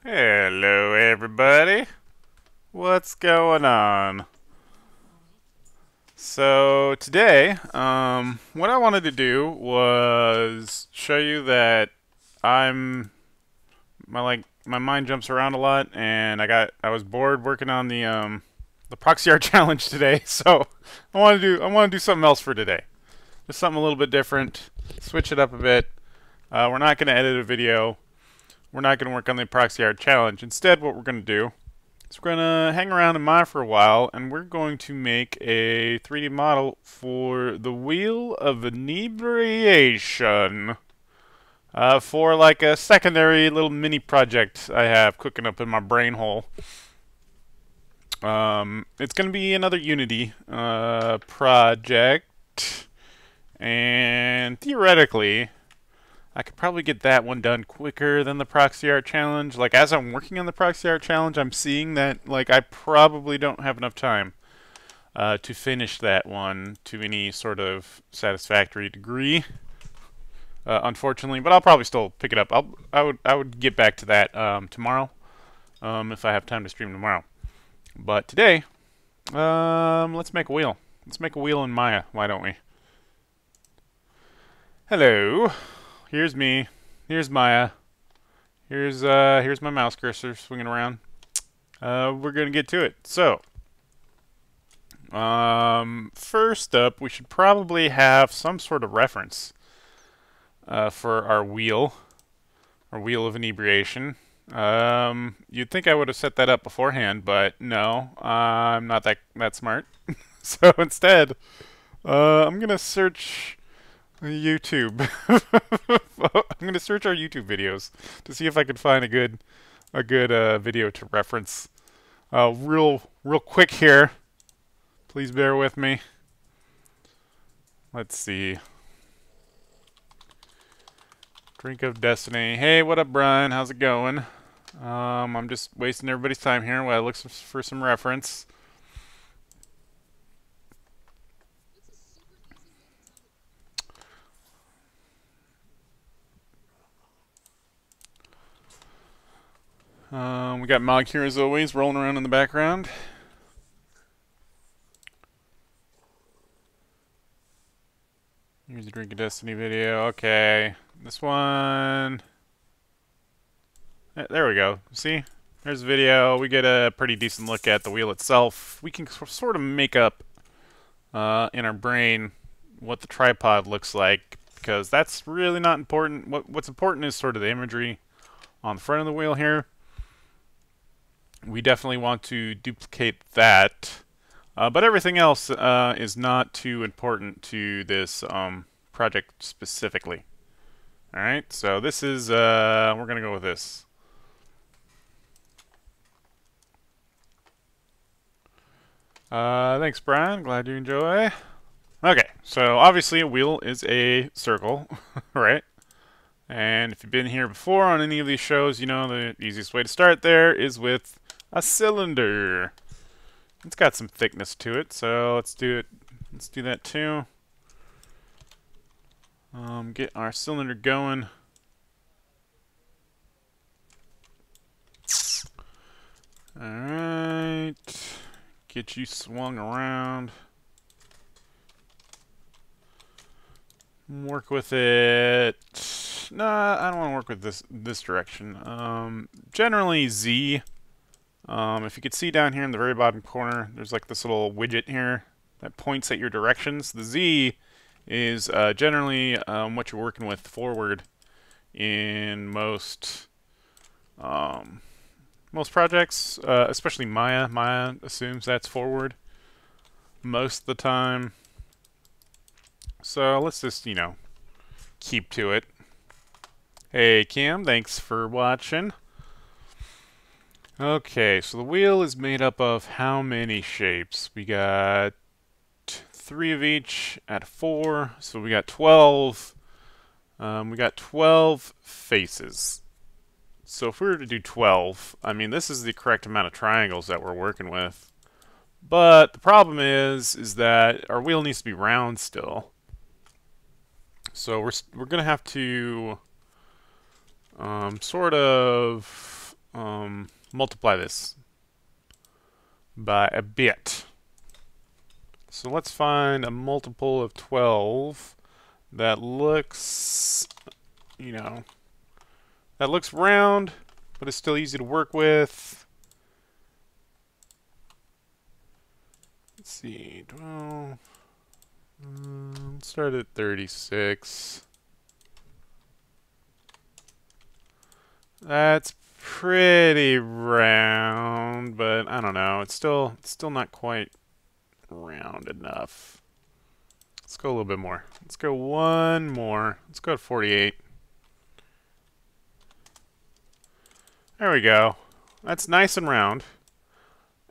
Hello, everybody. What's going on? So today, what I wanted to do was show you that my mind jumps around a lot, and I was bored working on the proxy art challenge today, so I want to do something else for today. Just something a little bit different, switch it up a bit. We're not going to edit a video. We're not going to work on the proxy art challenge. Instead, what we're going to do is we're going to hang around in Maya for a while, and we're going to make a 3D model for the Wheel of Inebriation. For like a secondary little mini project I have cooking up in my brain hole. It's going to be another Unity project, and theoretically I could probably get that one done quicker than the proxy art challenge. Like, as I'm working on the proxy art challenge, I'm seeing that, like, I probably don't have enough time to finish that one to any sort of satisfactory degree, unfortunately. But I'll probably still pick it up. I would get back to that tomorrow, if I have time to stream tomorrow. But today, let's make a wheel. Let's make a wheel in Maya. Why don't we? Hello. Here's me. Here's Maya. Here's my mouse cursor swinging around. We're gonna get to it. So, first up, we should probably have some sort of reference for our wheel of inebriation. You'd think I would have set that up beforehand, but no, I'm not that smart. So instead, I'm gonna search YouTube. I'm gonna search our YouTube videos to see if I can find a good video to reference. Real quick here. Please bear with me. Let's see. Drink of Destiny. Hey, what up, Brian? How's it going? I'm just wasting everybody's time here while I look for some reference. We got Mog here as always, rolling around in the background. Here's a Drink of Destiny video. Okay, this one. There we go. See? There's a video. We get a pretty decent look at the wheel itself. We can sort of make up in our brain what the tripod looks like, because that's really not important. What's important is sort of the imagery on the front of the wheel here. We definitely want to duplicate that. But everything else is not too important to this project specifically. Alright, so this is, we're going to go with this. Thanks, Brian. Glad you enjoy. Okay, so obviously a wheel is a circle, right? And if you've been here before on any of these shows, you know the easiest way to start there is with a cylinder. It's got some thickness to it, so let's do it. Let's do that too. Get our cylinder going. Alright. Get you swung around. Work with it. Nah, I don't want to work with this direction. Generally Z. If you could see down here in the very bottom corner, there's like this little widget here that points at your directions. The Z is generally what you're working with forward in most projects, especially Maya. Maya assumes that's forward most of the time. So let's just, you know, keep to it. Hey Cam, thanks for watching. Okay, so the wheel is made up of how many shapes? We got 3 of each at 4, so we got 12. We got 12 faces. So if we were to do 12, I mean, this is the correct amount of triangles that we're working with. But the problem is that our wheel needs to be round still. So we're gonna have to sort of multiply this by a bit. So let's find a multiple of 12 that looks, you know, that looks round, but it's still easy to work with. Let's see, 12. Let's start at 36. That's pretty round, but I don't know. It's still not quite round enough. Let's go a little bit more. Let's go one more. Let's go to 48. There we go. That's nice and round.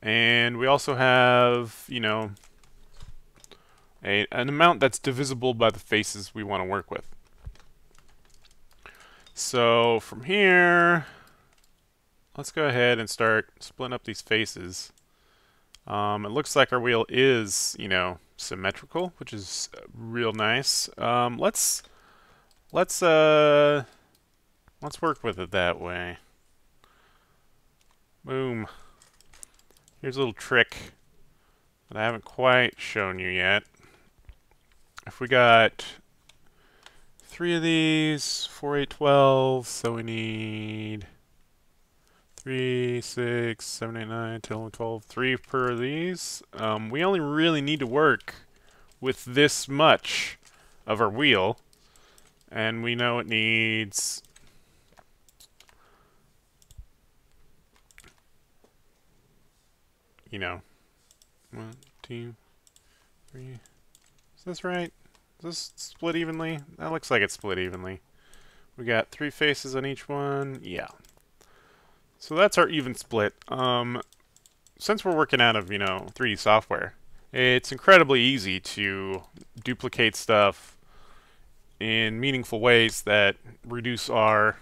And we also have, you know, an amount that's divisible by the faces we want to work with. So from here, let's go ahead and start splitting up these faces. It looks like our wheel is, you know, symmetrical, which is real nice. Let's work with it that way. Boom. Here's a little trick that I haven't quite shown you yet. If we got 3 of these, 4, 8, 12, so we need 3, 6, 7, 8, 9, 10, 11, 12, 3 per of these. We only really need to work with this much of our wheel, and we know it needs, you know, 1, 2, 3. Is this right? Is this split evenly? That looks like it's split evenly. We got 3 faces on each one. Yeah. So that's our even split. Since we're working out of, you know, 3D software, it's incredibly easy to duplicate stuff in meaningful ways that reduce our,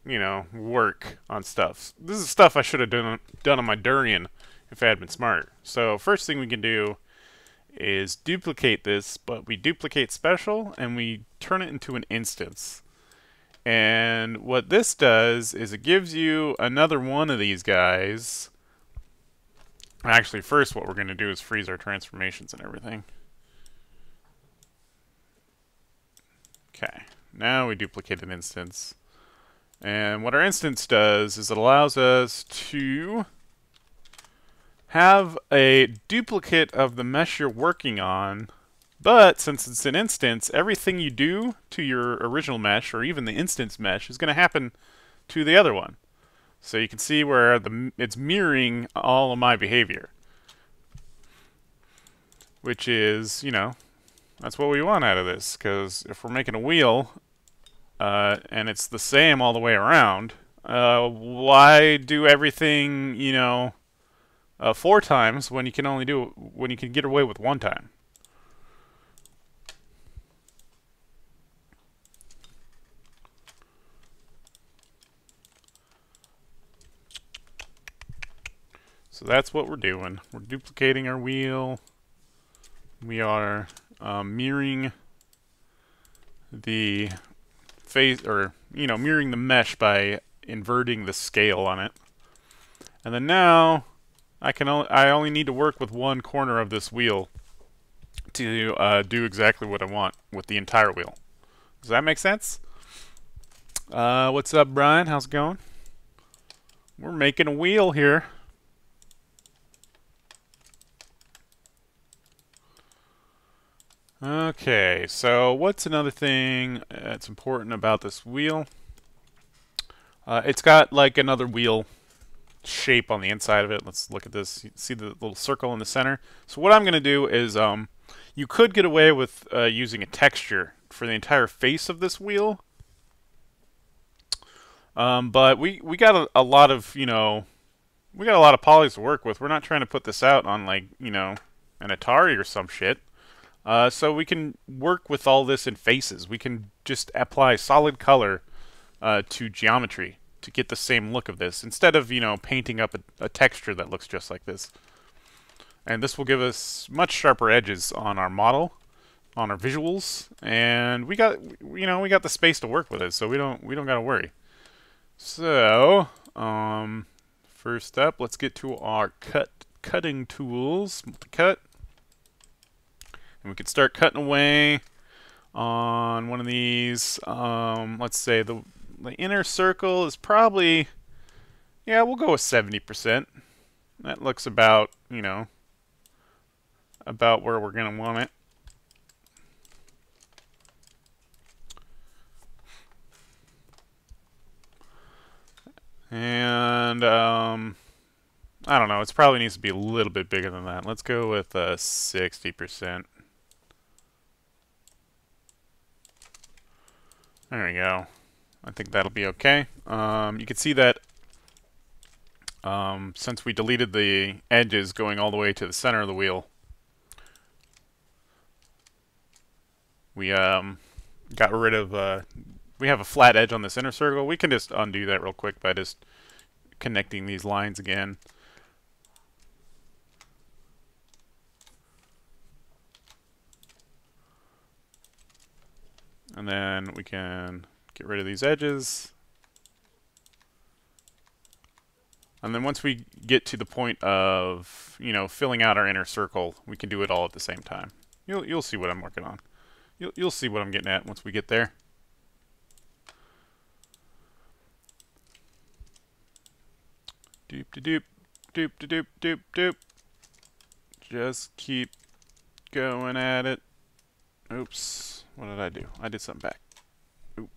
you know, work on stuff. This is stuff I should have done on my Durian if I had been smart. So first thing we can do is duplicate this, but we duplicate special and we turn it into an instance. And what this does is it gives you another one of these guys. Actually, first what we're going to do is freeze our transformations and everything. Okay, now we duplicate an instance. And what our instance does is it allows us to have a duplicate of the mesh you're working on, but since it's an instance, everything you do to your original mesh, or even the instance mesh, is going to happen to the other one. So you can see where it's mirroring all of my behavior. Which is, you know, that's what we want out of this, because if we're making a wheel, and it's the same all the way around, why do everything, you know, 4 times when you can only do it, when you can get away with 1 time? So that's what we're doing. We're duplicating our wheel. We are mirroring the face, or mirroring the mesh by inverting the scale on it. And then now I only need to work with 1 corner of this wheel to do exactly what I want with the entire wheel. Does that make sense? What's up, Brian? How's it going? We're making a wheel here. Okay, so what's another thing that's important about this wheel? It's got like another wheel shape on the inside of it. Let's look at this. You see the little circle in the center? So what I'm going to do is, you could get away with using a texture for the entire face of this wheel. But we got a lot of, we got a lot of polys to work with. We're not trying to put this out on, like, an Atari or some shit. So we can work with all this in faces. We can just apply solid color to geometry to get the same look of this, instead of, painting up a texture that looks just like this. And this will give us much sharper edges on our model, on our visuals, and we got the space to work with it, so we don't gotta worry. So, first up, let's get to our cutting tools. Multi-cut. And we can start cutting away on one of these. Let's say the inner circle is probably, yeah, we'll go with 70%. That looks about, about where we're going to want it. And, I don't know, it probably needs to be a little bit bigger than that. Let's go with 60%. There we go. I think that'll be okay. You can see that since we deleted the edges going all the way to the center of the wheel, we got rid of, we have a flat edge on this inner circle. We can just undo that real quick by just connecting these lines again. And then we can get rid of these edges. And then once we get to the point of, filling out our inner circle, we can do it all at the same time. You'll see what I'm working on. You'll see what I'm getting at once we get there. Doop de doop, doop de doop, doop doop. Just keep going at it. Oops. What did I do? I did something back. Oop.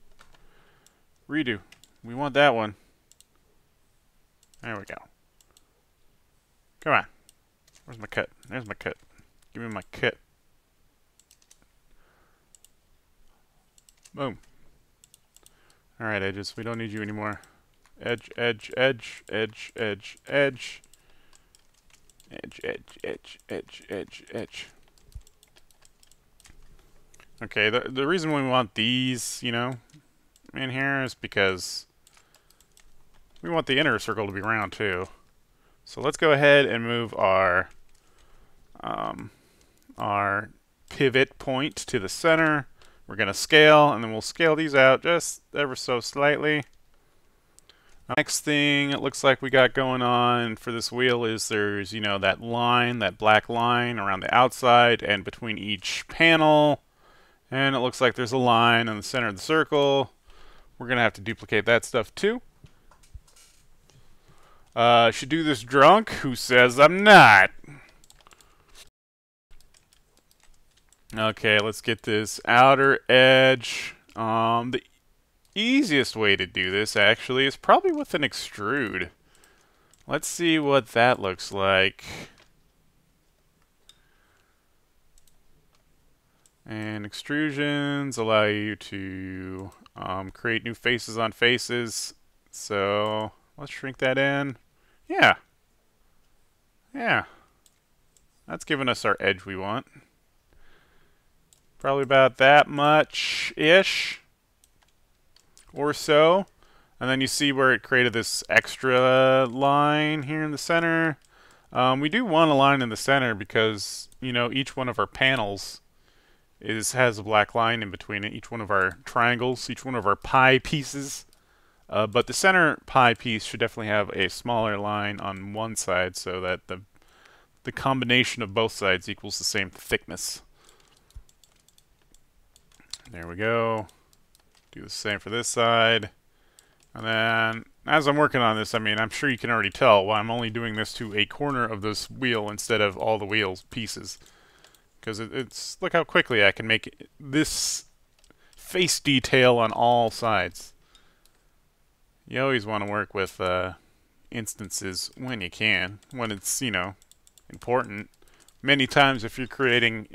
Redo. We want that one. There we go. Come on. Where's my cut? There's my cut. Give me my cut. Boom. Alright, edges. We don't need you anymore. Edge, edge, edge, edge, edge, edge. Edge, edge, edge, edge, edge, edge. Okay, the reason we want these, in here is because we want the inner circle to be round too. So let's go ahead and move our pivot point to the center. We're going to scale, and then we'll scale these out just ever so slightly. Next thing it looks like we got going on for this wheel is there's, you know, that line, that black line around the outside and between each panel. And it looks like there's a line in the center of the circle. We're going to have to duplicate that stuff too. Should do this drunk. Who says I'm not? Okay, let's get this outer edge. The easiest way to do this actually is probably with an extrude. Let's see what that looks like. And extrusions allow you to create new faces on faces. So let's shrink that in. Yeah. That's giving us our edge we want. Probably about that much-ish or so. And then you see where it created this extra line here in the center. We do want a line in the center because, you know, each one of our panels has a black line in between it. Each one of our triangles, each one of our pie pieces. But the center pie piece should definitely have a smaller line on one side so that the combination of both sides equals the same thickness. There we go. Do the same for this side. And then, as I'm working on this, I mean, I'm sure you can already tell why I'm only doing this to a corner of this wheel instead of all the wheel's pieces. Because it's, look how quickly I can make this face detail on all sides. You always want to work with instances when you can, when it's, you know, important. Many times if you're creating,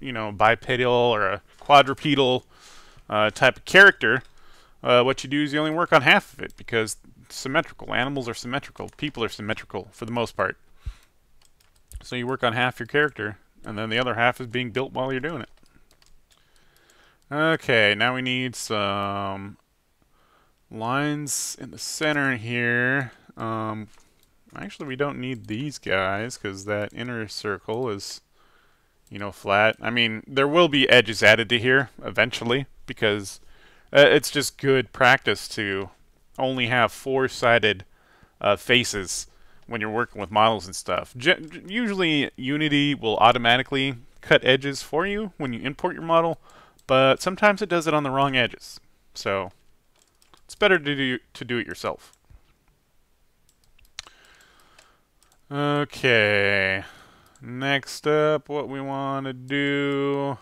you know, bipedal or a quadrupedal type of character, what you do is you only work on half of it because symmetrical. Animals are symmetrical. People are symmetrical for the most part. So you work on half your character, and then the other half is being built while you're doing it. Okay, now we need some lines in the center here. Actually, we don't need these guys because that inner circle is, you know, flat. I mean, there will be edges added to here eventually because it's just good practice to only have four-sided faces when you're working with models and stuff. Usually, Unity will automatically cut edges for you when you import your model, but sometimes it does it on the wrong edges. So it's better to do it yourself. Okay, next up, what we want to do,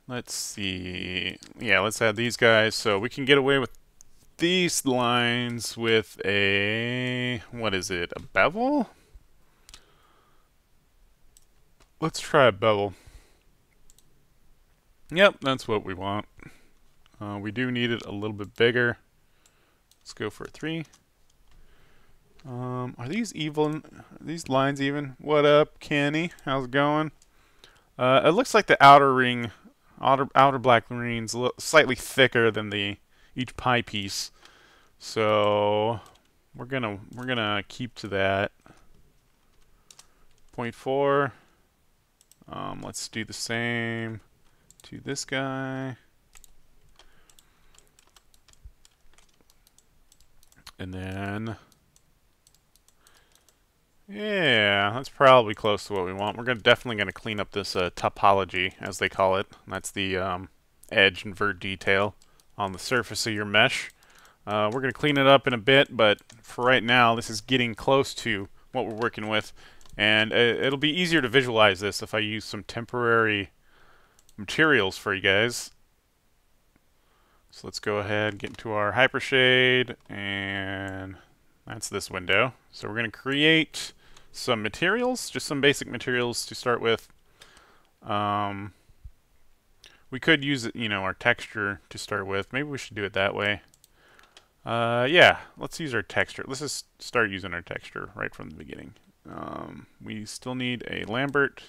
let's see, yeah, let's add these guys so we can get away with these lines with a, what is it, a bevel? Let's try a bevel. Yep, that's what we want. We do need it a little bit bigger. Let's go for a 3. Are these even? Are these lines even? What up, Kenny? How's it going? It looks like the outer black ring's slightly thicker than each pie piece, so we're gonna keep to that. 0.4. Let's do the same to this guy, and then. Yeah, that's probably close to what we want. We're definitely going to clean up this topology, as they call it. That's the edge and vert detail on the surface of your mesh. We're going to clean it up in a bit, but for right now, this is getting close to what we're working with. And it'll be easier to visualize this if I use some temporary materials for you guys. So let's go ahead and get into our hypershade, and that's this window. So we're going to create some materials, just some basic materials to start with. We could use, you know, our texture to start with. Maybe we should do it that way. Yeah, let's use our texture. Let's just start using our texture right from the beginning. We still need a Lambert.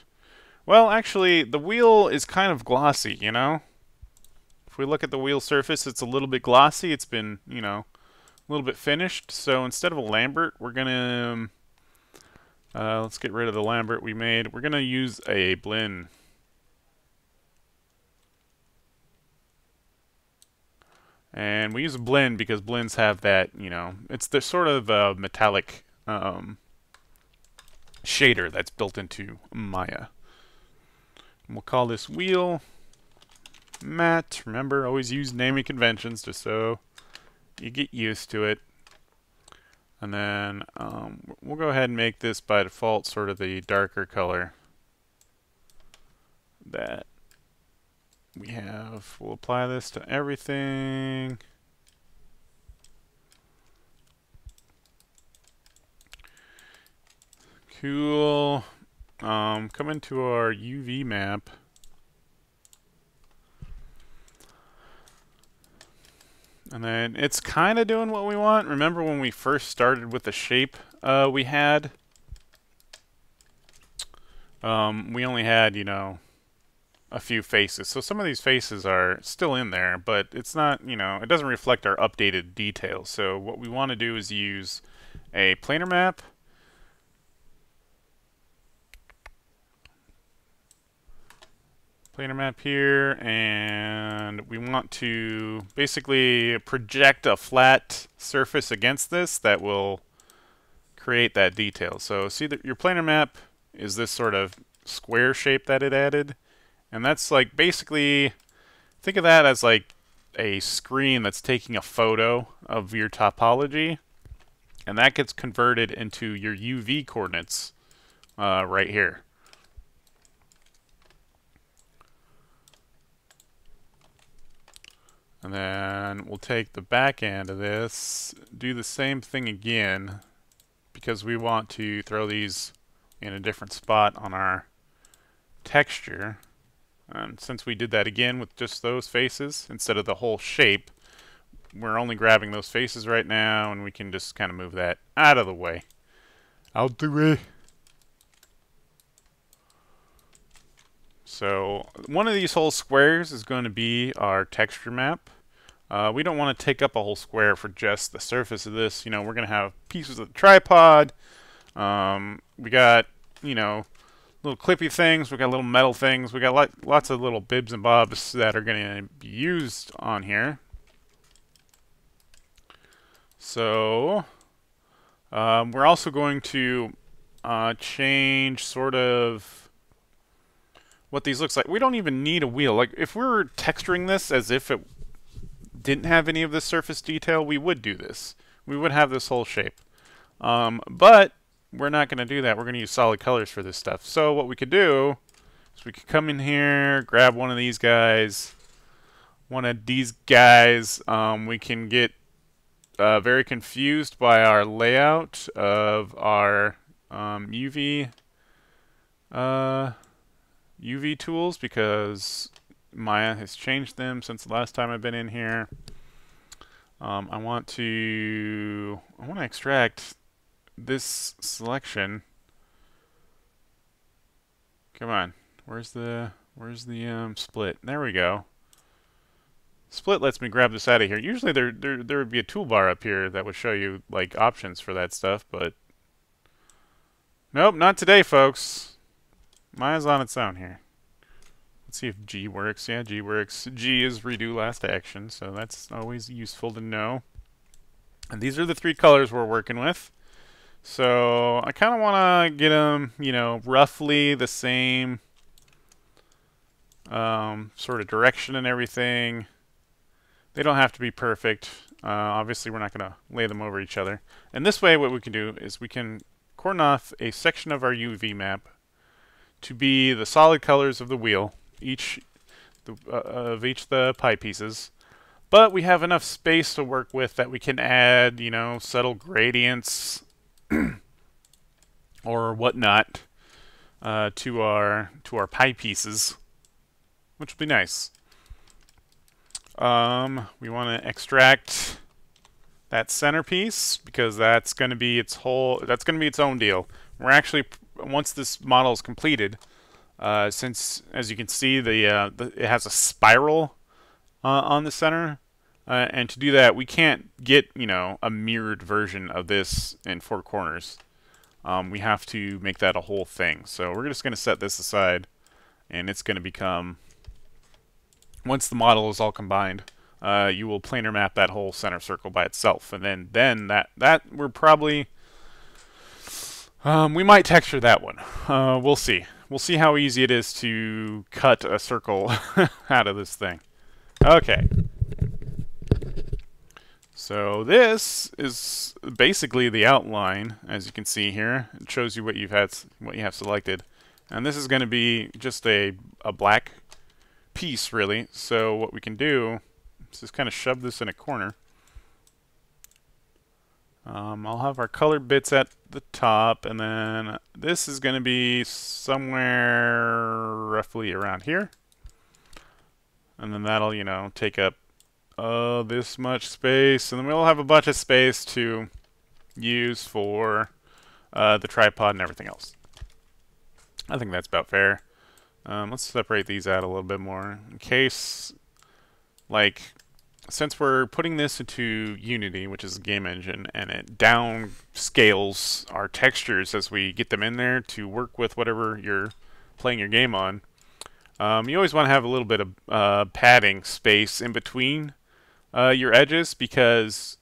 Well, actually, the wheel is kind of glossy, you know? If we look at the wheel surface, it's a little bit glossy. It's been, you know, a little bit finished. So instead of a Lambert, we're gonna let's get rid of the Lambert we made. We're gonna use a blend. And we use a blend because blends have that, you know, it's the sort of metallic shader that's built into Maya. And we'll call this wheel matte. Remember, always use naming conventions just so you get used to it. And then we'll go ahead and make this by default sort of the darker color that we have. We'll apply this to everything. Cool. Come into our UV map. And then it's kind of doing what we want. Remember when we first started with the shape we had? We only had, you know, a few faces. So some of these faces are still in there, but it's not, you know, it doesn't reflect our updated details. So what we want to do is use a planar map. Planar map here, and we want to basically project a flat surface against this that will create that detail. So see that your planar map is this sort of square shape that it added, and that's like basically, think of that as like a screen that's taking a photo of your topology, and that gets converted into your UV coordinates right here. And then we'll take the back end of this, do the same thing again, because we want to throw these in a different spot on our texture. And since we did that again with just those faces instead of the whole shape, we're only grabbing those faces right now, and we can just kind of move that out of the way. Out the way. So one of these whole squares is going to be our texture map. We don't want to take up a whole square for just the surface of this. You know, we're going to have pieces of the tripod. We got, you know, little clippy things. We got little metal things. We got lots of little bibs and bobs that are going to be used on here. So we're also going to change sort of what these looks like. We don't even need a wheel. Like if we were texturing this as if it didn't have any of the surface detail, we would do this. We would have this whole shape. But we're not going to do that. We're going to use solid colors for this stuff. So what we could do is we could come in here, grab one of these guys. We can get very confused by our layout of our UV tools because Maya has changed them since the last time I've been in here. I want to extract this selection. Come on, where's the split? There we go. Split lets me grab this out of here. Usually there would be a toolbar up here that would show you like options for that stuff, but nope, not today, folks. Maya's on its own here. Let's see if G works. Yeah, G works. G is redo last action, so that's always useful to know. And these are the three colors we're working with. So I kind of want to get them, you know, roughly the same sort of direction and everything. They don't have to be perfect. Obviously, we're not going to lay them over each other. And this way, what we can do is we can cordon off a section of our UV map to be the solid colors of the wheel, of each of the pie pieces. But we have enough space to work with that we can add, you know, subtle gradients or whatnot to our pie pieces, which would be nice. We want to extract that centerpiece because that's going to be its own deal. We're actually, once this model is completed, since as you can see it has a spiral on the center, and to do that we can't get, you know, a mirrored version of this in four corners. We have to make that a whole thing. So we're just going to set this aside, and it's going to become, once the model is all combined, you will planar map that whole center circle by itself, and then that we're probably we might texture that one. We'll see. We'll see how easy it is to cut a circle out of this thing. Okay. So this is basically the outline, as you can see here. It shows you what you have selected, and this is going to be just a black piece, really. So what we can do is just kind of shove this in a corner. I'll have our color bits at the top, and then this is going to be somewhere roughly around here, and then that'll, you know, take up this much space, and then we'll have a bunch of space to use for the tripod and everything else. I think that's about fair. Let's separate these out a little bit more in case, like, since we're putting this into Unity, which is a game engine, and it downscales our textures as we get them in there to work with whatever you're playing your game on, you always want to have a little bit of padding space in between your edges, because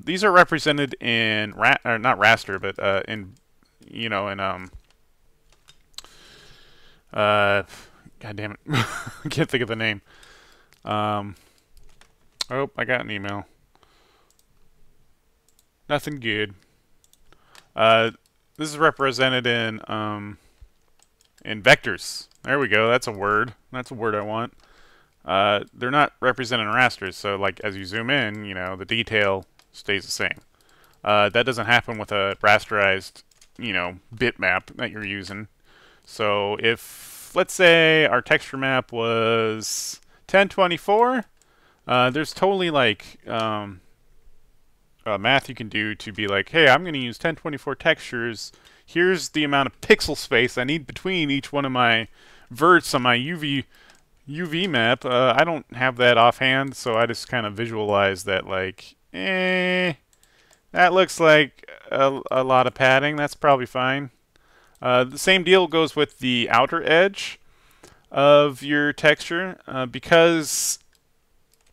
these are represented in not raster, but in, you know, in God damn it, I can't think of the name. Oh, I got an email. Nothing good. This is represented in vectors. There we go. That's a word. That's a word I want. They're not represented in rasters, so like as you zoom in, you know, the detail stays the same. That doesn't happen with a rasterized, you know, bitmap that you're using. So if, let's say, our texture map was 1024, there's totally like math you can do to be like, hey, I'm going to use 1024 textures. Here's the amount of pixel space I need between each one of my verts on my UV map. I don't have that offhand, so I just kind of visualize that like, that looks like a lot of padding. That's probably fine. The same deal goes with the outer edge of your texture, because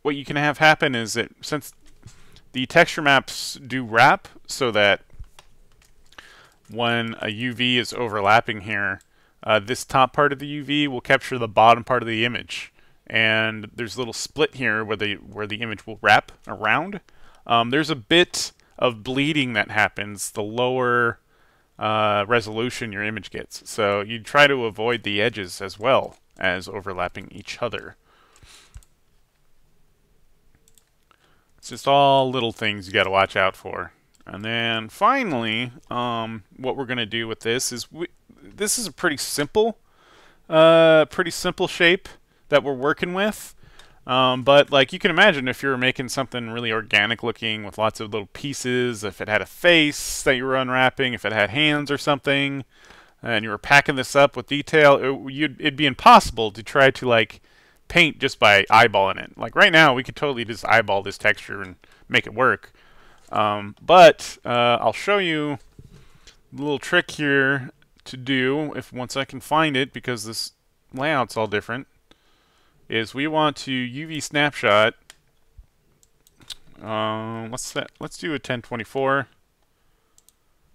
what you can have happen is that since the texture maps do wrap, so that when a UV is overlapping here, this top part of the UV will capture the bottom part of the image, and there's a little split here where the image will wrap around. There's a bit of bleeding that happens the lower resolution your image gets, so you try to avoid the edges as well as overlapping each other. It's just all little things you got to watch out for. And then finally, what we're going to do with this is this is a pretty simple shape that we're working with. But like you can imagine, if you were making something really organic looking with lots of little pieces, if it had a face that you were unwrapping, if it had hands or something, and you were packing this up with detail, it'd be impossible to try to like paint just by eyeballing it. Like right now, we could totally just eyeball this texture and make it work. But I'll show you a little trick here to do, if once I can find it, because this layout's all different, is we want to UV snapshot. Let's do a 1024.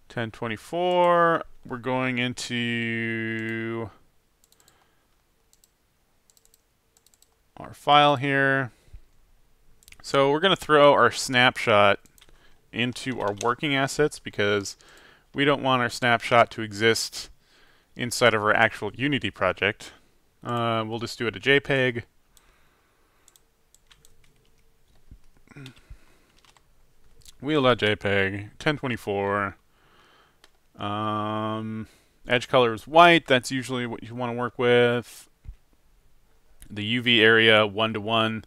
1024. We're going into our file here. So we're going to throw our snapshot into our working assets, because we don't want our snapshot to exist inside of our actual Unity project. We'll just do it a JPEG. Wheel.jpg, 1024. Edge color is white. That's usually what you want to work with. The UV area 1 to 1.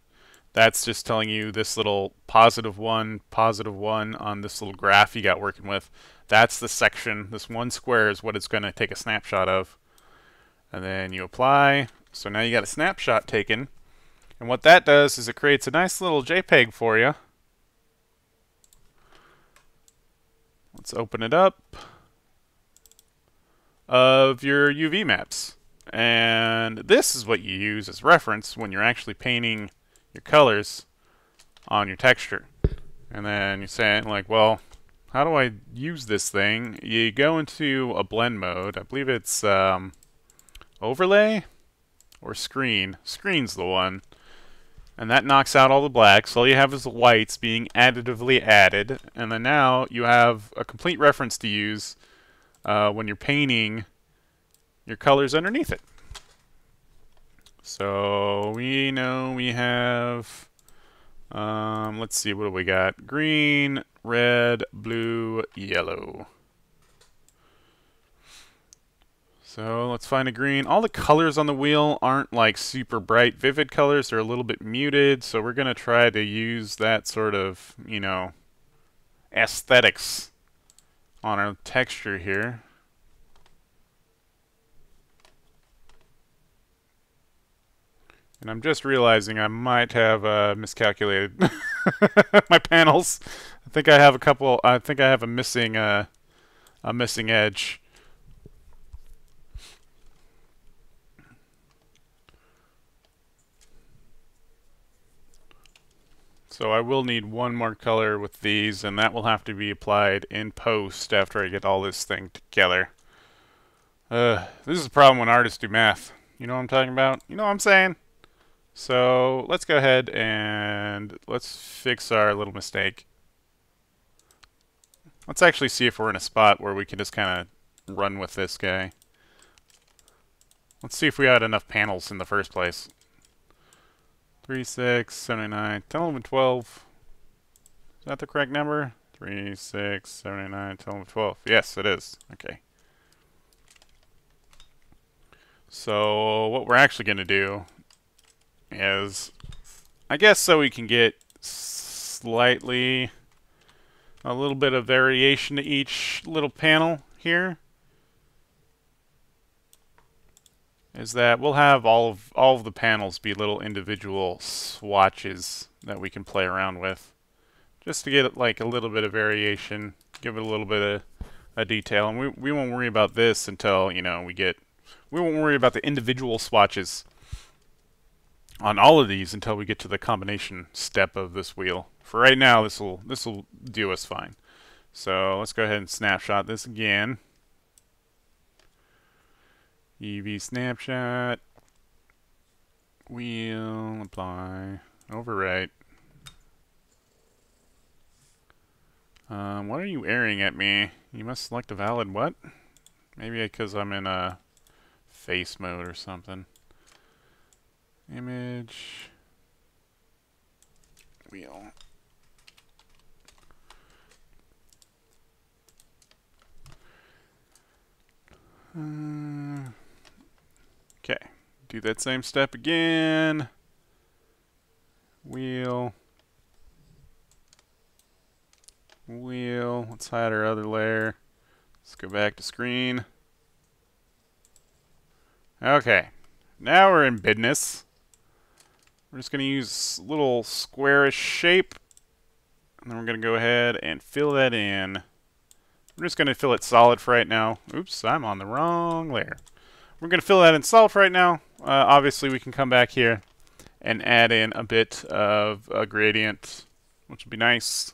That's just telling you this little +1, +1 on this little graph you got working with. That's the section. This one square is what it's going to take a snapshot of. And then you apply. So now you got a snapshot taken. And what that does is it creates a nice little JPEG for you. Let's open it up. Of your UV maps. And this is what you use as reference when you're actually painting your colors. on your texture. And then you're saying, like, well, how do I use this thing? You go into a blend mode. I believe it's overlay or screen. Screen's the one. And that knocks out all the blacks. All you have is the whites being additively added. And then now you have a complete reference to use when you're painting your colors underneath it. So we know we have, let's see, what do we got? Green, red, blue, yellow. So let's find a green. All the colors on the wheel aren't like super bright, vivid colors. They're a little bit muted. So we're going to try to use that sort of, you know, aesthetics on our texture here. And I'm just realizing I might have miscalculated my panels. I think I have a couple. I think I have a missing edge. So I will need one more color with these, and that will have to be applied in post after I get all this thing together. This is a problem when artists do math. You know what I'm talking about? You know what I'm saying? So let's go ahead and let's fix our little mistake. Let's actually see if we're in a spot where we can just kind of run with this guy. Let's see if we had enough panels in the first place. 3, 6, 79, 10, 11, 12. Is that the correct number? 3, 6, 79, 10, 11, 12. Yes, it is. Okay. So what we're actually going to do is, I guess so we can get slightly a little bit of variation to each little panel here, is that we'll have all of the panels be little individual swatches that we can play around with, just to get like a little bit of variation, give it a little bit of detail. And we won't worry about this until, you know, we won't worry about the individual swatches on all of these until we get to the combination step of this wheel. For right now, this will do us fine. So let's go ahead and snapshot this again. EV snapshot, wheel, apply, overwrite. What are you airing at me? You must select a valid what? Maybe because I'm in a face mode or something. Image, wheel. Okay, do that same step again. Wheel. Wheel. Let's hide our other layer. Let's go back to screen. Okay, now we're in business. We're just going to use a little squarish shape, and then we're going to go ahead and fill that in. We're just going to fill it solid for right now. Oops, I'm on the wrong layer. We're going to fill that in solid for right now. Obviously, we can come back here and add in a bit of a gradient, which would be nice.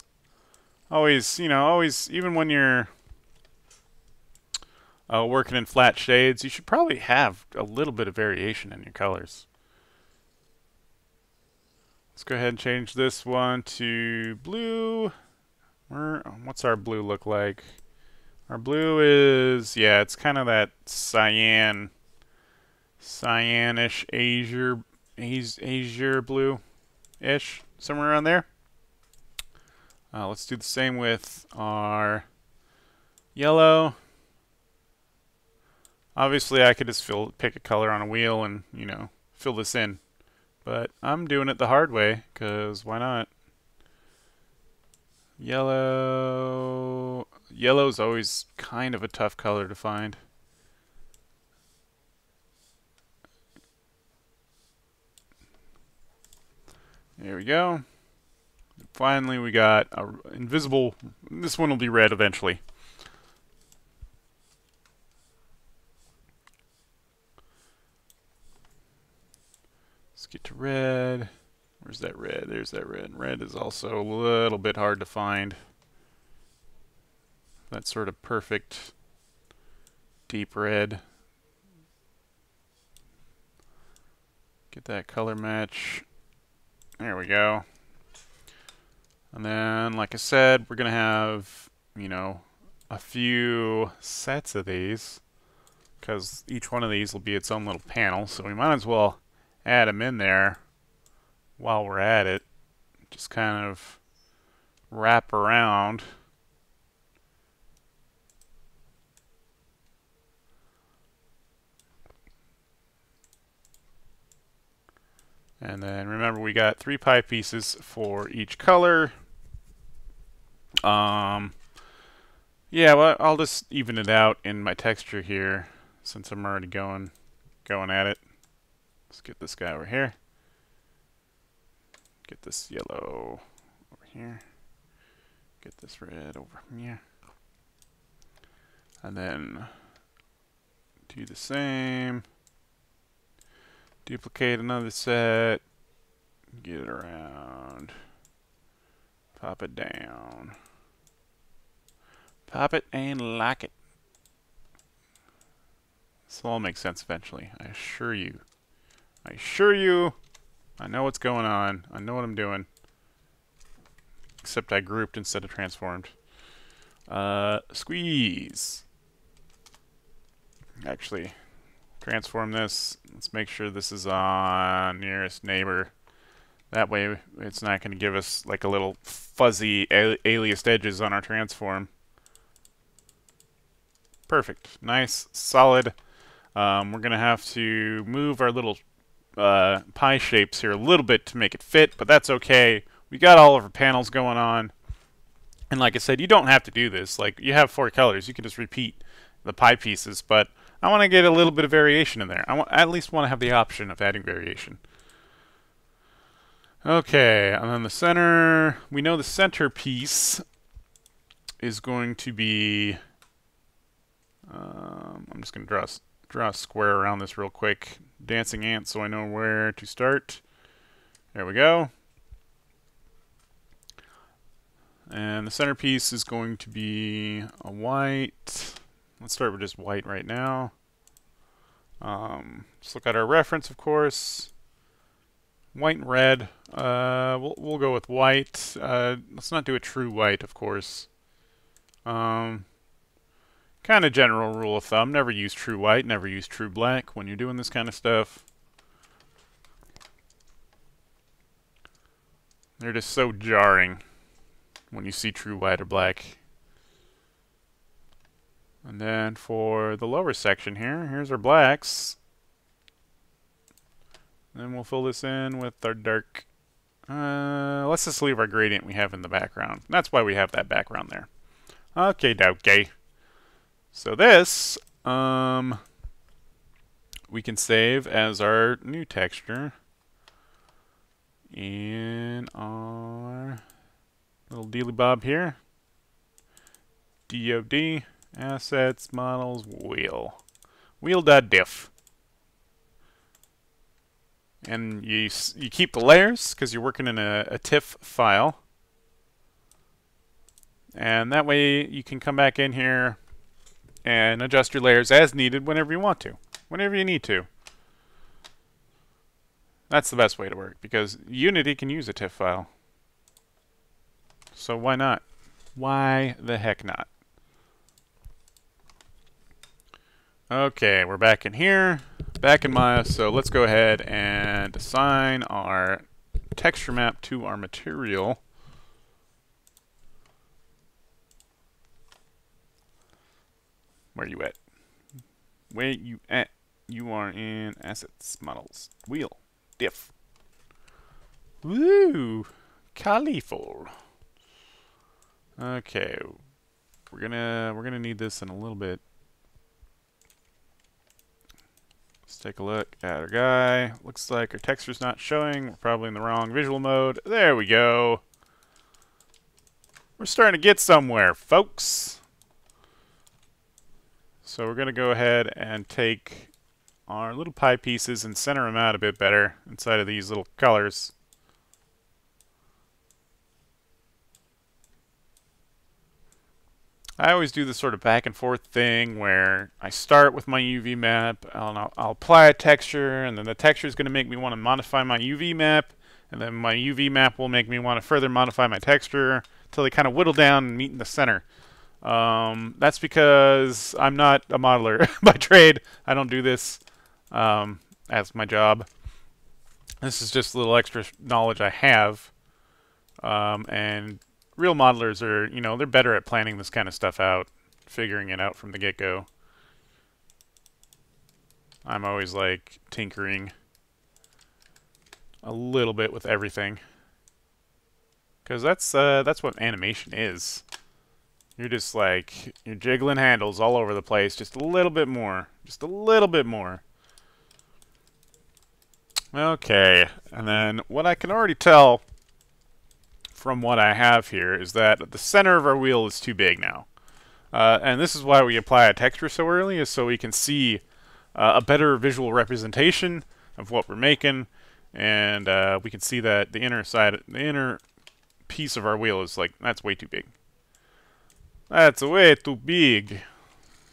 Always, you know, always, even when you're working in flat shades, you should probably have a little bit of variation in your colors. Let's go ahead and change this one to blue. What's our blue look like? Our blue is, yeah, it's kind of that cyanish azure blue-ish, somewhere around there. Let's do the same with our yellow. Obviously, I could just pick a color on a wheel and, you know, fill this in. But I'm doing it the hard way, because why not? Yellow. Yellow's always kind of a tough color to find. There we go. Finally, we got a invisible. This one will be red eventually. Let's get to red. Where's that red? There's that red. Red is also a little bit hard to find. That sort of perfect deep red. Get that color match. There we go. And then, like I said, we're going to have, you know, a few sets of these, because each one of these will be its own little panel, so we might as well add them in there while we're at it. Just kind of wrap around. And then remember, we got 3 pie pieces for each color. Yeah, well, I'll just even it out in my texture here, since I'm already going at it. Let's get this guy over here. Get this yellow over here. Get this red over here. And then do the same. Duplicate another set. Get it around. Pop it down. Pop it and lock it. This will all make sense eventually. I assure you. I assure you. I know what's going on. I know what I'm doing. Except I grouped instead of transformed. Squeeze. Actually, transform this. Let's make sure this is on nearest neighbor. That way it's not going to give us like a little fuzzy aliased edges on our transform. Perfect. Nice. Solid. We're going to have to move our little pie shapes here a little bit to make it fit, but that's okay. We got all of our panels going on. And like I said, you don't have to do this. Like, you have 4 colors. You can just repeat the pie pieces, but I want to get a little bit of variation in there. I at least want to have the option of adding variation. Okay, and then the center. We know the center piece is going to be... I'm just going to draw a square around this real quick. Dancing ant, so I know where to start. There we go. And the centerpiece is going to be a white. Let's start with just white right now. Let's look at our reference, of course. White and red. We'll go with white. Let's not do a true white, of course. Kind of general rule of thumb, never use true white, never use true black when you're doing this kind of stuff. They're just so jarring when you see true white or black. And then for the lower section here, here's our blacks. Then we'll fill this in with our dark. Let's just leave our gradient we have in the background. That's why we have that background there. Okay, dokey. So this, we can save as our new texture in our little dealy bob here. DOD, assets, models, wheel. Wheel.diff. And you keep the layers because you're working in a TIFF file. And that way you can come back in here and adjust your layers as needed whenever you want to, whenever you need to. That's the best way to work, because Unity can use a TIFF file. So why not? Why the heck not? Okay, we're back in here, back in Maya, so let's go ahead and assign our texture map to our material. Where you at? Where you at? You are in assets, models, wheel, diff. Woo! Colorful. Okay, we're gonna need this in a little bit. Let's take a look at our guy. Looks like our texture's not showing. We're probably in the wrong visual mode. There we go. We're starting to get somewhere, folks. So we're going to go ahead and take our little pie pieces and center them out a bit better inside of these little colors. I always do this sort of back and forth thing where I start with my UV map, and I'll apply a texture, and then the texture is going to make me want to modify my UV map, and then my UV map will make me want to further modify my texture until they kind of whittle down and meet in the center. That's because I'm not a modeler by trade. I don't do this as my job. This is just a little extra knowledge I have, and real modelers are, you know, they're better at planning this kind of stuff out, figuring it out from the get-go. I'm always like tinkering a little bit with everything, because that's what animation is. You're just like, you're jiggling handles all over the place, just a little bit more, just a little bit more. Okay, and then what I can already tell from what I have here is that the center of our wheel is too big now. And this is why we apply a texture so early, is so we can see a better visual representation of what we're making, and we can see that the inner piece of our wheel is like, that's way too big. That's way too big.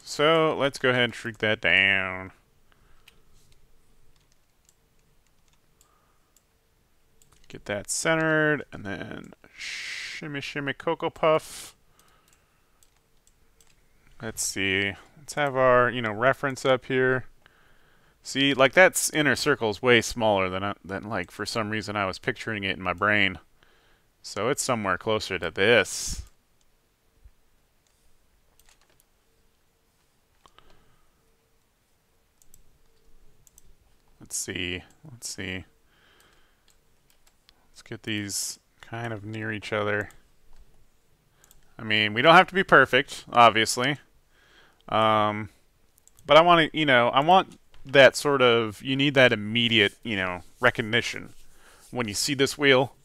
So let's go ahead and shrink that down. Get that centered, and then shimmy shimmy Cocoa Puff. Let's see. Let's have our, you know, reference up here. See, like that inner circle is way smaller than like for some reason I was picturing it in my brain. So it's somewhere closer to this. Let's see. Let's see. Let's get these kind of near each other. I mean, we don't have to be perfect, obviously. But I want to, you know, I want that sort of, you need that immediate, you know, recognition when you see this wheel,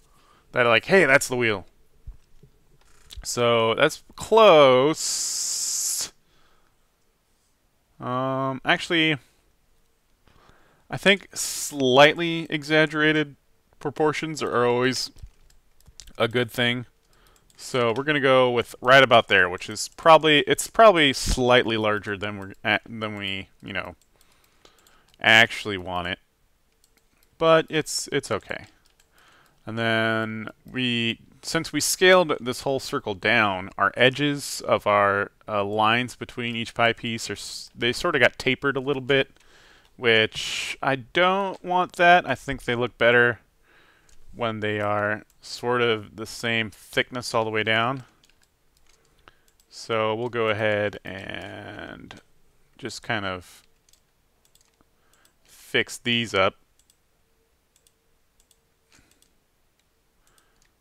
that like, hey, that's the wheel. So that's close. Actually, I think slightly exaggerated proportions are always a good thing. So we're gonna go with right about there, which is probably, it's probably slightly larger than we you know, actually want it, but it's okay. And then since we scaled this whole circle down, our edges of our lines between each pie piece they sort of got tapered a little bit, which I don't want that. I think they look better when they are sort of the same thickness all the way down. So we'll go ahead and just kind of fix these up.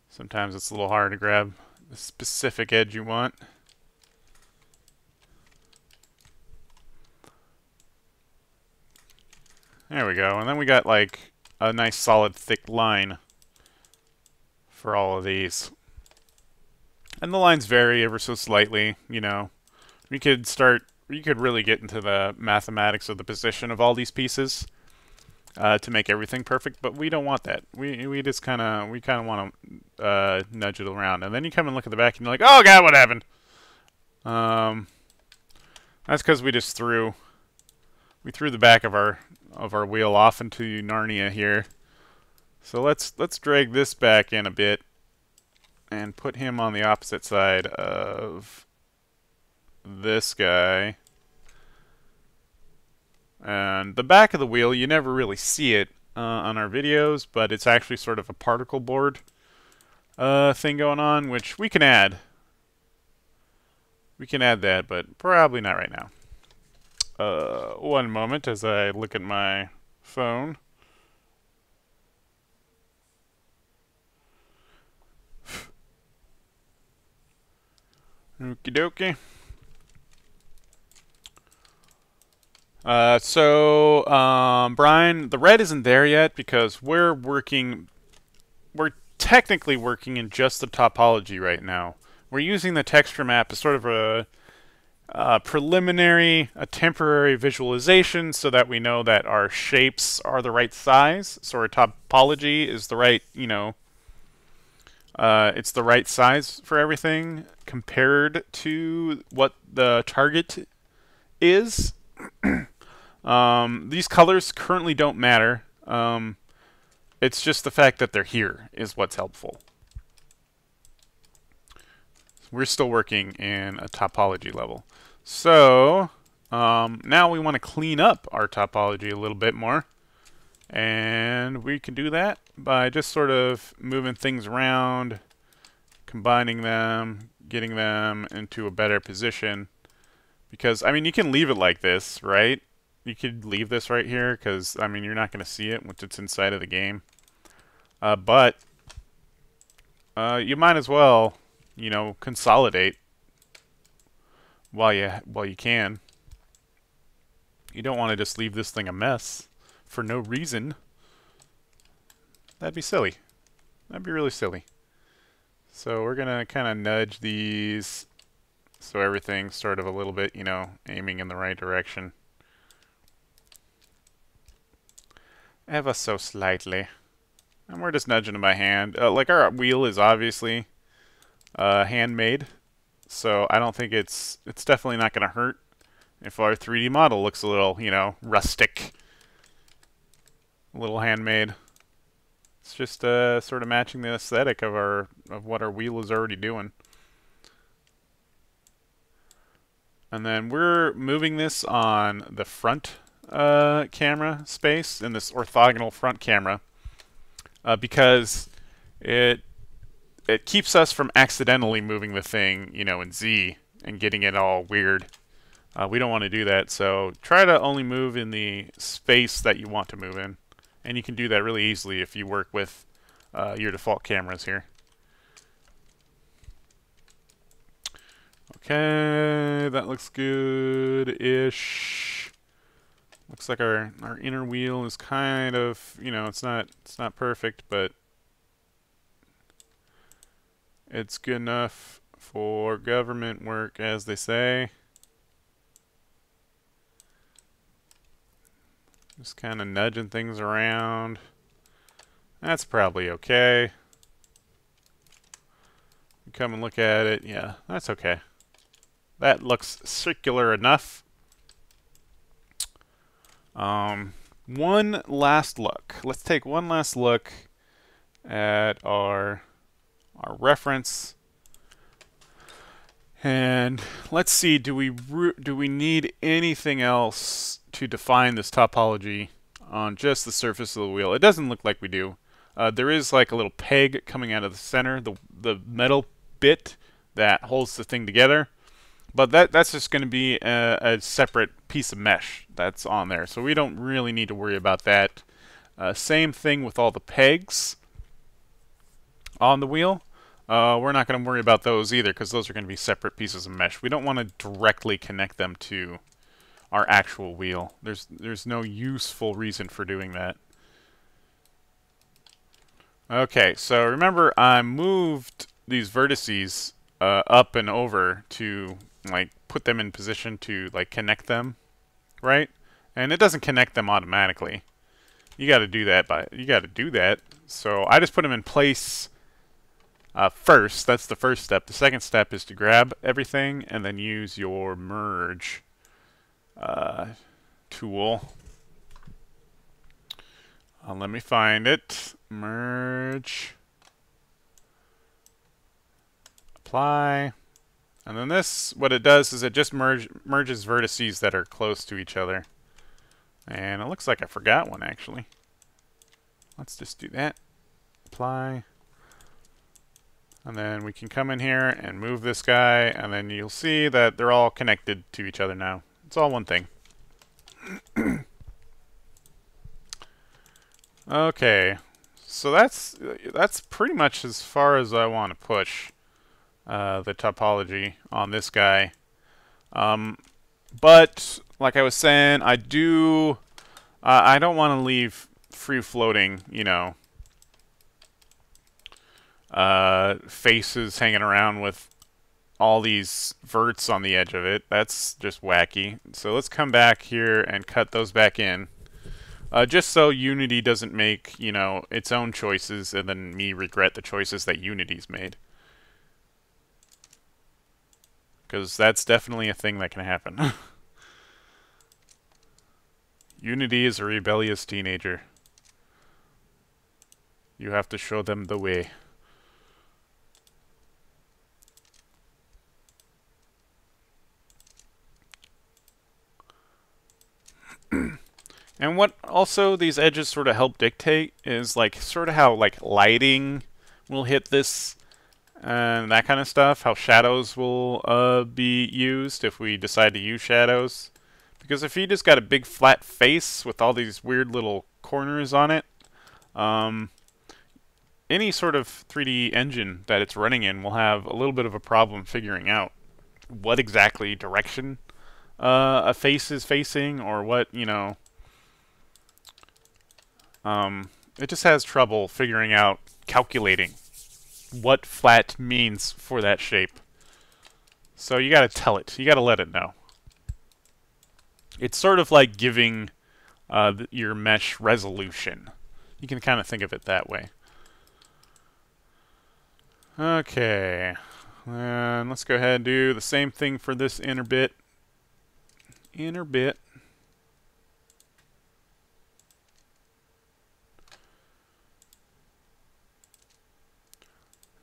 Sometimes it's a little hard to grab the specific edge you want. There we go. And then we got like a nice solid thick line for all of these. And the lines vary ever so slightly, you know. You could really get into the mathematics of the position of all these pieces to make everything perfect, but we don't want that. We just kind of want to nudge it around. And then you come and look at the back and you're like, oh god, what happened? That's because we threw the back of our wheel off into Narnia here. So let's drag this back in a bit and put him on the opposite side of this guy. And the back of the wheel, you never really see it on our videos, but it's actually sort of a particle board thing going on, which we can add. We can add that, but probably not right now. One moment as I look at my phone. Okie dokie. Brian, the red isn't there yet because we're technically working in just the topology right now. We're using the texture map as sort of a preliminary, a temporary visualization so that we know that our shapes are the right size, so our topology is the right, you know, It's the right size for everything compared to what the target is. These colors currently don't matter. It's just the fact that they're here is what's helpful. We're still working in a topology level. So now we want to clean up our topology a little bit more. And we can do that by just sort of moving things around, combining them, getting them into a better position. Because, I mean, you can leave it like this, right? You could leave this right here because, I mean, you're not going to see it once it's inside of the game. But you might as well, you know, consolidate while you can. You don't want to just leave this thing a mess for no reason. That'd be silly. That'd be really silly. So we're going to kind of nudge these so everything's sort of a little bit, you know, aiming in the right direction. Ever so slightly. And we're just nudging them by hand. Like our wheel is obviously handmade, so I don't think it's definitely not going to hurt if our 3D model looks a little, you know, rustic. A little handmade. It's just sort of matching the aesthetic of what our wheel is already doing. And then we're moving this on the front camera space, in this orthogonal front camera, because it keeps us from accidentally moving the thing, you know, in Z and getting it all weird. We don't want to do that, so try to only move in the space that you want to move in. And you can do that really easily if you work with your default cameras here. Okay, that looks good-ish. Looks like our inner wheel is kind of, you know, it's not perfect, but it's good enough for government work, as they say. Just kind of nudging things around. That's probably okay. Come and look at it. Yeah, that's okay. That looks circular enough. One last look. Let's take one last look at our reference. And let's see, do we need anything else to define this topology on just the surface of the wheel? It doesn't look like we do. There is like a little peg coming out of the center, the metal bit that holds the thing together. But that's just going to be a separate piece of mesh that's on there. So we don't really need to worry about that. Same thing with all the pegs on the wheel. We're not going to worry about those either because those are going to be separate pieces of mesh. We don't want to directly connect them to our actual wheel. There's no useful reason for doing that. Okay, so remember I moved these vertices up and over to like put them in position to like connect them, right? And it doesn't connect them automatically. You got to do that. So I just put them in place first. That's the first step. The second step is to grab everything and then use your merge tool. Let me find it. Merge. Apply. And then this, what it does is it just merges vertices that are close to each other. And it looks like I forgot one, actually. Let's just do that. Apply. And then we can come in here and move this guy, and then you'll see that they're all connected to each other now. It's all one thing. Okay. So that's pretty much as far as I want to push the topology on this guy. But like I was saying, I don't want to leave free floating, you know, faces hanging around with all these verts on the edge of it. That's just wacky. So let's come back here and cut those back in. Just so Unity doesn't make, you know, its own choices and then me regret the choices that Unity's made. Because that's definitely a thing that can happen. Unity is a rebellious teenager. You have to show them the way. And what also these edges sort of help dictate is like sort of how like lighting will hit this and that kind of stuff. How shadows will be used if we decide to use shadows. Because if you just got a big flat face with all these weird little corners on it, any sort of 3D engine that it's running in will have a little bit of a problem figuring out what exactly direction a face is facing, or what, you know, it just has trouble figuring out, calculating what flat means for that shape. So you gotta tell it. You gotta let it know. It's sort of like giving your mesh resolution. You can kind of think of it that way. Okay. And let's go ahead and do the same thing for this inner bit. Inner bit.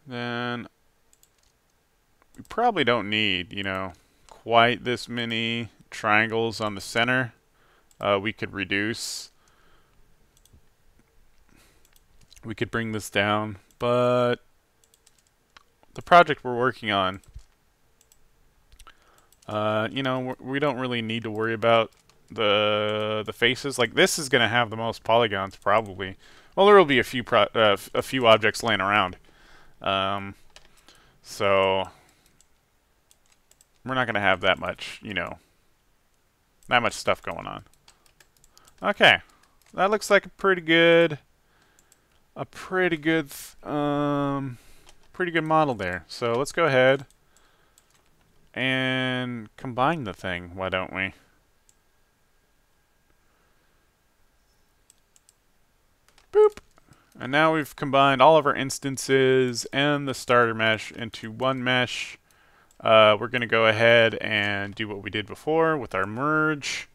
Then we probably don't need, you know, quite this many triangles on the center. We could reduce. We could bring this down, but the project we're working on, you know, we don't really need to worry about the faces. Like, this is going to have the most polygons probably. Well, there will be a few objects laying around. So we're not going to have that much, you know, that much stuff going on. Okay, that looks like a pretty good model there. So let's go ahead and combine the thing. Why don't we? Boop. And now we've combined all of our instances and the starter mesh into one mesh. We're going to go ahead and do what we did before with our merge.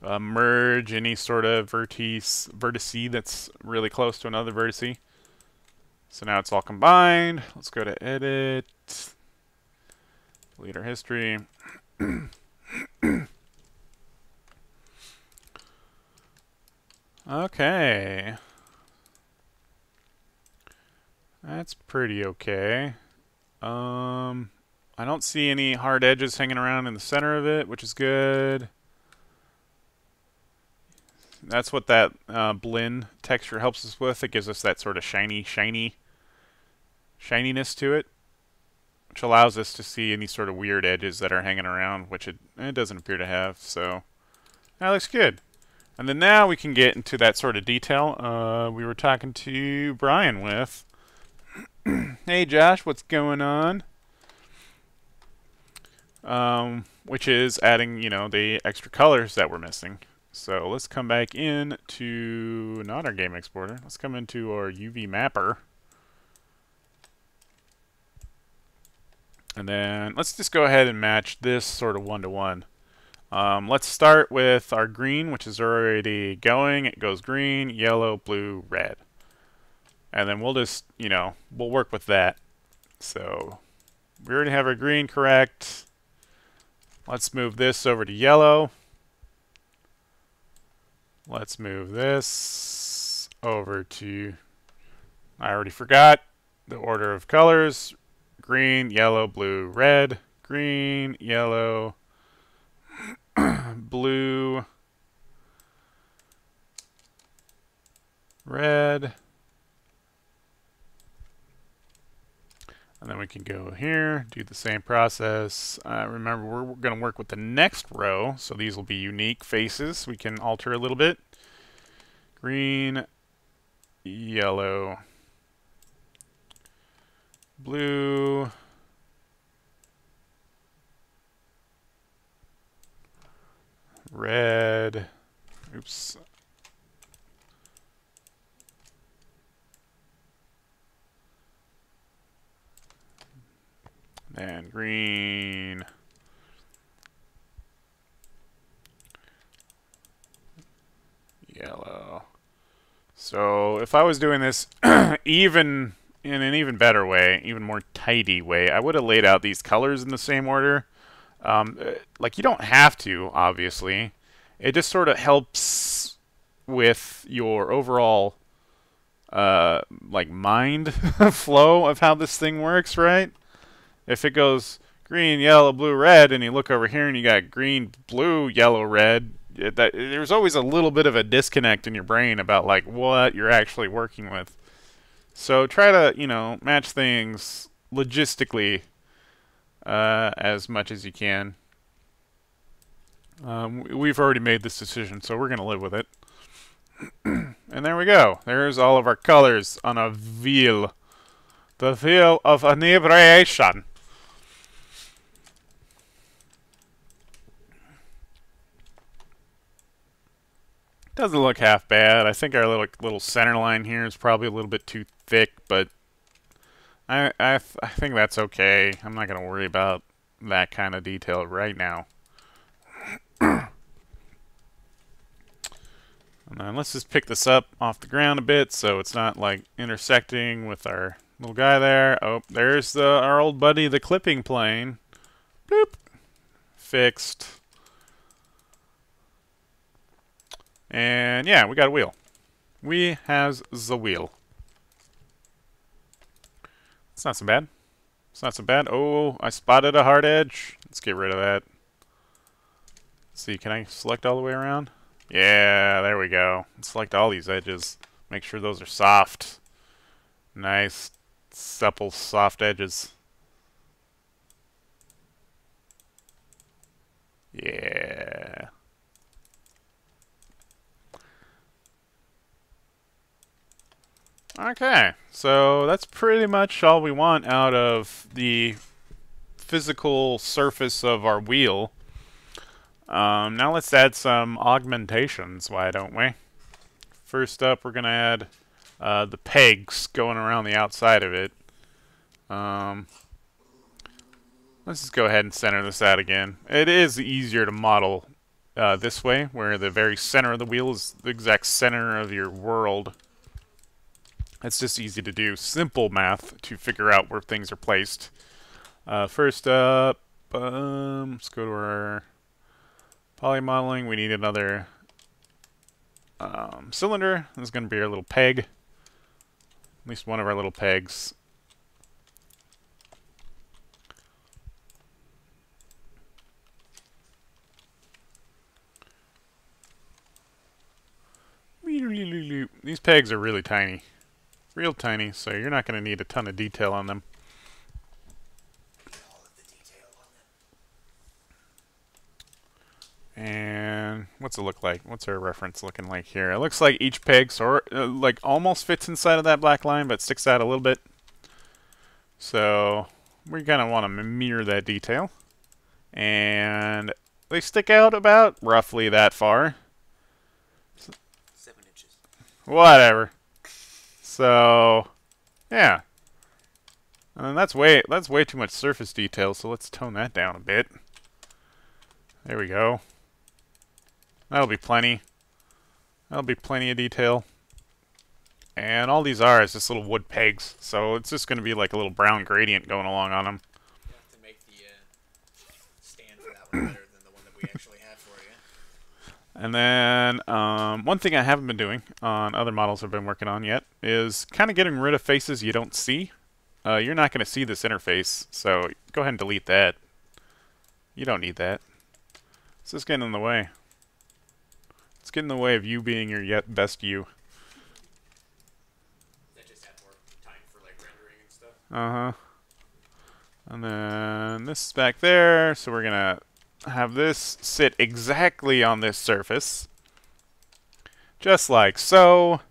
Merge any sort of vertice that's really close to another vertice. So now it's all combined. Let's go to edit, delete our history. Okay. That's pretty okay. I don't see any hard edges hanging around in the center of it, which is good. That's what that blend texture helps us with. It gives us that sort of shininess to it, which allows us to see any sort of weird edges that are hanging around, which it doesn't appear to have. So that looks good. And then now we can get into that sort of detail we were talking to Brian with. Hey Josh, what's going on? Which is adding, you know, the extra colors that we're missing. So let's come back in to, not our game exporter, let's come into our UV mapper. And then let's just go ahead and match this sort of one-to-one. Let's start with our green, which is already going. It goes green, yellow, blue, red. And then we'll just, you know, we'll work with that. So we already have our green correct. Let's move this over to yellow. Let's move this over to, I already forgot the order of colors. Green, yellow, blue, red. Green, yellow, blue, red. And then we can go here, do the same process. Remember, we're going to work with the next row, so these will be unique faces. We can alter a little bit. Green, yellow, blue, red. Oops. And green. Yellow. So if I was doing this even in an even better way, even more tidy way, I would have laid out these colors in the same order. Like, you don't have to, obviously. It just sort of helps with your overall like mind flow of how this thing works, right? If it goes green, yellow, blue, red, and you look over here and you got green, blue, yellow, red, there's always a little bit of a disconnect in your brain about like what you're actually working with. So try to, you know, match things logistically as much as you can. We've already made this decision, so we're going to live with it. And there we go. There's all of our colors on a wheel. The Wheel of Inebriation. Doesn't look half bad. I think our little center line here is probably a little bit too thick, but I think that's okay. I'm not going to worry about that kind of detail right now. And then let's just pick this up off the ground a bit so it's not like intersecting with our little guy there. Oh, there's our old buddy, the clipping plane. Bloop. Fixed. And yeah, we got a wheel. We has the wheel. It's not so bad. It's not so bad. Oh, I spotted a hard edge. Let's get rid of that. Let's see, can I select all the way around? Yeah, there we go. Select all these edges. Make sure those are soft. Nice, supple, soft edges. Yeah. Okay, so that's pretty much all we want out of the physical surface of our wheel. Now let's add some augmentations, why don't we? First up, we're going to add the pegs going around the outside of it. Let's just go ahead and center this out again. It is easier to model this way, where the very center of the wheel is the exact center of your world. It's just easy to do. Simple math to figure out where things are placed. First up, let's go to our poly modeling. We need another cylinder. This is going to be our little peg. At least one of our little pegs. These pegs are really tiny. Real tiny, so you're not going to need a ton of detail on them. And what's it look like? What's our reference looking like here? It looks like each peg like almost fits inside of that black line, but sticks out a little bit. So we kind of want to mirror that detail. And they stick out about roughly that far. 7 inches. Whatever. So yeah. And that's way too much surface detail, so let's tone that down a bit. There we go. That'll be plenty. That'll be plenty of detail. And all these are is just little wood pegs, so it's just going to be like a little brown gradient going along on them. You have to make the stand for that one better than the one that we actually had for you. And then one thing I haven't been doing on other models I've been working on yet is kind of getting rid of faces you don't see. You're not going to see this interface, so go ahead and delete that. You don't need that. It's just getting in the way. It's getting in the way of you being your best you. That just had more time for like rendering and stuff. Uh-huh. And then this is back there, so we're gonna have this sit exactly on this surface. Just like so.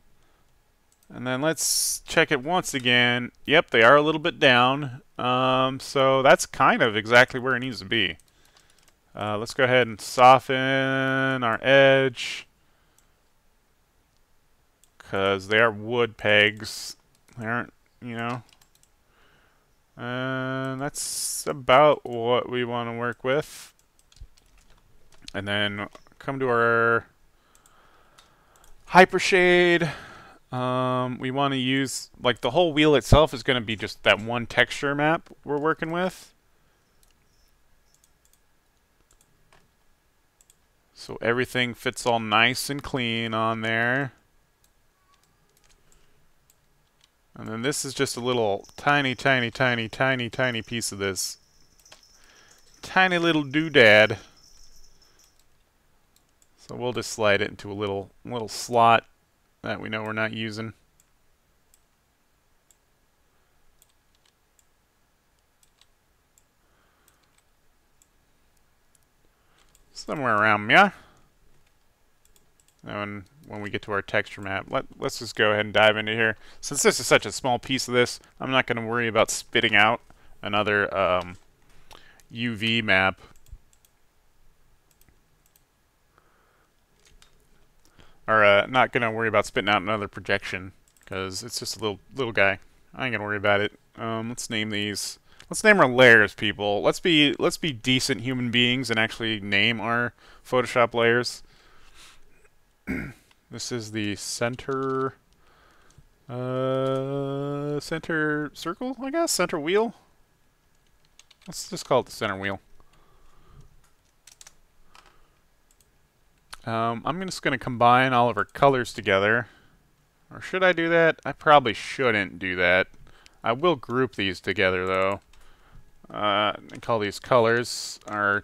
And then let's check it once again. Yep, they are a little bit down. So that's kind of exactly where it needs to be. Let's go ahead and soften our edge, because they are wood pegs. They aren't, you know. And that's about what we want to work with. And then come to our hypershade. We want to use, like, the whole wheel itself is going to be just that one texture map we're working with. So everything fits all nice and clean on there. And then this is just a little tiny, tiny, tiny, tiny, tiny piece of this. Tiny little doodad. So we'll just slide it into a little slot that we know we're not using. Somewhere around, yeah. And when we get to our texture map, let's just go ahead and dive into here. Since this is such a small piece of this, I'm not going to worry about spitting out another UV map. Or not going to worry about spitting out another projection, because it's just a little guy. I ain't going to worry about it. Let's name these. Let's name our layers, people. Let's be decent human beings and actually name our Photoshop layers. This is the center circle, I guess? Center wheel? Let's just call it the center wheel. I'm just going to combine all of our colors together. Or should I do that? I probably shouldn't do that. I will group these together, though. And call these colors our...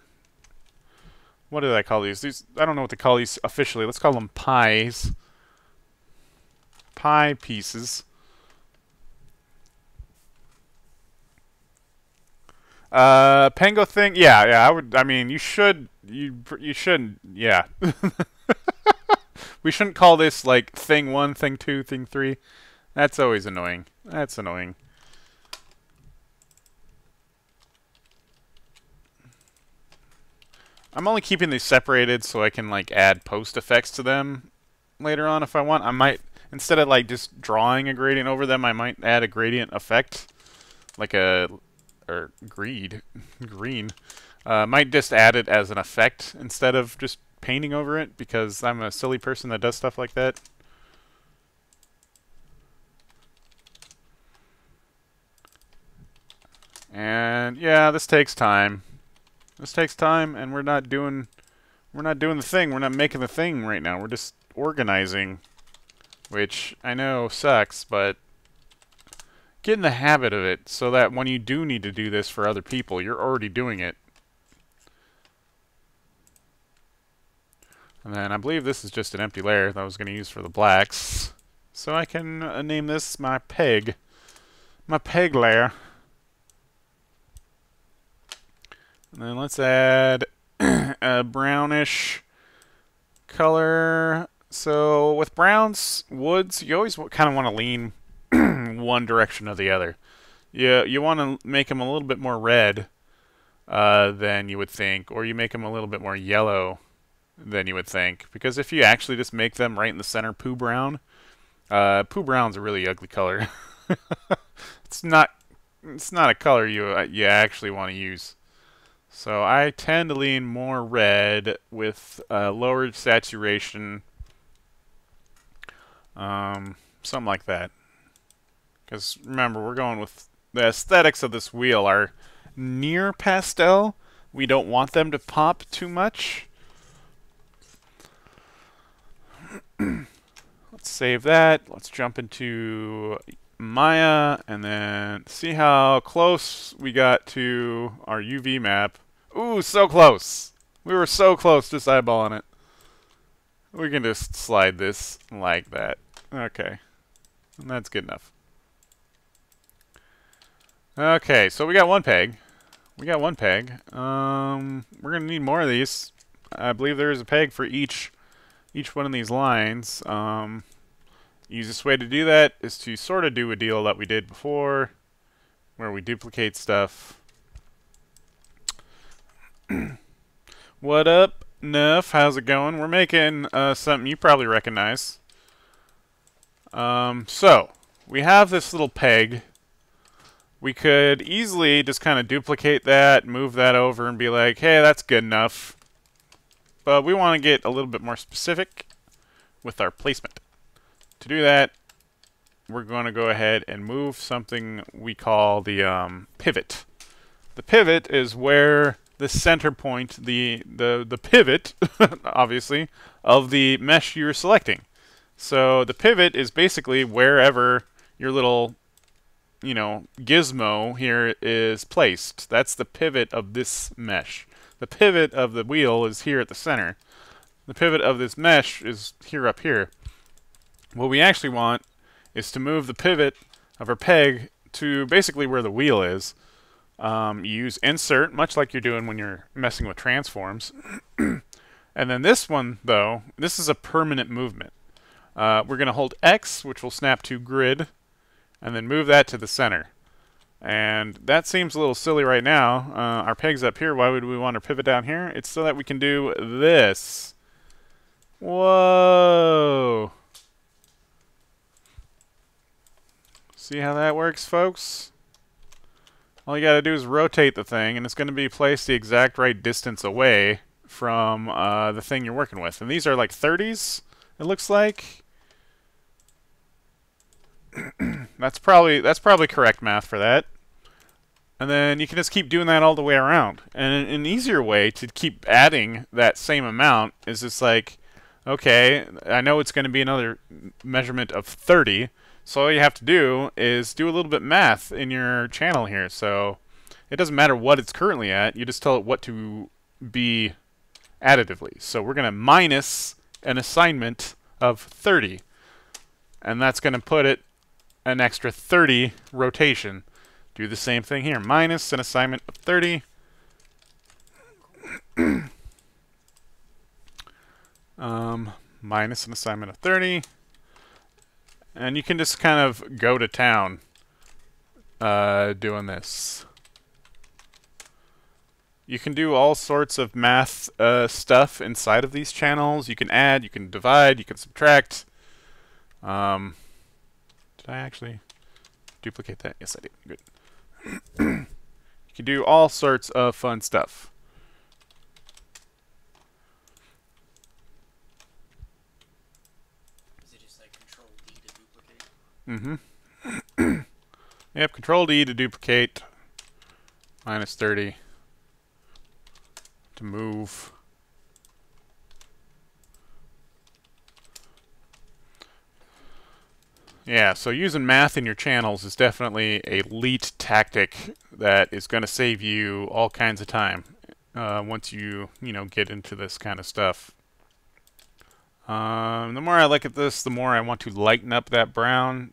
What did I call these? I don't know what to call these officially. Let's call them pies. Pie pieces. Pango thing. Yeah. I mean, you shouldn't. Yeah. We shouldn't call this like thing 1, thing 2, thing 3. That's always annoying. That's annoying. I'm only keeping these separated so I can like add post effects to them later on if I want. I might, instead of like just drawing a gradient over them, I might add a gradient effect, like green. Might just add it as an effect instead of just painting over it, because I'm a silly person that does stuff like that. And yeah, this takes time. This takes time, and we're not doing the thing. We're not making the thing right now. We're just organizing, which I know sucks, but get in the habit of it so that when you do need to do this for other people, you're already doing it. And then I believe this is just an empty layer that I was going to use for the blacks. So I can name this my peg layer. And then let's add a brownish color. So with browns, woods, you always kind of want to lean one direction or the other. You want to make them a little bit more red than you would think, or you make them a little bit more yellow than you would think. Because if you actually just make them right in the center poo brown's a really ugly color. It's not a color you actually want to use. So I tend to lean more red with lower saturation, something like that. Because remember, we're going with the aesthetics of this wheel are near pastel. We don't want them to pop too much. Let's save that. Let's jump into Maya and then see how close we got to our UV map. Ooh, so close. We were so close just eyeballing it. We can just slide this like that. Okay. And that's good enough. Okay, so we got one peg. We're going to need more of these. I believe there is a peg for each one of these lines. Easiest way to do that is to sort of do a deal that we did before, where we duplicate stuff. What up, Nuff? How's it going? We're making something you probably recognize. So, we have this little peg. We could easily just kind of duplicate that, move that over, and be like, hey, that's good enough. But we want to get a little bit more specific with our placement. To do that, we're going to go ahead and move something we call the pivot. The pivot is where the center point, the pivot, obviously, of the mesh you're selecting. So the pivot is basically wherever your little, gizmo here is placed. That's the pivot of this mesh. The pivot of the wheel is here at the center. The pivot of this mesh is here up here. What we actually want is to move the pivot of our peg to basically where the wheel is. You use insert, much like you're doing when you're messing with transforms. And then this one, though, this is a permanent movement. We're going to hold X, which will snap to grid, and then move that to the center. And that seems a little silly right now. Our peg's up here. Why would we want our pivot down here? It's so that we can do this. Whoa! See how that works, folks? All you gotta do is rotate the thing, and it's going to be placed the exact right distance away from the thing you're working with. And these are like 30s, it looks like. That's probably correct math for that. And then you can just keep doing that all the way around. And an easier way to keep adding that same amount is just like, okay, I know it's going to be another measurement of 30. So all you have to do is do a little bit math in your channel here. So it doesn't matter what it's currently at. You just tell it what to be additively. So we're going to minus an assignment of 30. And that's going to put it an extra 30 rotation. Do the same thing here. Minus an assignment of 30. Minus an assignment of 30. And you can just kind of go to town doing this. You can do all sorts of math stuff inside of these channels. You can add, you can divide, you can subtract. Did I actually duplicate that? Yes, I did. Good. You can do all sorts of fun stuff. Is it just like Control D to duplicate? Yep, Control D to duplicate. Minus 30 to move. Yeah, so using math in your channels is definitely a elite tactic that is going to save you all kinds of time once you get into this kind of stuff. The more I look at this, the more I want to lighten up that brown.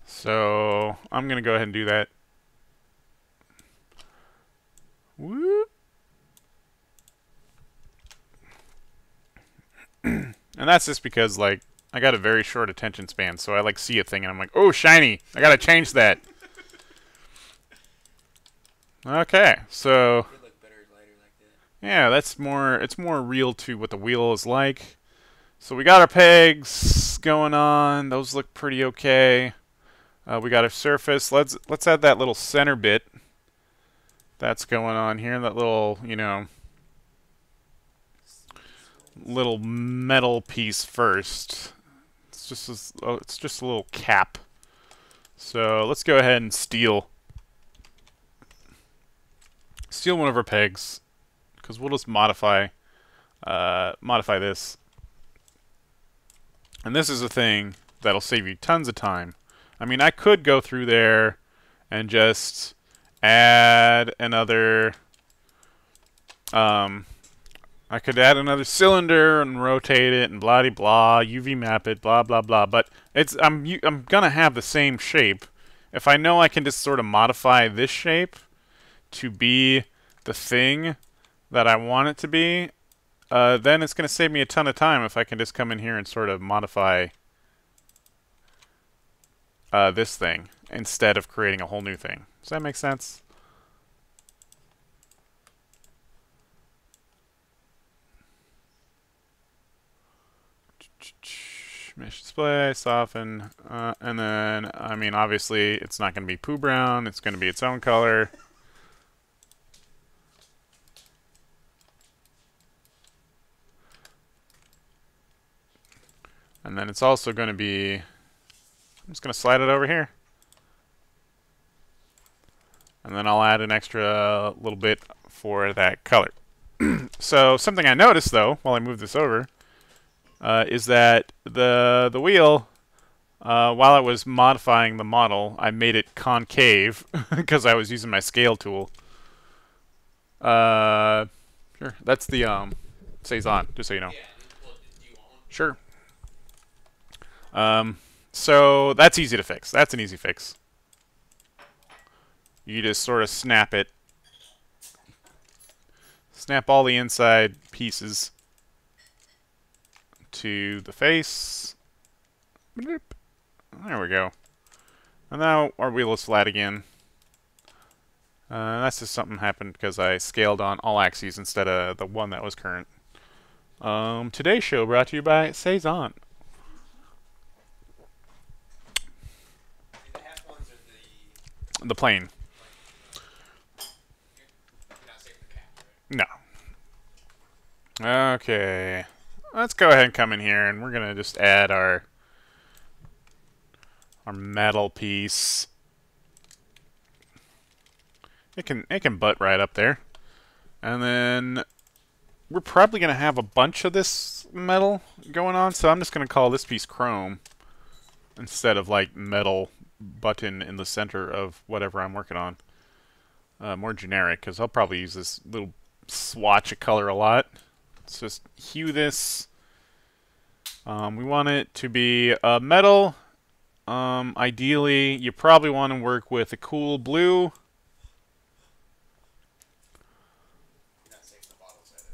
So I'm going to go ahead and do that. Whoop. And that's just because, like, I got a very short attention span, so I like see a thing and I'm like, oh, shiny! I gotta change that. Okay, so It would look better lighter like that. yeah, that's more. It's more real to what the wheel is like. So we got our pegs going on; those look pretty okay. We got our surface. Let's add that little center bit. That's going on here. That little, little metal piece first. It's just a little cap. So let's go ahead and steal one of our pegs, because we'll just modify this. And this is a thing that'll save you tons of time. I mean, I could go through there and just add another I could add another cylinder and rotate it and blah blah, UV map it, blah blah blah. But I'm gonna have the same shape. If I know I can just sort of modify this shape to be the thing that I want it to be, then it's gonna save me a ton of time if I can just come in here and sort of modify this thing instead of creating a whole new thing. Does that make sense? Mesh display, soften, and then, I mean, obviously, it's not going to be poo brown. It's going to be its own color. And then it's also going to be, I'm just going to slide it over here. And then I'll add an extra little bit for that color. So something I noticed, though, while I move this over, is that the wheel, while I was modifying the model, I made it concave because I was using my scale tool. Sure, that's the Saison, just so you know. Yeah. Well, do you want one? Sure. So that's easy to fix. That's an easy fix. You just sort of snap it. Snap all the inside pieces to the face. There we go. And now our wheel is flat again. That's just something happened because I scaled on all axes instead of the one that was current. Today's show brought to you by Saison. The half ones are The plane. you're not saving the cap, right? No. Okay. Let's go ahead and come in here and we're gonna just add our metal piece. It can butt right up there. And then we're probably gonna have a bunch of this metal going on, so I'm just gonna call this piece chrome instead of like metal button in the center of whatever I'm working on. More generic, because I'll probably use this little swatch of color a lot. Let's just hue this. We want it to be metal. Ideally, you probably want to work with a cool blue. You're not saving the bottles either,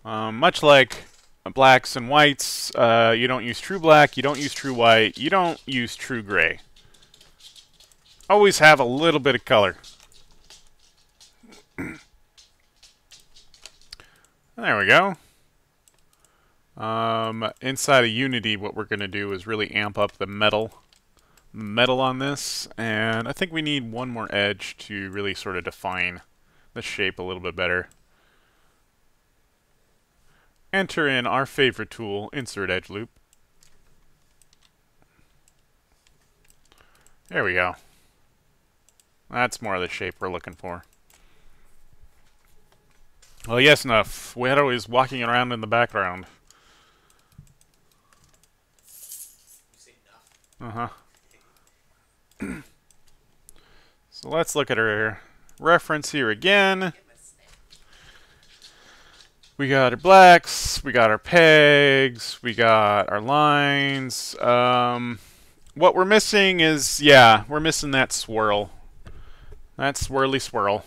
right? Much like blacks and whites, you don't use true black, you don't use true white, you don't use true gray. Always have a little bit of color. There we go. Inside of Unity, what we're going to do is really amp up the metal on this, and I think we need one more edge to really sort of define the shape a little bit better. Enter in our favorite tool, Insert Edge Loop. There we go. That's more of the shape we're looking for. Well, yes, enough. Weirdo is walking around in the background. You say enough. Uh-huh. So let's look at our reference here again. Get my snap. We got our blacks, we got our pegs, we got our lines. What we're missing is, yeah, we're missing that swirl. That swirly swirl.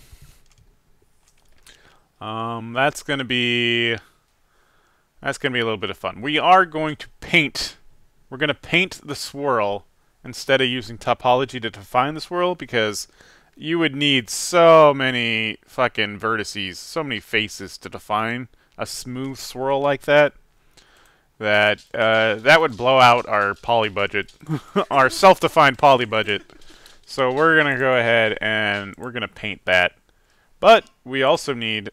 That's gonna be a little bit of fun. We are going to paint. We're gonna paint the swirl instead of using topology to define the swirl, because you would need so many fucking vertices, so many faces to define a smooth swirl like that. That would blow out our poly budget, our self-defined poly budget. So we're gonna go ahead and we're gonna paint that. But we also need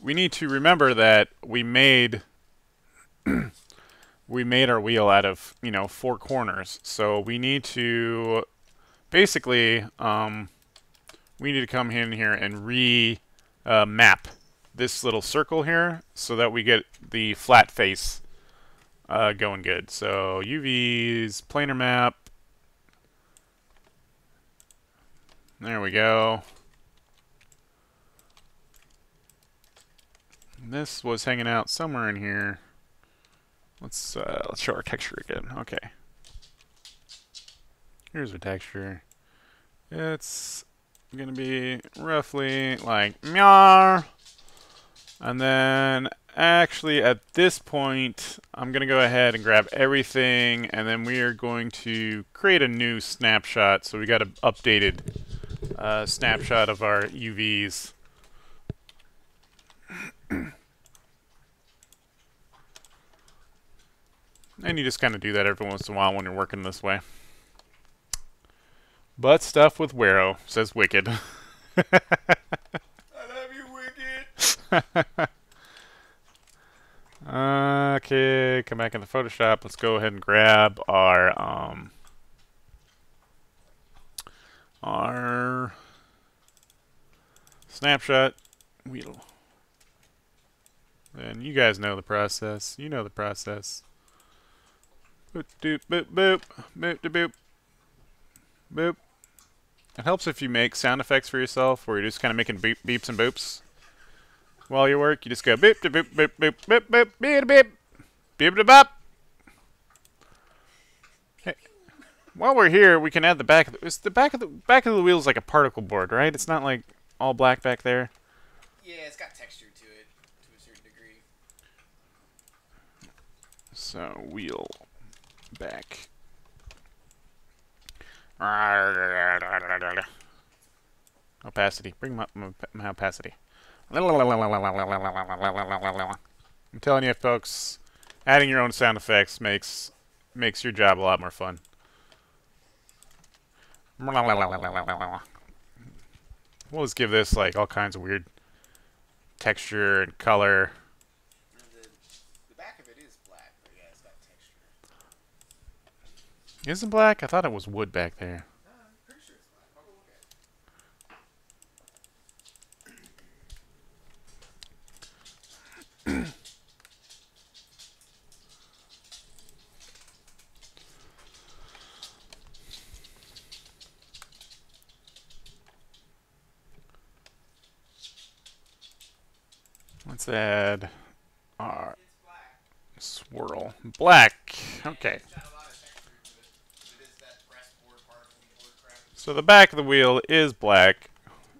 we need to remember that we made we made our wheel out of, you know, 4 corners. So we need to basically we need to come in here and map this little circle here so that we get the flat face going good. So UVs, planar map. There we go. This was hanging out somewhere in here. Let's show our texture again. Okay. Here's our texture. It's gonna be roughly like meow. And then actually at this point, I'm gonna go ahead and grab everything, and then we are going to create a new snapshot. So we got an updated snapshot of our UVs. And you just kind of do that every once in a while when you're working this way. But stuff with Wero, says Wicked. I love you, Wicked. Okay, come back into Photoshop. Let's go ahead and grab our snapshot wheel. And you guys know the process. You know the process. Boop, doop, boop, boop, boop, doop, boop, boop. It helps if you make sound effects for yourself, where you're just kind of making beeps and boops while you work. You just go beep, doop, boop, boop, boop, boop, boop, beep, beep, beep, beep, bop. Hey, while we're here, we can add the back. Is the back of the wheel is like a particle board, right? It's not like all black back there. Yeah, it's got texture to it to a certain degree. So wheel back. Opacity. Bring my opacity. I'm telling you, folks, adding your own sound effects makes your job a lot more fun. We'll just give this like all kinds of weird texture and color. The back of it is black, but yeah, it's got texture. Isn't black? I thought it was wood back there. No, I'm pretty sure it's black. I'll go look at it. Let's add our swirl. Black. Okay. It's got a lot of texture to it. It is that breastboard particle board crap. So the back of the wheel is black.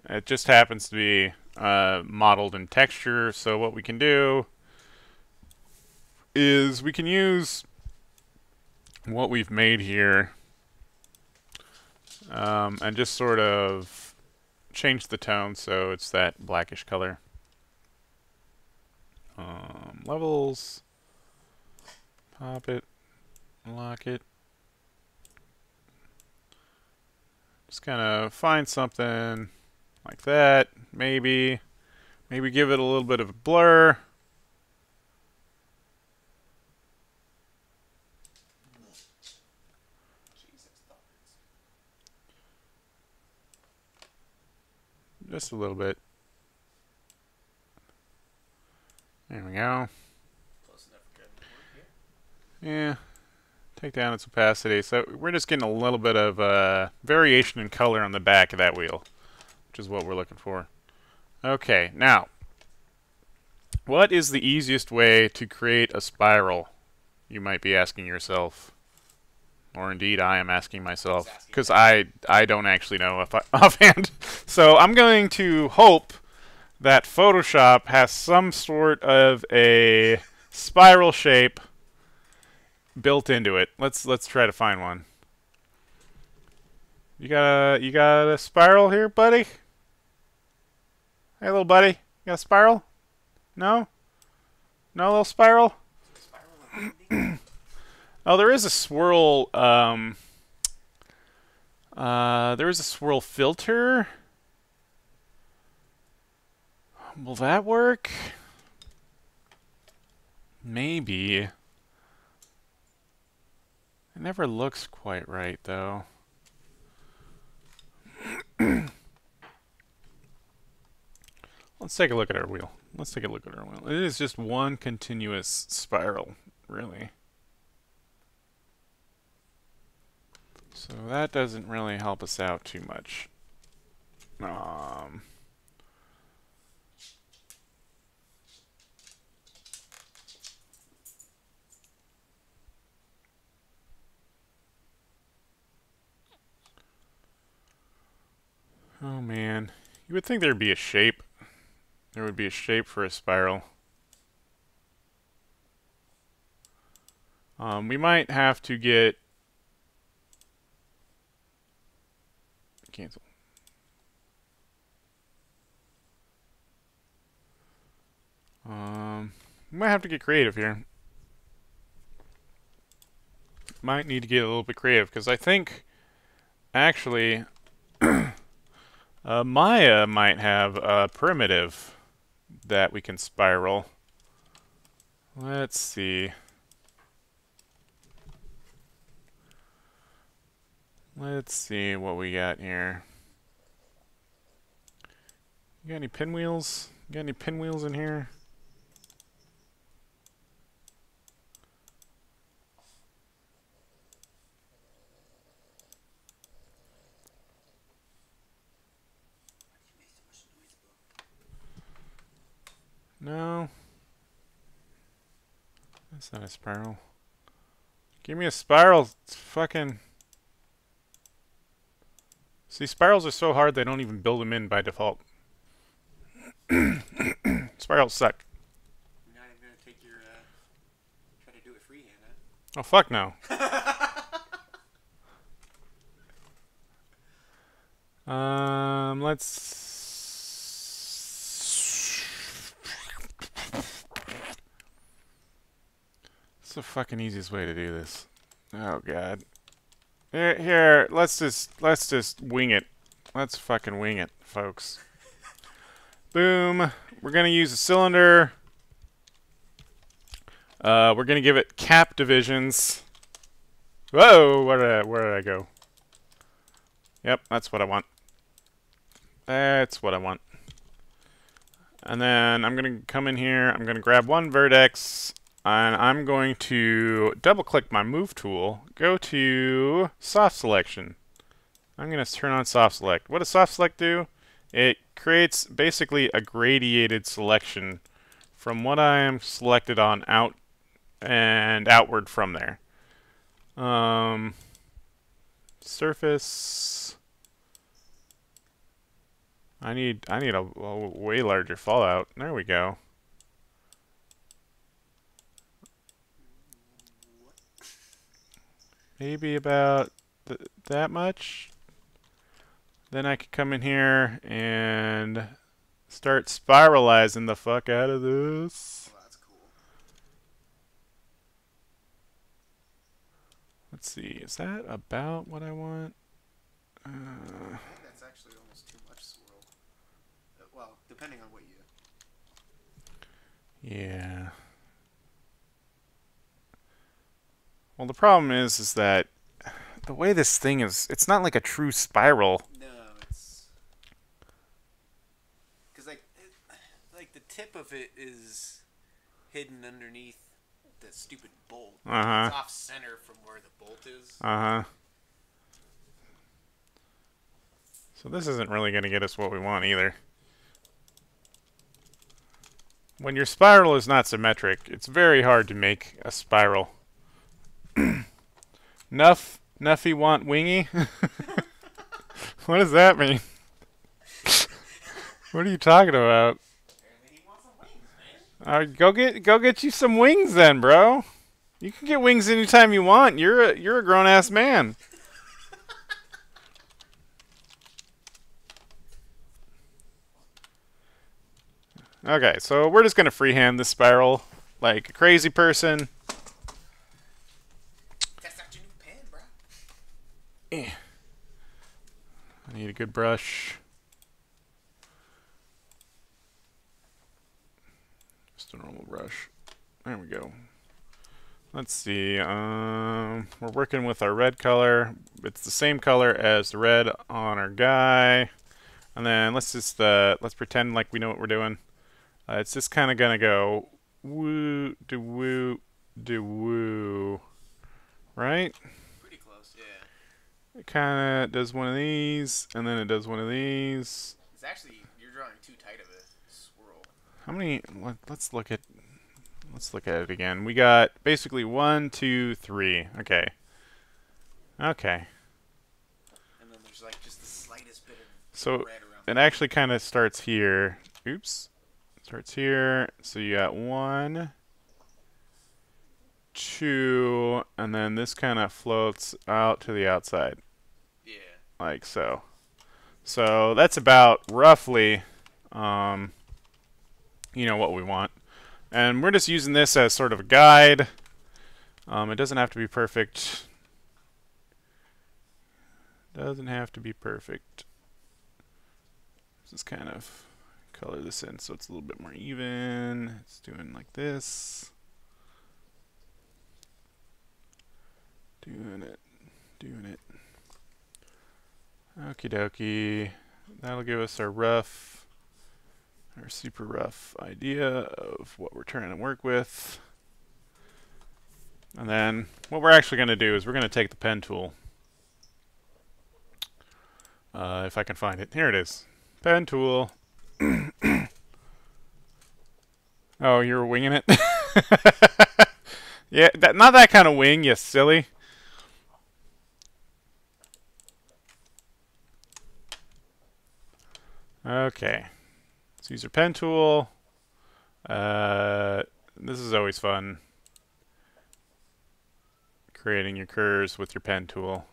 It just happens to be modeled in texture. So what we can do is we can use what we've made here and just sort of change the tone so it's that blackish color. Levels, pop it, lock it. Just kind of find something like that. Maybe give it a little bit of a blur. Just a little bit. There we go. Close enough for good work, Yeah. Take down its opacity. So we're just getting a little bit of variation in color on the back of that wheel, which is what we're looking for. Okay, now, what is the easiest way to create a spiral? You might be asking yourself. Or indeed, I am asking myself, because I don't actually know offhand. So I'm going to hope that Photoshop has some sort of a spiral shape built into it. Let's try to find one. You got a spiral here, buddy? Hey, little buddy, you got a spiral? No? No little spiral? Oh, there is a swirl. There is a swirl filter. Will that work? Maybe. It never looks quite right, though. Let's take a look at our wheel. Let's take a look at our wheel. It is just one continuous spiral, really. So that doesn't really help us out too much. Oh man, you would think there'd be a shape. There would be a shape for a spiral. We might have to get cancel. We might have to get creative here. might need to get a little bit creative, because I think, actually, Maya might have a primitive that we can spiral. Let's see. Let's see what we got here. You got any pinwheels? You got any pinwheels in here? No. That's not a spiral. Give me a spiral. It's fucking... See, spirals are so hard they don't even build them in by default. Spirals suck. You're not even gonna take your try to do it freehand, huh? Oh, fuck no. Let's... It's the fucking easiest way to do this. Oh, God. Here, let's just wing it. Let's fucking wing it, folks. Boom. We're gonna use a cylinder. We're gonna give it cap divisions. Whoa! Where did I go? Yep, that's what I want. That's what I want. And then I'm gonna come in here. I'm gonna grab one vertex. And I'm going to double-click my Move tool, go to Soft Selection. I'm going to turn on Soft Select. What does Soft Select do? It creates basically a gradiated selection from what I am selected on out and outward from there. Surface. I need a way larger fallout. There we go. Maybe about that much. Then I could come in here and start spiralizing the fuck out of this. Well, that's cool. Let's see, is that about what I want? I think that's actually almost too much swirl. Well, depending on what you... Yeah. Well, the problem is that the way this thing is, it's not like a true spiral. No, it's... Because, like the tip of it is hidden underneath the stupid bolt. Uh-huh. It's off center from where the bolt is. Uh-huh. So this isn't really going to get us what we want either. When your spiral is not symmetric, it's very hard to make a spiral. Nuffy want wingy? What does that mean? What are you talking about? Apparently he wants some wings, man. Go get you some wings then, bro. You can get wings anytime you want. You're a grown ass man. Okay, so we're just gonna freehand this spiral like a crazy person. That's not your new pen, bro. I need a good brush. Just a normal brush. There we go. Let's see. We're working with our red color. It's the same color as the red on our guy. And then let's just let's pretend like we know what we're doing. It's just kind of gonna go woo do woo do woo, right? Pretty close, yeah. It kind of does one of these, and then it does one of these. It's actually, you're drawing too tight of a swirl. How many? Let's look at it again. We got basically 1, 2, 3. Okay. Okay. And then there's like just the slightest bit of So red around it actually kind of starts here. Oops. Starts here. So you got 1, 2, and then this kind of floats out to the outside. Yeah. Like so. So that's about roughly, what we want. And we're just using this as sort of a guide. It doesn't have to be perfect. Doesn't have to be perfect. Just kind of color this in so it's a little bit more even. It's doing like this. Doing it. Doing it. Okie dokie. That'll give us our super rough idea of what we're trying to work with. And then what we're actually going to do is we're going to take the pen tool. If I can find it. Here it is. Pen tool. Oh, you're winging it? Yeah, not that kind of wing, you silly. Okay. Let's use our pen tool. This is always fun. Creating your curves with your pen tool.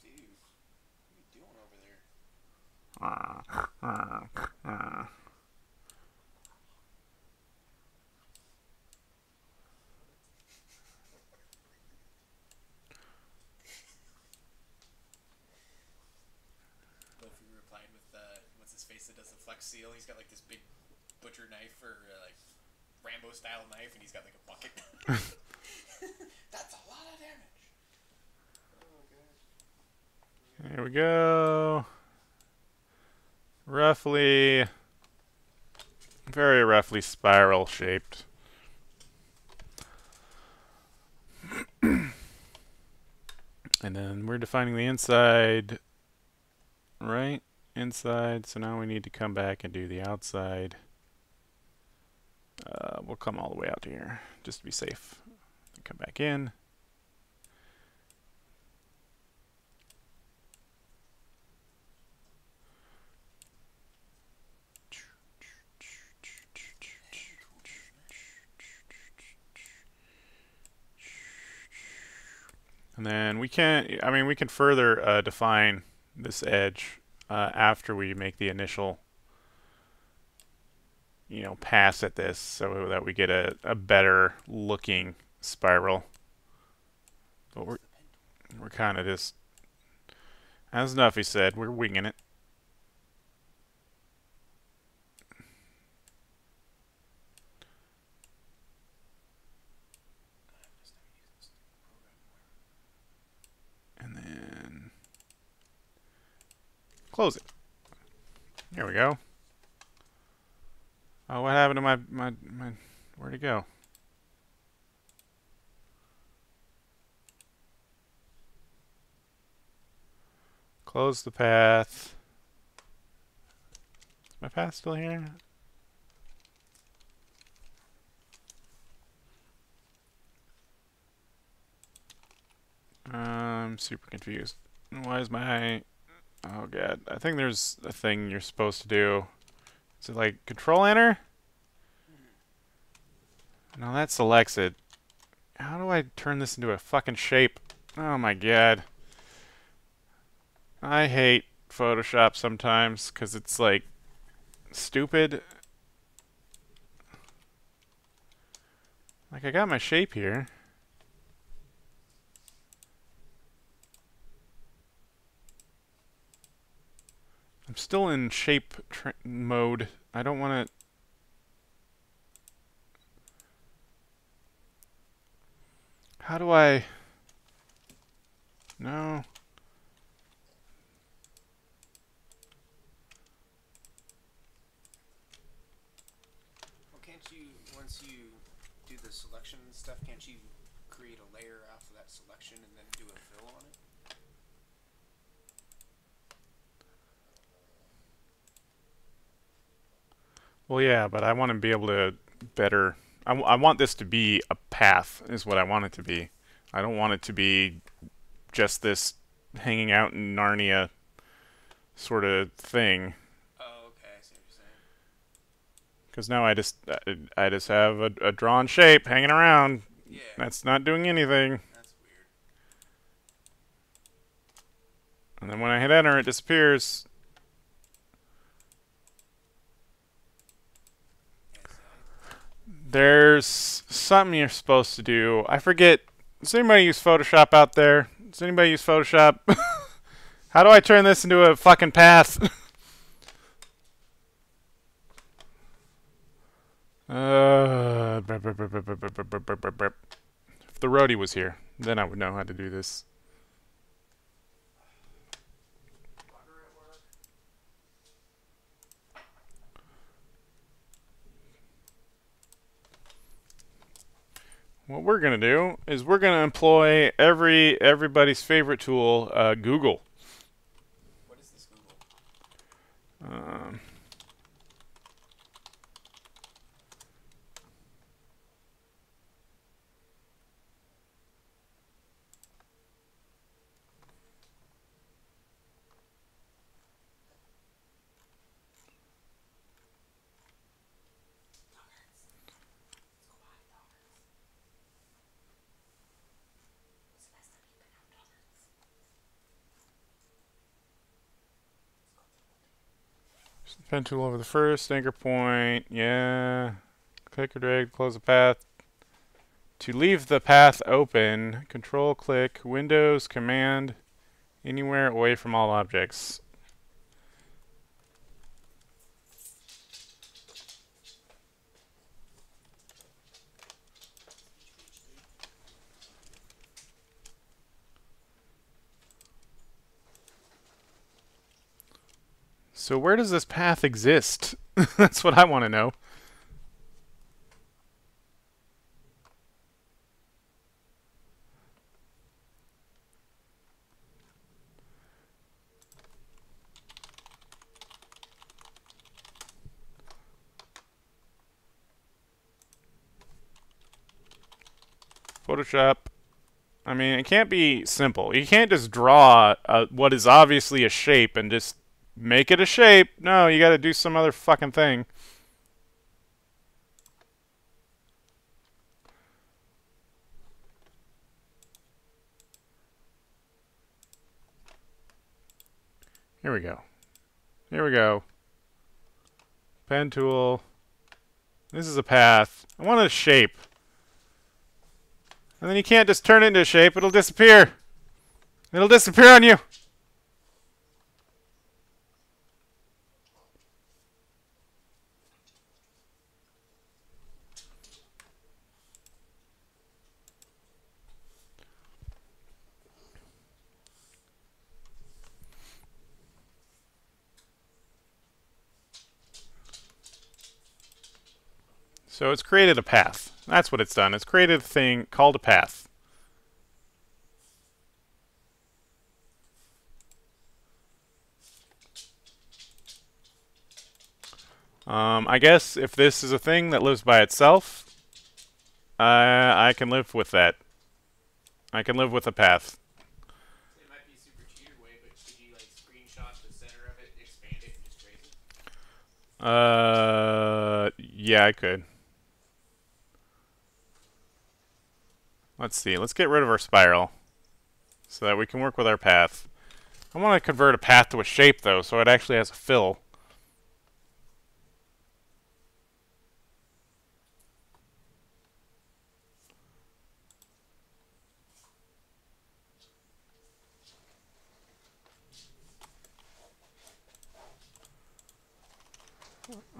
Dude, what are you doing over there? Loafy replied with what's his face that does the flex seal. He's got like this big butcher knife or like Rambo style knife, and he's got like a bucket. That's a lot of damage. Oh gosh. There we go. Roughly, very roughly spiral shaped. And then we're defining the inside, right? Inside, so now we need to come back and do the outside. We'll come all the way out to here, just to be safe. Come back in. And then we can, we can further define this edge after we make the initial, pass at this so that we get a better looking spiral. But we're kind of just, as Nuffy said, we're winging it. And then close it. There we go. Oh, what happened to my where'd it go? Close the path. Is my path still here? I'm super confused. Why is my... Oh god. I think there's a thing you're supposed to do. Is it like Control Enter? No, that selects it. How do I turn this into a fucking shape? Oh my god. I hate Photoshop sometimes because it's like stupid. Like I got my shape here. I'm still in shape mode. I don't want to... How do I... No. Well, can't you, once you do the selection and stuff, can't you create a layer off of that selection and then do a fill on it? Well, yeah, but I want to be able to better... I want this to be a path, is what I want it to be. I don't want it to be just this hanging out in Narnia sort of thing. Oh, okay, I see what you're saying. Because now I just have a drawn shape hanging around. Yeah. That's not doing anything. That's weird. And then when I hit enter, it disappears. There's something you're supposed to do. I forget. Does anybody use Photoshop out there? Does anybody use Photoshop? How do I turn this into a fucking path? If the roadie was here, then I would know how to do this. What we're gonna do is we're gonna employ everybody's favorite tool, Google. What is this Google? Pen tool over the first anchor point. Yeah. Click or drag, close the path. To leave the path open, control click Windows Command anywhere away from all objects. So where does this path exist? That's what I want to know. Photoshop. I mean, it can't be simple. You can't just draw what is obviously a shape and just make it a shape. No, you got to do some other fucking thing. Here we go. Here we go. Pen tool. This is a path. I want a shape. And then you can't just turn it into a shape. It'll disappear. It'll disappear on you. So it's created a path. That's what it's done. It's created a thing called a path. I guess if this is a thing that lives by itself, I can live with that. I can live with a path. It might be a super cheater way, but could you like screenshot the center of it, expand it, and just trace it? Yeah, I could. Let's see. Let's get rid of our spiral so that we can work with our path. I want to convert a path to a shape, though, so it actually has a fill.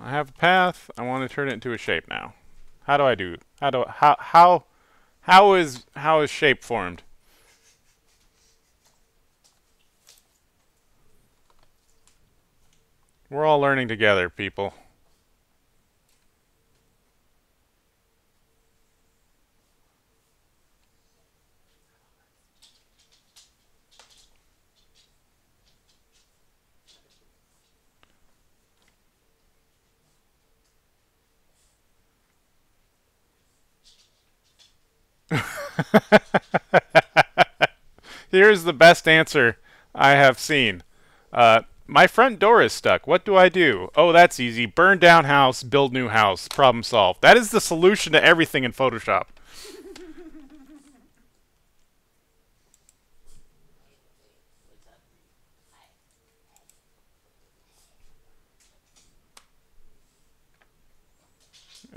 I have a path. I want to turn it into a shape now. How do I do? How is shape formed? We're all learning together, people. Here's the best answer I have seen. My front door is stuck. What do I do? Oh, that's easy. Burn down house, build new house. Problem solved. That is the solution to everything in Photoshop.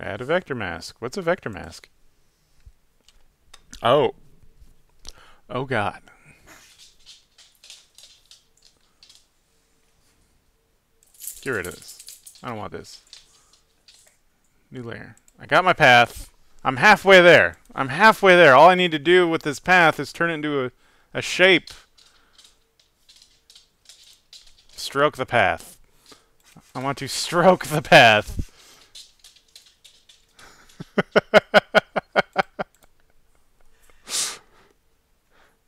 Add a vector mask. What's a vector mask? Oh. Oh god. Get rid of this. I don't want this. New layer. I got my path. I'm halfway there. I'm halfway there. All I need to do with this path is turn it into a shape. Stroke the path. I want to stroke the path.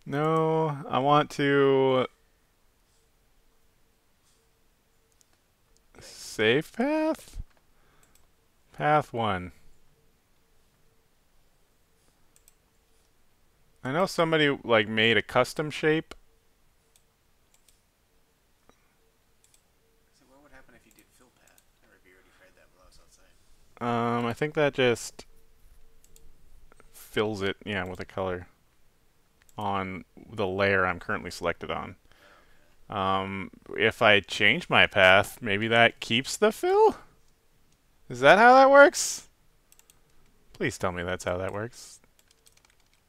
No, I want to save path? Path 1. I know somebody like made a custom shape. So what would happen if you did fill path? Or if you already tried that while I was outside? I think that just fills it, yeah, with a color on the layer I'm currently selected on. If I change my path, maybe that keeps the fill? Is that how that works? Please tell me that's how that works.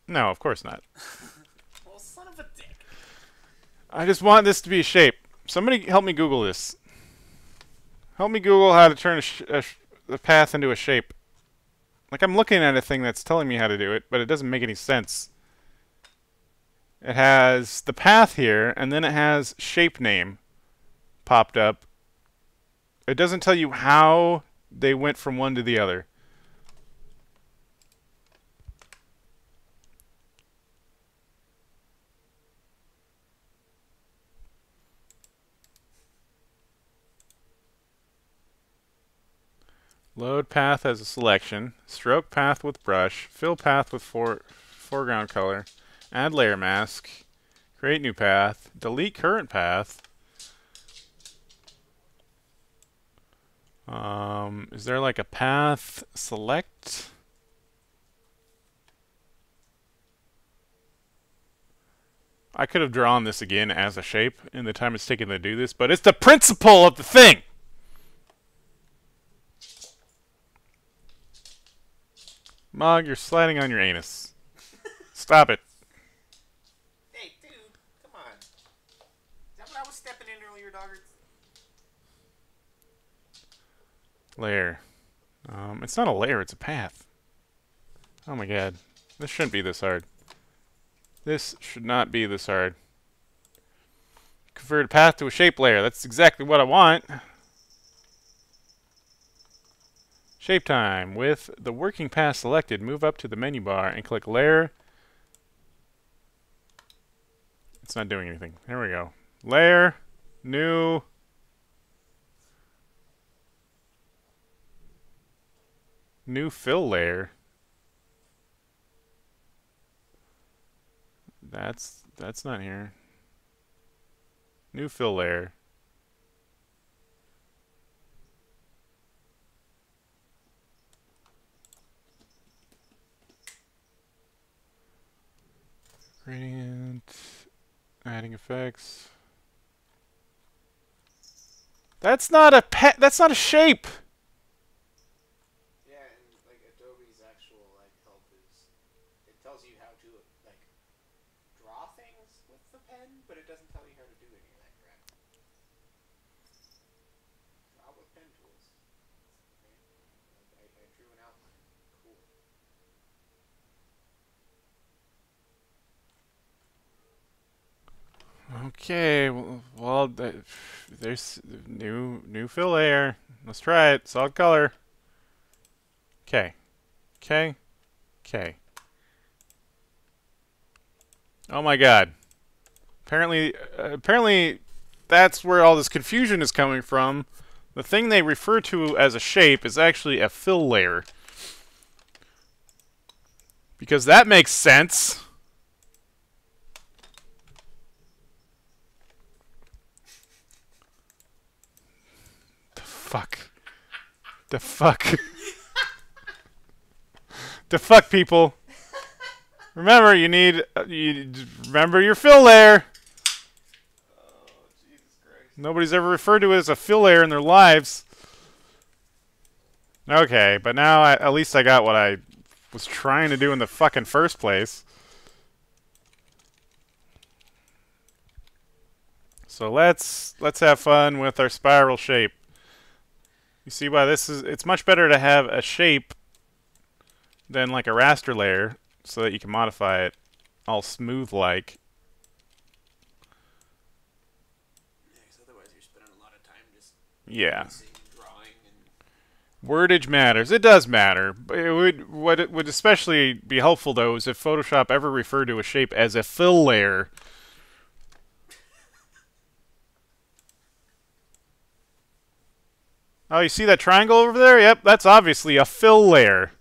No, of course not. Well, son of a dick. I just want this to be a shape. Somebody help me Google this. Help me Google how to turn a path into a shape. Like, I'm looking at a thing that's telling me how to do it, but it doesn't make any sense. It has the path here, and then it has shape name popped up. It doesn't tell you how they went from one to the other. Load path as a selection, stroke path with brush, fill path with foreground color, add layer mask, create new path, delete current path. Is there like a path select? I could have drawn this again as a shape in the time it's taken to do this, but it's the principle of the thing! Mog, you're sliding on your anus. Stop it. Hey, dude, come on. Is that what I was stepping in earlier, doggers? Layer. It's not a layer, it's a path. Oh my god. This shouldn't be this hard. This should not be this hard. Convert a path to a shape layer. That's exactly what I want. Shape time. With the working path selected, move up to the menu bar and click layer. It's not doing anything. There we go. Layer. New. New fill layer. That's not here. New fill layer. Gradient. Adding effects. That's not a that's not a shape. Yeah, and like Adobe's actual like help is it tells you how to like draw things with the pen, but it doesn't tell you how to do any of that crap. Draw with pen tools. Okay. I drew an outline. Cool. Okay, well, there's new fill layer. Let's try it. Solid color. Okay. Okay. Okay. Oh my god. Apparently that's where all this confusion is coming from. The thing they refer to as a shape is actually a fill layer. Because that makes sense. Fuck. The fuck. The fuck, people. Remember, you need... remember your fill layer. Oh, Jesus Christ. Nobody's ever referred to it as a fill layer in their lives. Okay, but now at least I got what I was trying to do in the fucking first place. So let's have fun with our spiral shape. You see why this is? It's much better to have a shape than like a raster layer, so that you can modify it all smooth like. Yeah, 'cause otherwise you're spending a lot of time just Yeah. drawing and Wordage matters. It does matter. But what it would especially be helpful though is if Photoshop ever referred to a shape as a fill layer. Oh, you see that triangle over there? Yep, that's obviously a fill layer.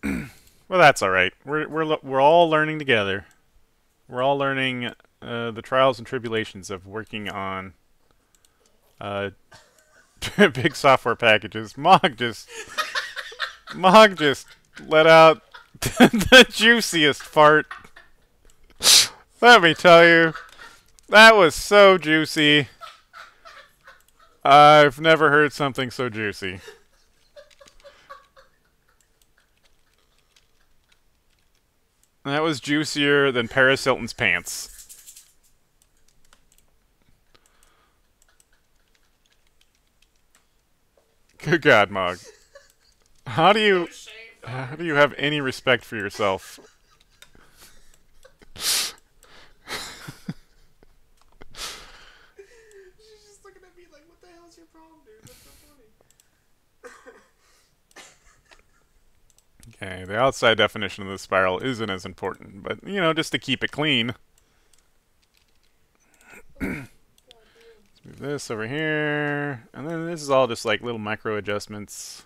Well, that's all right. We're all learning together. We're all learning the trials and tribulations of working on big software packages. Mog just let out the juiciest fart. Let me tell you, that was so juicy. I've never heard something so juicy. That was juicier than Paris Hilton's pants. Good God, Mog. How do you have any respect for yourself? she's just looking at me like, what the hell's your problem, dude? That's so funny. Okay, the outside definition of the spiral isn't as important, but, you know, just to keep it clean. Let's move this over here, and then this is all just like little micro adjustments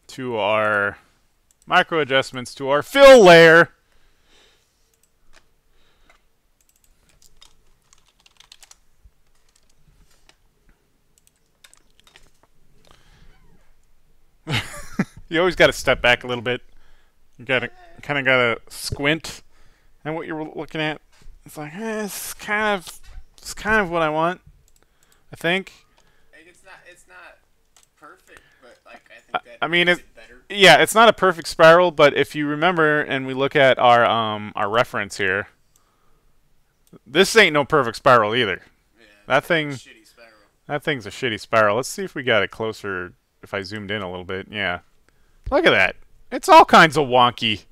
to our fill layer. You always got to step back a little bit. You got to kind of got to squint at what you're looking at. It's like it's kind of what I want. I think. Like, it's not perfect, but like I think that I mean, makes it better. yeah, it's not a perfect spiral, but if you remember and we look at our reference here, this ain't no perfect spiral either. Yeah, That thing, shitty spiral. that thing's a shitty spiral. Let's see if we got it closer. If I zoomed in a little bit, yeah. Look at that. It's all kinds of wonky.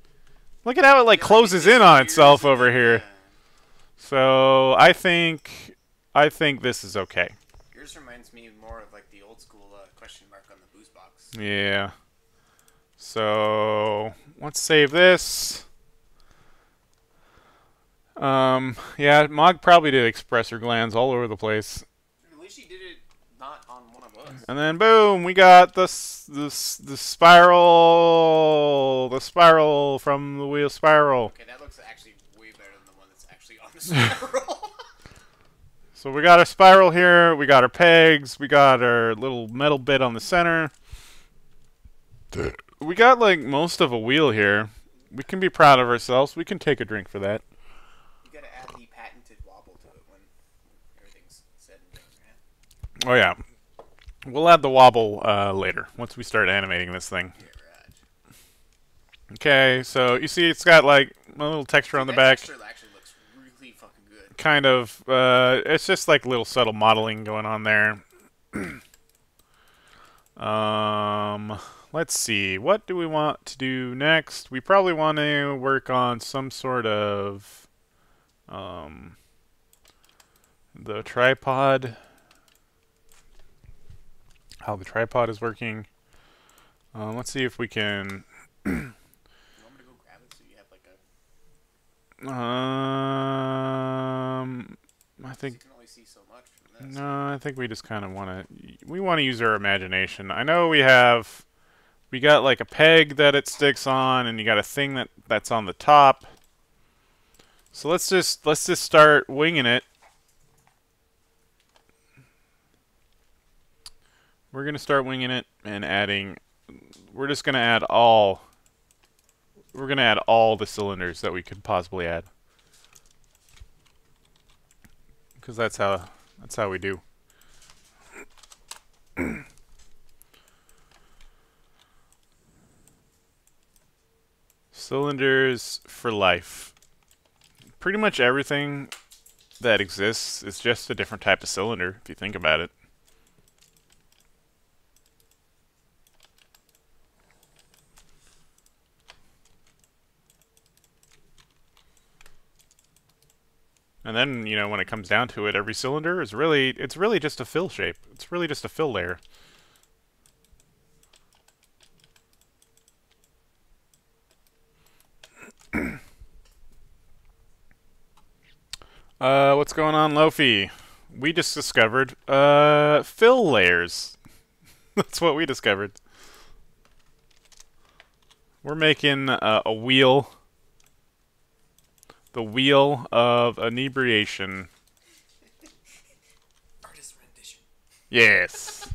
Look at how it like closes in on itself over here. Yeah. So I think this is okay. Yours reminds me more of like the old school question mark on the boost box. Yeah. So let's save this. Yeah, Mog probably did expressor glands all over the place. At least she did it not on one of us. And then boom, we got the spiral from the wheel spiral. Okay, that looks actually way better than the one that's actually on the spiral. So we got our spiral here, we got our pegs, we got our little metal bit on the center. We got like most of a wheel here. We can be proud of ourselves. We can take a drink for that. You gotta add the patented wobble to it when everything's said and done, right? Oh yeah. We'll add the wobble later, once we start animating this thing. Yeah, right. Okay, so you see it's got like a little texture on the back. That texture actually looks really fucking good. Kind of, it's just like little subtle modeling going on there. Let's see, what do we want to do next? We probably want to work on some sort of, the tripod. How the tripod is working. Let's see if we can. You want me to go grab it so you have like a... I think. You can only see so much from this. No, I think we just kind of want to. We want to use our imagination. I know we have. We got like a peg that it sticks on, and you got a thing that's on the top. So let's just start winging it. We're going to start winging it and adding... We're just going to add all... We're going to add all the cylinders that we could possibly add. Because that's how we do. Cylinders for life. Pretty much everything that exists is just a different type of cylinder, if you think about it. And then, you know, when it comes down to it, every cylinder is it's really just a fill shape. It's really just a fill layer. What's going on, Loafy? We just discovered, fill layers. That's what we discovered. We're making a wheel. The Wheel of Inebriation. Artist rendition. Yes.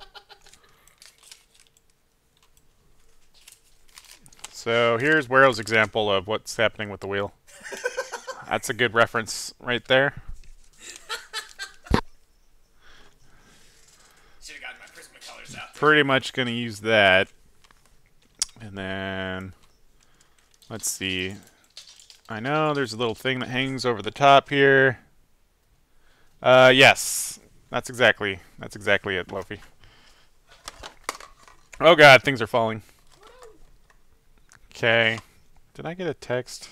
So here's Werrow's example of what's happening with the wheel. That's a good reference right there. Should have gotten my Christmas colors out. Pretty much going to use that. And then, let's see. I know there's a little thing that hangs over the top here. Yes. That's exactly it, Loafy. Oh god, things are falling. Okay. Did I get a text?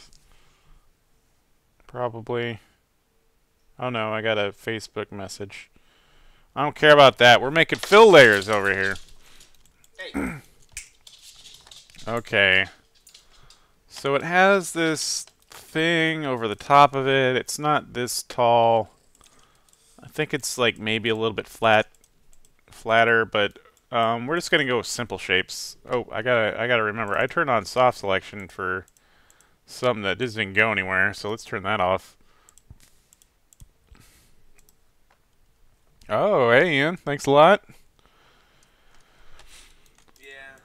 Probably. Oh no, I got a Facebook message. I don't care about that. We're making fill layers over here. Hey. Okay. So it has this thing over the top of it. It's not this tall. I think it's like maybe a little bit flatter, but we're just gonna go with simple shapes. Oh, I gotta remember. I turned on soft selection for something that just didn't go anywhere, so let's turn that off. Oh, hey Ian, thanks a lot. Yeah.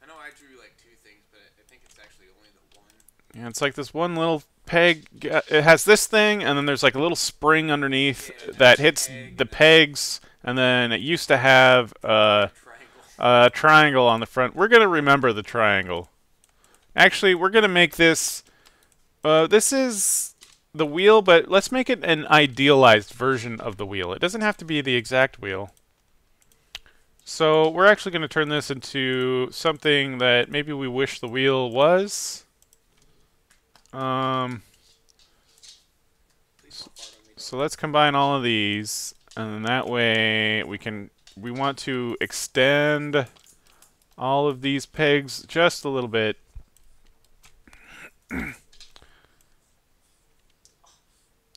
I know I drew like 2 things, but I think it's actually only the one. Yeah, it's like this one little peg. It has this thing, and then there's like a little spring underneath that hits the pegs, and then it used to have a triangle on the front. We're gonna remember the triangle. Actually, we're gonna make this. This is the wheel, but let's make it an idealized version of the wheel. It doesn't have to be the exact wheel. So we're actually going to turn this into something that maybe we wish the wheel was. So let's combine all of these, and then that way we want to extend all of these pegs just a little bit.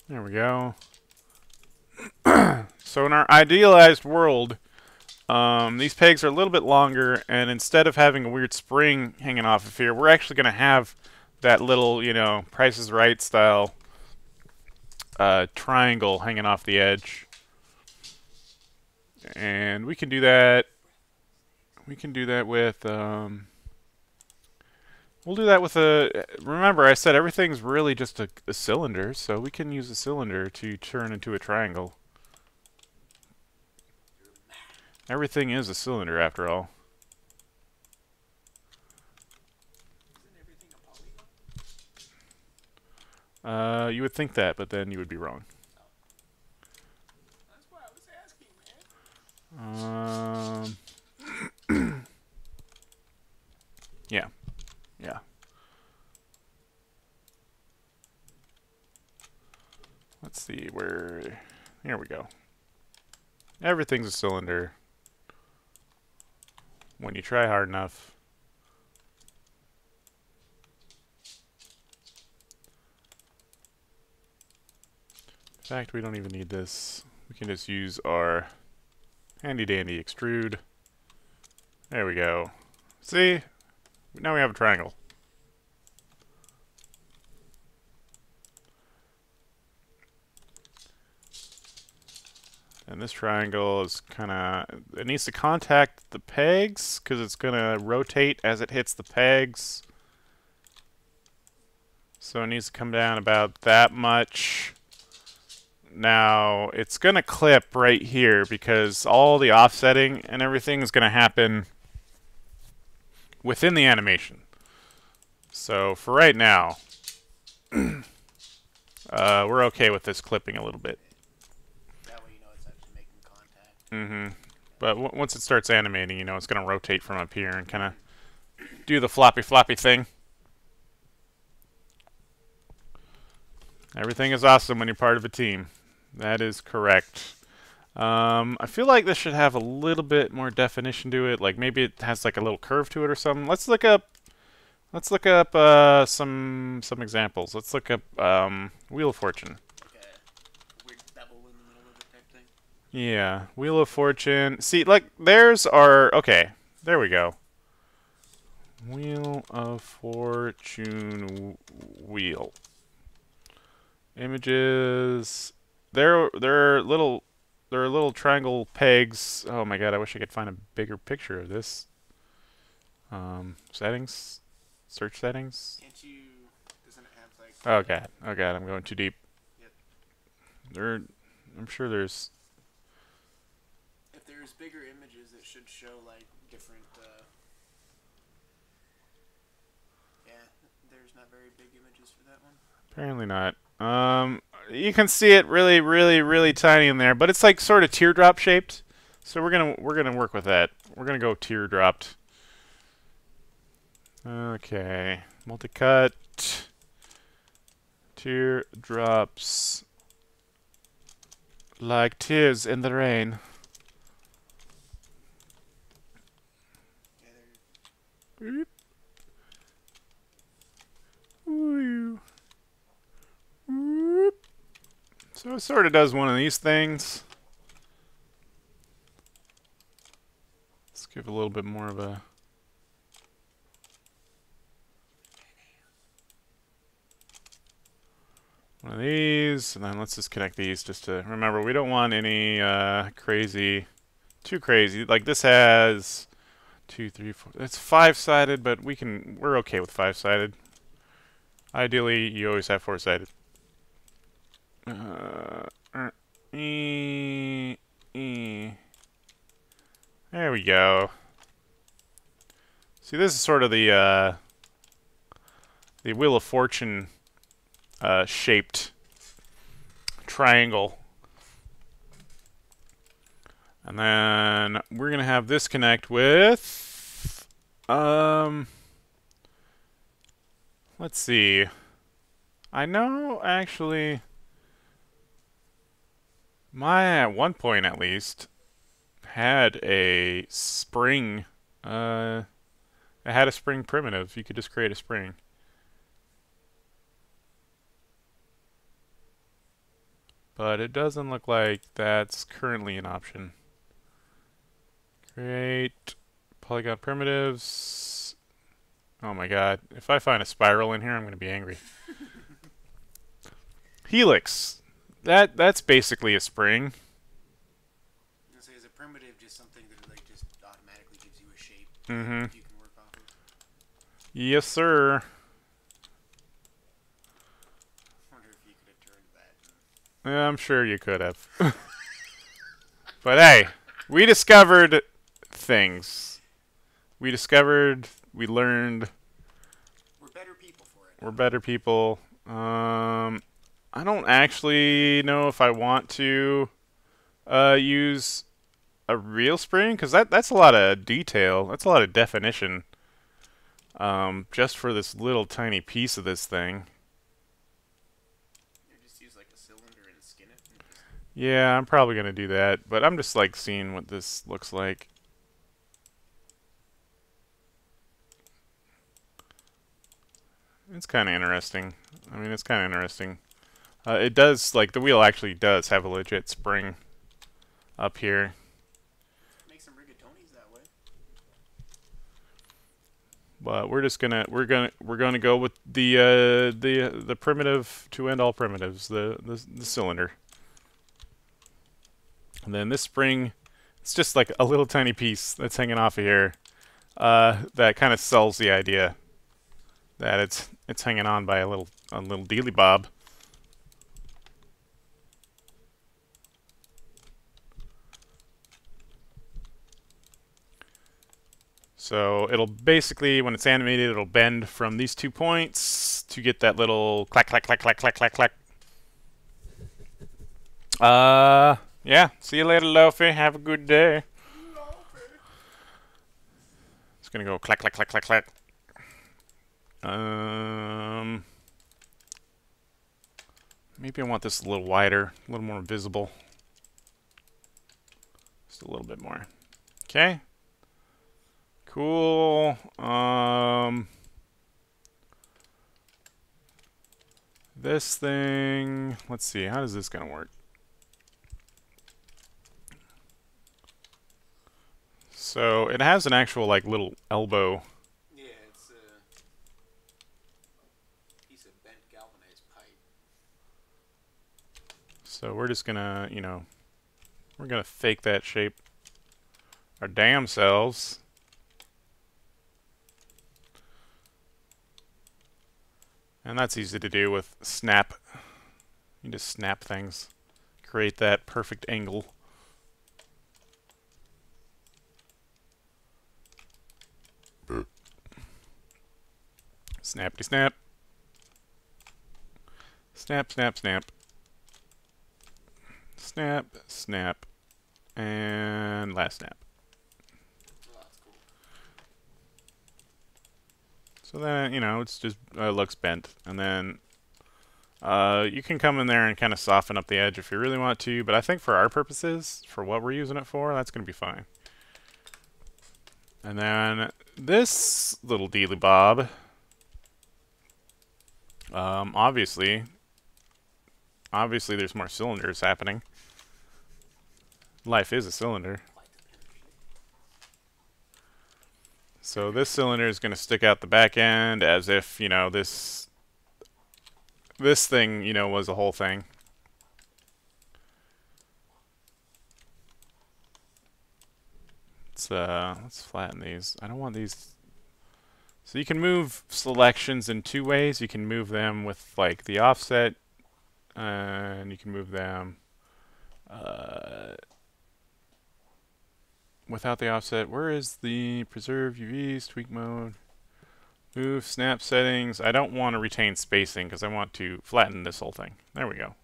There we go. So in our idealized world, these pegs are a little bit longer, and instead of having a weird spring hanging off of here, we're actually going to have that little, you know, Price is Right style triangle hanging off the edge. And we can do that. We can do that with... we'll do that with a... Remember, I said everything's really just a cylinder, so we can use a cylinder to turn into a triangle. Everything is a cylinder, after all. Isn't everything a polygon? You would think that, but then you would be wrong. That's what I was asking, man. Yeah. Yeah. Let's see where... Here we go. Everything's a cylinder. When you try hard enough. In fact, we don't even need this. We can just use our handy dandy extrude. There we go. See? Now we have a triangle. And this triangle is kind of, it needs to contact the pegs because it's going to rotate as it hits the pegs. So it needs to come down about that much. Now, it's going to clip right here because all the offsetting and everything is going to happen within the animation. So for right now, we're okay with this clipping a little bit. That way you know it's actually making contact. Mm-hmm. But once it starts animating, you know, it's going to rotate from up here and kind of do the floppy thing. Everything is awesome when you're part of a team. That is correct. I feel like this should have a little bit more definition to it. Like maybe it has like a little curve to it or something. Let's look up some examples. Let's look up Wheel of Fortune. Like a weird bevel in the middle of it type thing. Yeah, Wheel of Fortune. See, like there's our okay. There we go. Wheel of Fortune wheel. Images. They're little triangle pegs. Oh my god, I wish I could find a bigger picture of this. Settings. Search settings. Can't you? Doesn't it have like? Oh god, I'm going too deep. Yep. I'm sure there's. If there's bigger images, it should show like different. Yeah, there's not very big images for that one. Apparently not. You can see it really tiny in there, but it's like sort of teardrop shaped. So we're gonna work with that. We're gonna go teardropped. Okay, multi-cut, teardrops, like tears in the rain. Yeah, Oop. Ooh. Oop. So it sort of does one of these things. Let's give a little bit more of a. One of these, and then let's just connect these just to remember we don't want any too crazy. Like this has 2, 3, 4. It's 5-sided, but we're okay with 5-sided. Ideally, you always have 4-sided. There we go. See, this is sort of the Wheel of Fortune shaped triangle. And then we're going to have this connect with let's see. I know actually mine at one point at least had a spring it had a spring primitive. You could just create a spring. But it doesn't look like that's currently an option. Create polygon primitives. Oh my god. If I find a spiral in here, I'm going to be angry. Helix. That's basically a spring. I was gonna say, is a primitive just something that like just automatically gives you a shape Mm-hmm. that you can work off of? Yes, sir. I wonder if you could have turned that. Yeah, I'm sure you could have. But hey, we discovered things. We learned. We're better people for it. We're better people. I don't actually know if I want to use a real spring, because that's a lot of detail. That's a lot of definition. Just for this little tiny piece of this thing. You just use like a cylinder and skin it. And just... Yeah, I'm probably going to do that, but I'm just like seeing what this looks like. It's kind of interesting. I mean, it's kind of interesting. It does, like, the wheel actually does have a legit spring up here. Make some rigatonis that way. But we're gonna go with the primitive to end all primitives, the cylinder. And then this spring, it's just like a little tiny piece that's hanging off of here. That kind of sells the idea that it's hanging on by a little dealy bob. So it'll basically, when it's animated, it'll bend from these 2 points to get that little clack, clack, clack, clack, clack, clack, clack. Yeah. See you later, Loafy. Have a good day. It's gonna go clack, clack, clack, clack, clack. Maybe I want this a little wider, a little more visible. Just a little bit more. Okay. Cool. This thing, let's see, how is this gonna work? So it has an actual like little elbow. Yeah, it's a piece of bent galvanized pipe. So we're just gonna, you know, we're gonna fake that shape our damn selves. And that's easy to do with snap. You just snap things, create that perfect angle. Snappity snap. Snap, snap, snap. Snap, snap. And last snap. Oh, that's cool. So then, you know, it's just looks bent. And then you can come in there and kind of soften up the edge if you really want to. But I think for our purposes, for what we're using it for, that's going to be fine. And then this little dealy bob, obviously there's more cylinders happening. Life is a cylinder. So this cylinder is going to stick out the back end as if, you know, this thing, you know, was a whole thing. Let's flatten these. I don't want these. So you can move selections in 2 ways. You can move them with like the offset, and you can move them without the offset. Where is the preserve UVs, tweak mode, move, snap settings? I don't want to retain spacing because I want to flatten this whole thing. There we go.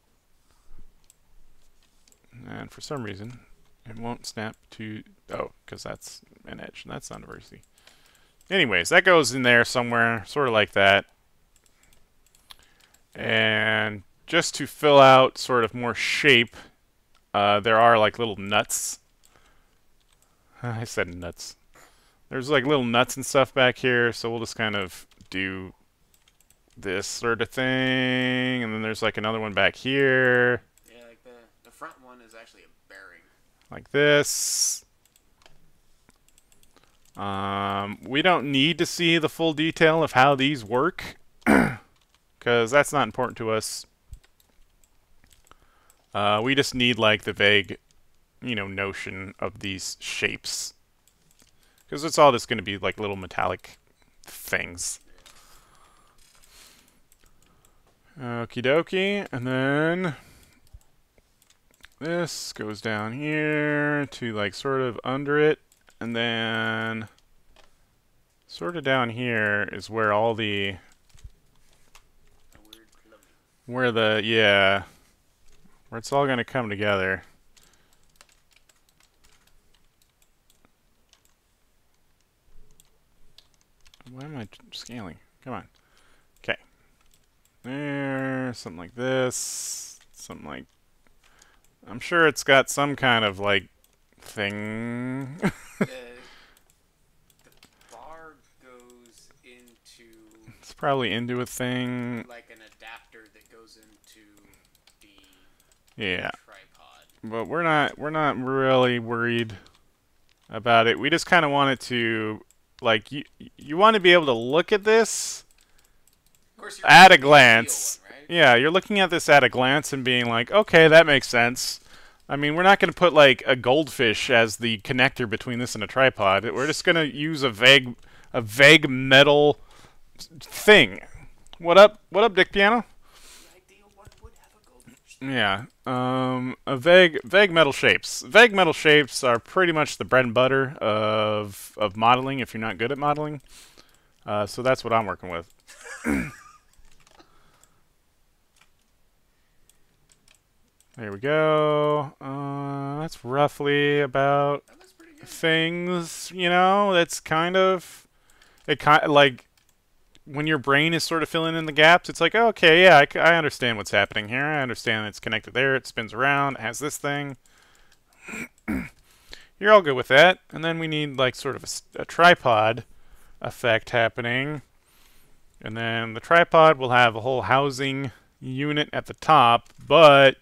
And for some reason, it won't snap to, oh, because that's an edge. That's not very easy. Anyways, that goes in there somewhere, sort of like that. And just to fill out sort of more shape, there are like little nuts. I said nuts. There's like little nuts and stuff back here, so we'll just kind of do this sort of thing. And then there's like another one back here. Yeah, like the front one is actually a bearing. Like this. We don't need to see the full detail of how these work, because that's not important to us. We just need like the vague, you know, notion of these shapes, because it's all just going to be like little metallic things. Okie dokie, and then this goes down here to like sort of under it, and then sort of down here is where all the where it's all going to come together. Why am I scaling? Come on. Okay. There, something like this. Something like... I'm sure it's got some kind of, like, thing. The bar goes into... It's probably into a thing. like an adapter that goes into the Yeah. tripod. But we're not really worried about it. We just kind of want it to... Like, you want to be able to look at this Of course, at a glance. One, right? Yeah, you're looking at this at a glance and being like, okay, that makes sense. I mean, we're not going to put like a goldfish as the connector between this and a tripod. We're just going to use a vague metal thing. What up, Dick Piano? The ideal one would have a goldfish. Yeah. A vague metal shapes. Vague metal shapes are pretty much the bread and butter of modeling if you're not good at modeling. So that's what I'm working with. There we go. That's roughly about things, you know. That's kind of like when your brain is sort of filling in the gaps. It's like, oh, okay, yeah, I understand what's happening here. I understand it's connected there. It spins around. It has this thing. You're all good with that. And then we need like sort of a tripod effect happening. And then the tripod will have a whole housing unit at the top, but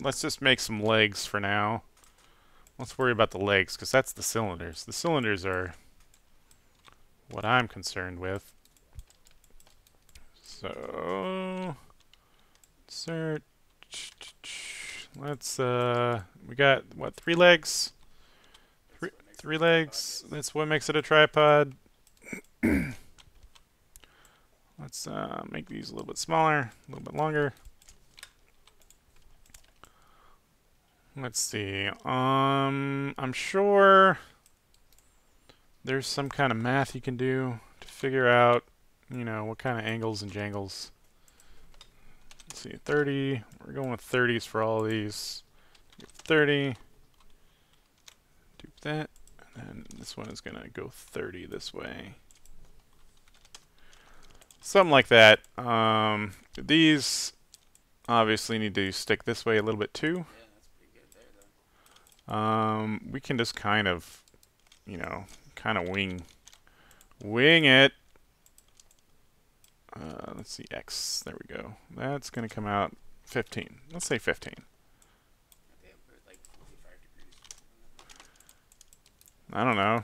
let's just make some legs for now. Let's worry about the legs, because that's the cylinders. The cylinders are what I'm concerned with. So, insert. Let's, we got, what, 3 legs? Three legs. That's what makes it a tripod. Let's make these a little bit smaller, a little bit longer. Let's see. I'm sure there's some kind of math you can do to figure out, you know, what kind of angles and jangles. Let's see, 30. We're going with 30s for all of these. 30. Do that. And this one is going to go 30 this way. Something like that. These obviously need to stick this way a little bit too. We can just kind of, you know, wing it. Let's see, X. There we go. That's going to come out 15. Let's say 15. I don't know.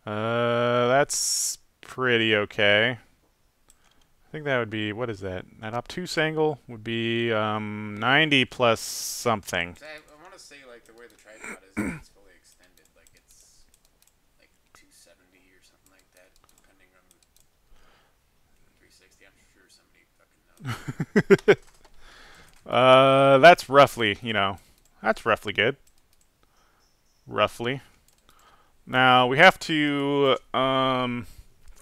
That's pretty okay. I think that would be, what is that? That obtuse angle would be 90 plus something. I want to say, like, the way the tripod is, it's fully extended. Like, it's like 270 or something like that, depending on 360. I'm sure somebody fucking knows. That's roughly, you know, that's roughly good. Roughly. Now, we have to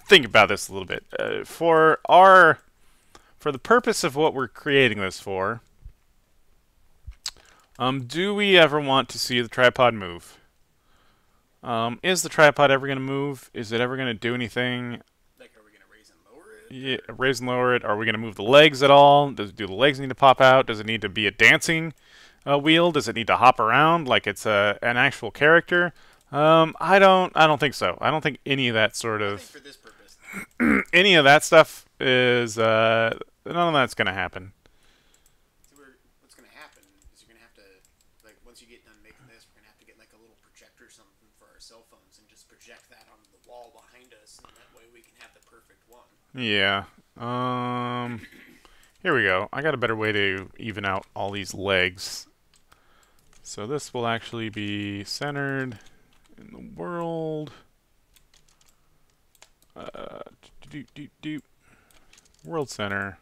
think about this a little bit. For the purpose of what we're creating this for, do we ever want to see the tripod move? Is the tripod ever going to move? Is it ever going to do anything? Like, are we going to raise and lower it? Yeah, raise and lower it. Are we going to move the legs at all? Do the legs need to pop out? Does it need to be a dancing wheel? Does it need to hop around like it's an actual character? I don't think so. I don't think any of that sort of for this purpose, any of that stuff is none of that's gonna happen. So what's gonna happen is you're gonna have to, like, once you get done making this, we're gonna have to get like a little projector or something for our cell phones and just project that on the wall behind us, and that way we can have the perfect one. Yeah. Here we go. I got a better way to even out all these legs. So this will actually be centered in the world. World center.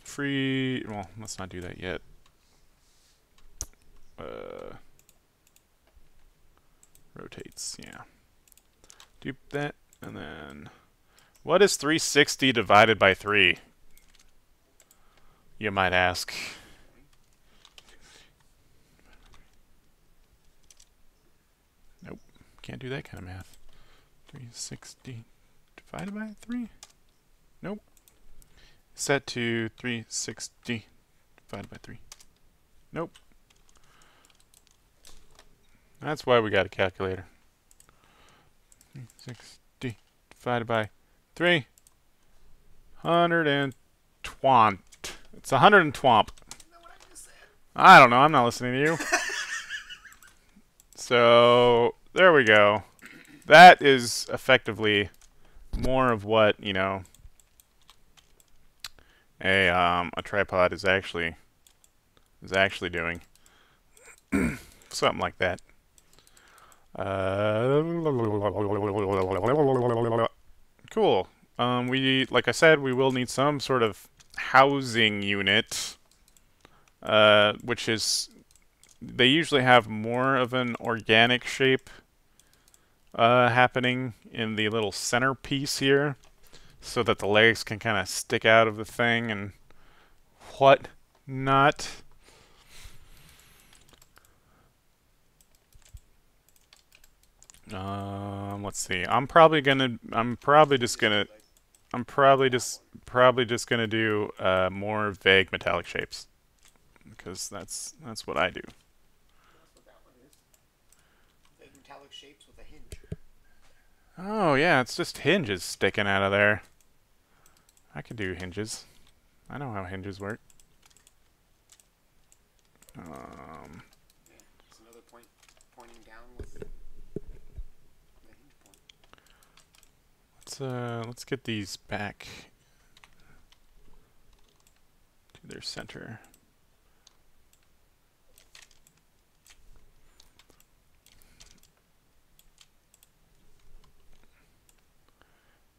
Free. Well, let's not do that yet. Rotates. Yeah. Do that, and then what is 360 divided by 3? You might ask. Nope. Can't do that kind of math. 360 divided by 3? Nope. Set to 360 divided by 3. Nope. That's why we got a calculator. 360 divided by 3. 120. It's 120. I don't know. I'm not listening to you. So there we go. That is effectively more of what, you know, a tripod is actually is actually doing. Something like that. Cool. Like I said, we will need some sort of housing unit, which is, they usually have more of an organic shape happening in the little centerpiece here, so that the legs can kind of stick out of the thing and what not. Let's see. I'm probably just gonna do more vague metallic shapes, because that's what I do. That's what that one is. Big metallic shapes with a hinge. Oh yeah, it's just hinges sticking out of there. I can do hinges. I know how hinges work. Yeah, it's another point pointing down with the hinge point. Let's get these back to their center.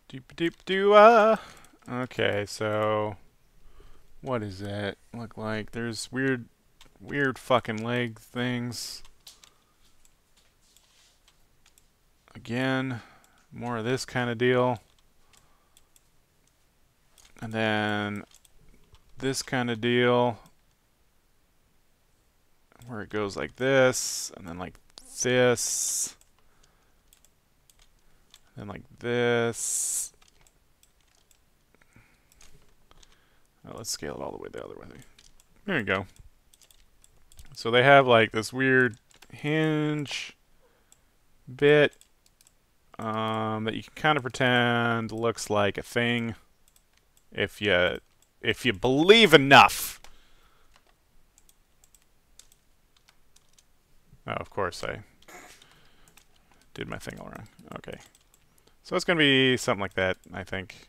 Doop doop doo. Okay, so what does that look like? There's weird fucking leg things. Again, more of this kind of deal. And then this kind of deal, where it goes like this, and then like this, and like this. Oh, let's scale it all the way the other way. There you go. So they have like this weird hinge bit that you can kind of pretend looks like a thing if you believe enough. Oh, of course I did my thing all wrong. Okay. So it's going to be something like that, I think.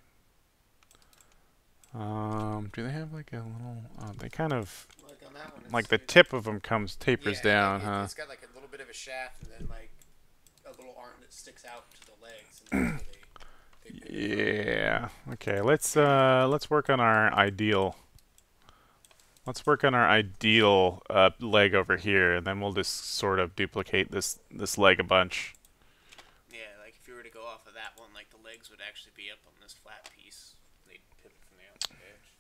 Do they have like a little... they kind of... Like on that one, like the tip of them tapers down, like huh? It's got like a little bit of a shaft and then like a little arm that sticks out to the legs. And that's where they Yeah. Okay, let's work on our ideal. Let's work on our ideal leg over here, and then we'll just sort of duplicate this leg a bunch. Yeah, like if you were to go off of that one, like the legs would actually be up on this flat piece. They'd pivot from the outside edge.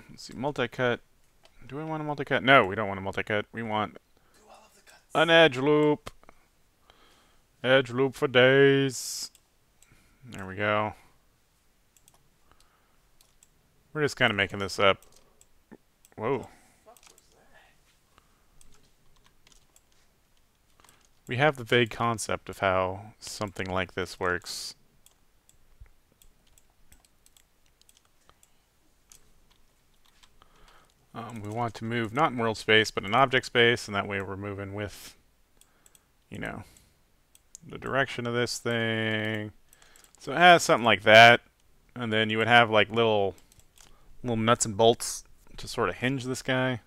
Let's see, multi-cut. Do we want a multi-cut? No, we don't want a multi-cut. We want Do all of the cuts. an edge loop. Edge loop for days. There we go. We're just kind of making this up. Whoa. What was that? We have the vague concept of how something like this works. We want to move not in world space, but in object space, and that way we're moving with, you know, the direction of this thing. So it has something like that, and then you would have like little nuts and bolts to sort of hinge this guy.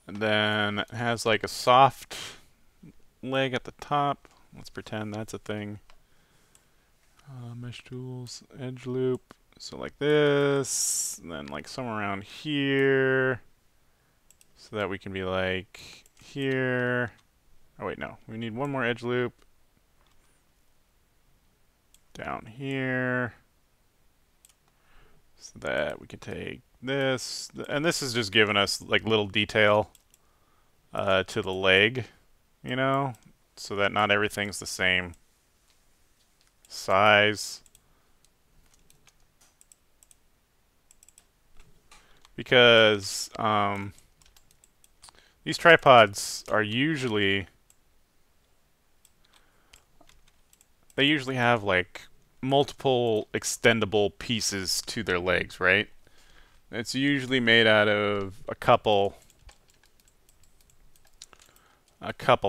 And then it has like a soft leg at the top. Let's pretend that's a thing. Mesh tools, edge loop. So like this, and then like somewhere around here. So that we can be like here. Oh wait, no. We need one more edge loop. Down here. So that we can take this. And this is just giving us like little detail to the leg, you know? So that not everything's the same size. Because these tripods are usually... They usually have like multiple extendable pieces to their legs, right? It's usually made out of a couple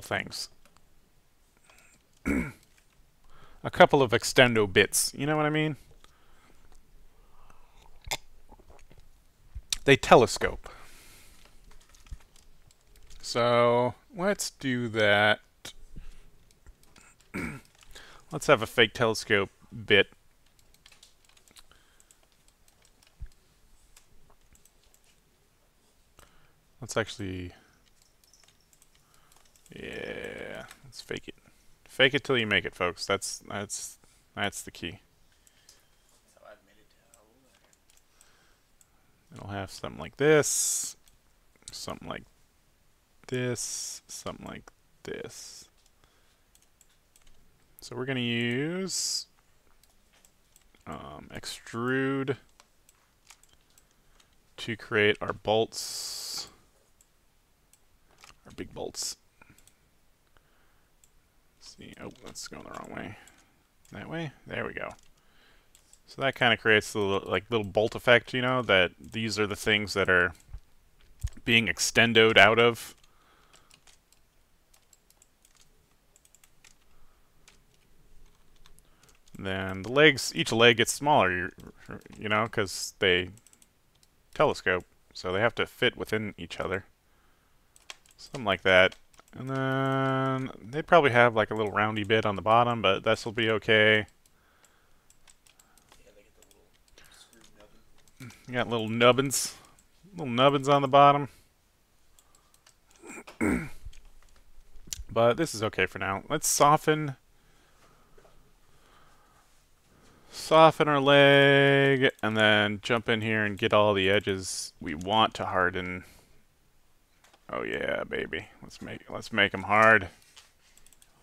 things. A couple of extendo bits, you know what I mean? they telescope. So let's do that. Let's have a fake telescope bit. Let's actually, yeah, let's fake it. Fake it till you make it, folks. That's the key. So I've made it to It'll have something like this, something like this, something like this. So we're going to use extrude to create our bolts, our big bolts. Let's see, oh, that's going the wrong way. That way? There we go. So that kind of creates the little bolt effect, you know, that these are the things that are being extendoed out of. Then the legs, each leg gets smaller, you know, because they telescope, so they have to fit within each other. Something like that. And then they probably have like a little roundy bit on the bottom, but this will be okay. yeah, they get the little screw nubbin. You got little nubbins on the bottom. But this is okay for now. Let's soften our leg, and then jump in here and get all the edges we want to harden. Oh yeah, baby. Let's make them hard.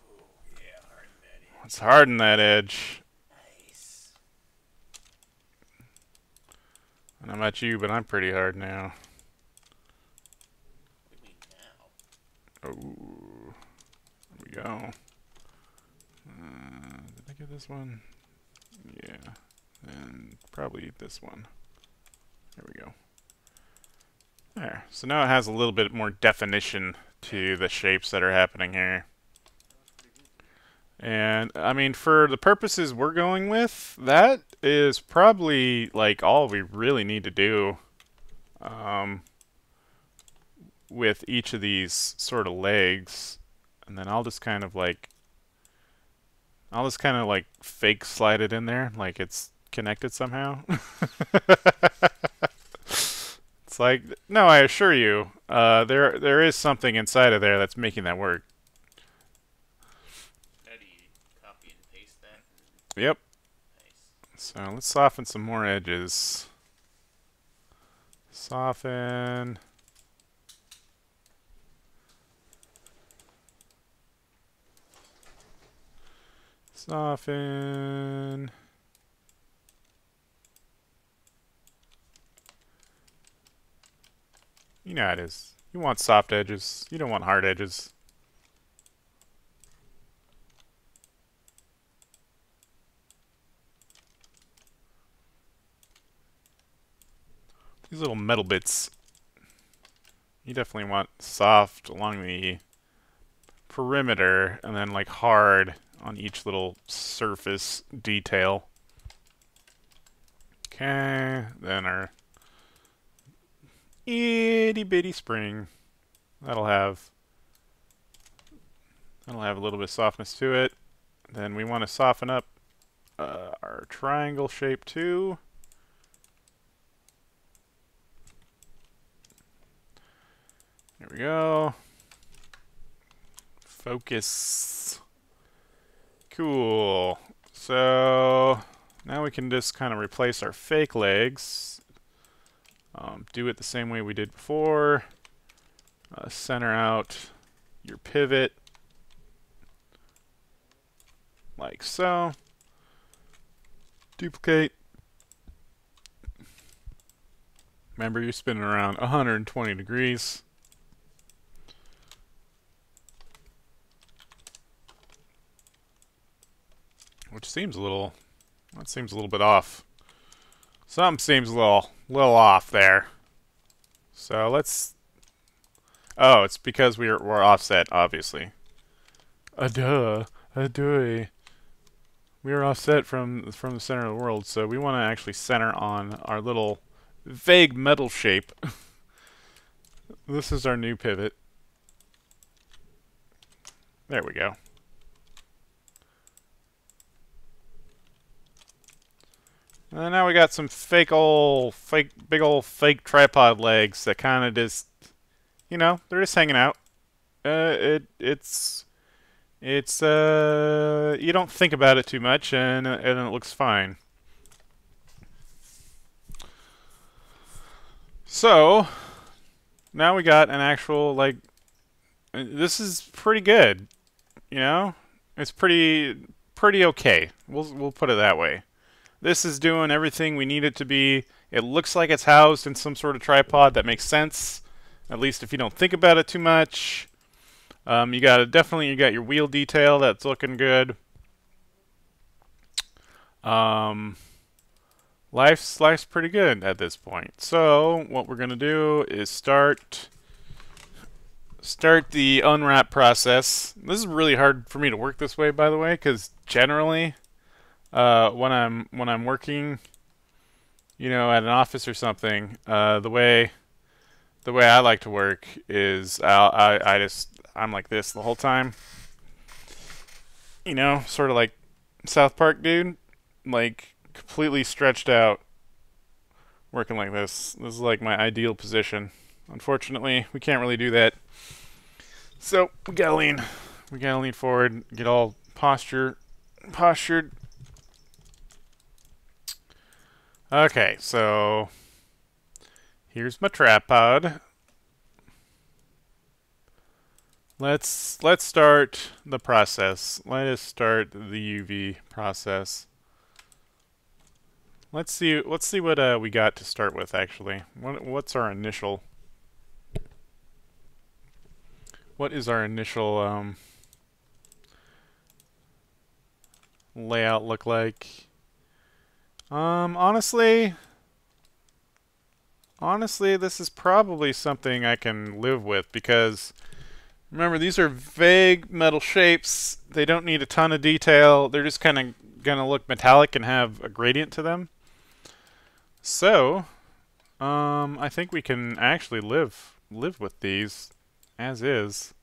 Oh yeah, harden that edge. Let's harden that edge. Nice. And I'm not you, but I'm pretty hard now. What do you mean now? Oh, there we go. Did I get this one? Yeah, and probably this one. There we go. There. So now it has a little bit more definition to the shapes that are happening here. And, I mean, for the purposes we're going with, that is probably, like, all we really need to do with each of these sort of legs. And then I'll just kind of, like, fake slide it in there, like it's connected somehow. It's like, no, I assure you, there is something inside of there that's making that work. How do you copy and paste that? Yep. Nice. So let's soften some more edges. Soften. Soften. You know how it is. You want soft edges. You don't want hard edges. These little metal bits, you definitely want soft along the perimeter and then like hard on each little surface detail. Okay, then our itty bitty spring. That'll have a little bit of softness to it. Then we want to soften up our triangle shape too. There we go. Focus. Cool. So now we can just kind of replace our fake legs. Do it the same way we did before. Center out your pivot like so. Duplicate. Remember, you're spinning around 120 degrees. Which seems a little, that seems a little bit off. Something seems a little off there. So let's, oh, it's because we're offset, obviously. Duh. We are offset from the center of the world, so we want to actually center on our little vague metal shape. This is our new pivot. There we go. And now we got some big old fake tripod legs that kind of just, you know, they're just hanging out. It's you don't think about it too much, and it looks fine. So now we got an actual, like, this is pretty good. You know, it's pretty okay. We'll put it that way. This is doing everything we need it to be. It looks like it's housed in some sort of tripod that makes sense, at least if you don't think about it too much. You got your wheel detail that's looking good. Life's pretty good at this point. So what we're gonna do is start the unwrap process. This is really hard for me to work this way, by the way, because generally, when I'm working, you know, at an office or something, the way I like to work is I'm like this the whole time. You know, sort of like South Park dude, like completely stretched out, working like this. This is like my ideal position. Unfortunately, we can't really do that. So we gotta lean forward, get all postured. Okay, so here's my tripod. Let's start the process. Let us start the UV process. Let's see what we got to start with actually. What's our initial? What is our initial layout look like? Honestly, this is probably something I can live with because remember, these are vague metal shapes. They don't need a ton of detail. They're just kind of gonna look metallic and have a gradient to them. So, I think we can actually live with these as is.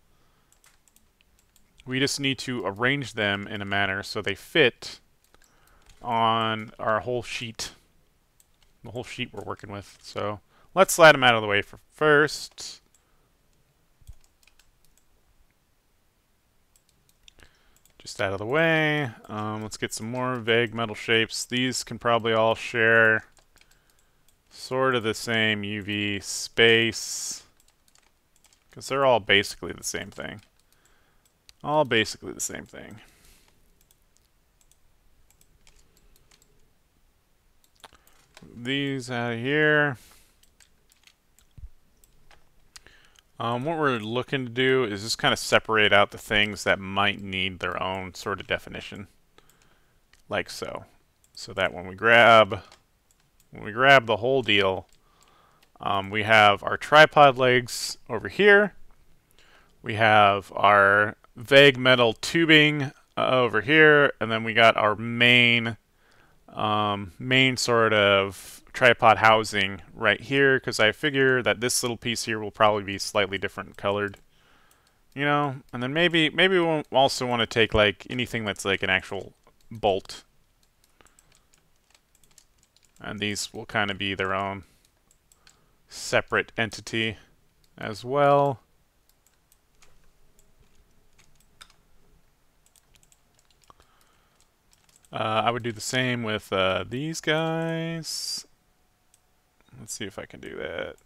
We just need to arrange them in a manner so they fit on our whole sheet. The whole sheet we're working with. So, let's slide them out of the way for first. Just out of the way. Let's get some more vague metal shapes. These can probably all share sort of the same UV space because they're all basically the same thing. All basically the same thing. These out of here. What we're looking to do is just kind of separate out the things that might need their own sort of definition, like so. So that when we grab the whole deal, we have our tripod legs over here. We have our vague metal tubing over here, and then we got our main sort of tripod housing right here, because I figure that this little piece here will probably be slightly different colored, you know. And then maybe we won't also want to take like anything that's like an actual bolt, and these will kind of be their own separate entity as well. I would do the same with these guys. Let's see if I can do that.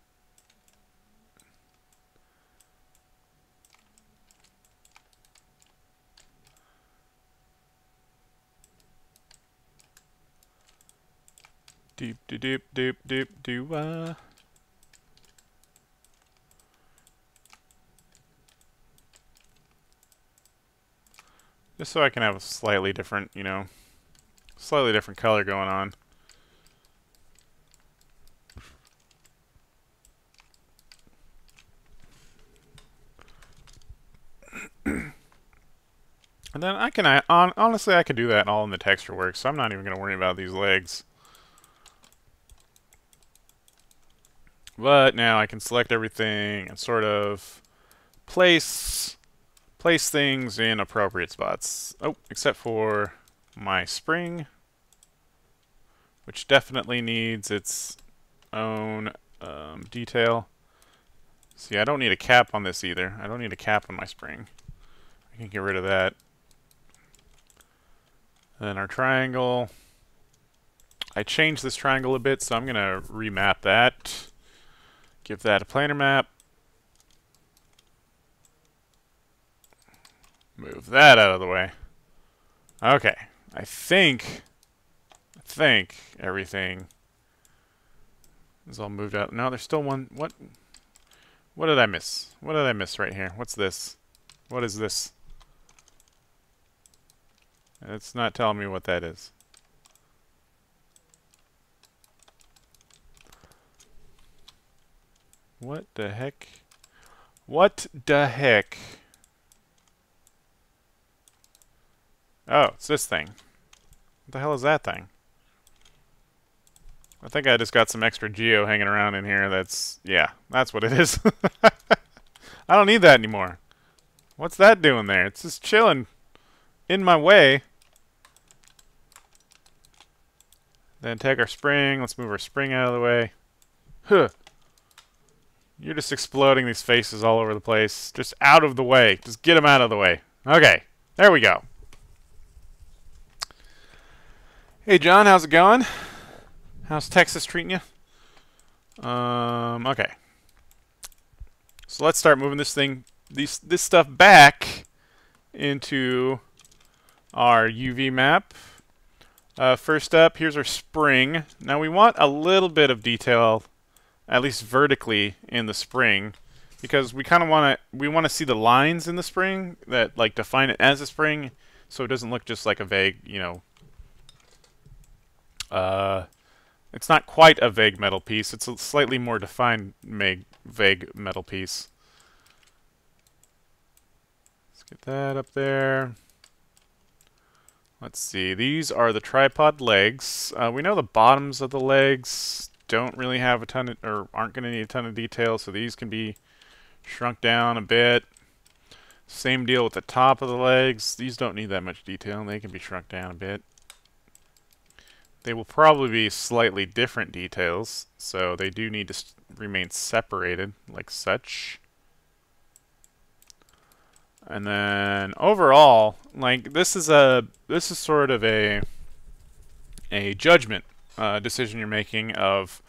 Doop doop doop doop doop doo. Just so I can have a slightly different, you know, slightly different color going on. And then I can, honestly, I could do that all in the texture work, so I'm not even going to worry about these legs. But now I can select everything and sort of place things in appropriate spots. Oh, except for my spring, which definitely needs its own detail. See, I don't need a cap on this either. I don't need a cap on my spring. I can get rid of that. Then our triangle. I changed this triangle a bit, so I'm going to remap that. Give that a planar map. Move that out of the way. Okay. I think everything is all moved out. No, there's still one. What did I miss? What did I miss right here? What's this? What is this? It's not telling me what that is. What the heck? What the heck? Oh, it's this thing. What the hell is that thing? I think I just got some extra geo hanging around in here. Yeah, that's what it is. I don't need that anymore. What's that doing there? It's just chilling in my way. Then take our spring. Let's move our spring out of the way. Huh. You're just exploding these faces all over the place. Just out of the way. Just get them out of the way. Okay. There we go. Hey, John. How's it going? How's Texas treating you? Okay. So let's start moving this stuff back into our UV map. First up, here's our spring. Now we want a little bit of detail, at least vertically, in the spring, because we kind of want to see the lines in the spring that like define it as a spring, so it doesn't look just like a vague, it's not quite a vague metal piece. It's a slightly more defined vague metal piece. Let's get that up there. Let's see. These are the tripod legs. We know the bottoms of the legs don't really have a ton of, or aren't going to need a ton of detail, so these can be shrunk down a bit. Same deal with the top of the legs. These don't need that much detail. They can be shrunk down a bit. They will probably be slightly different details, so they do need to remain separated, like such. And then overall, like this is sort of a judgment decision you're making of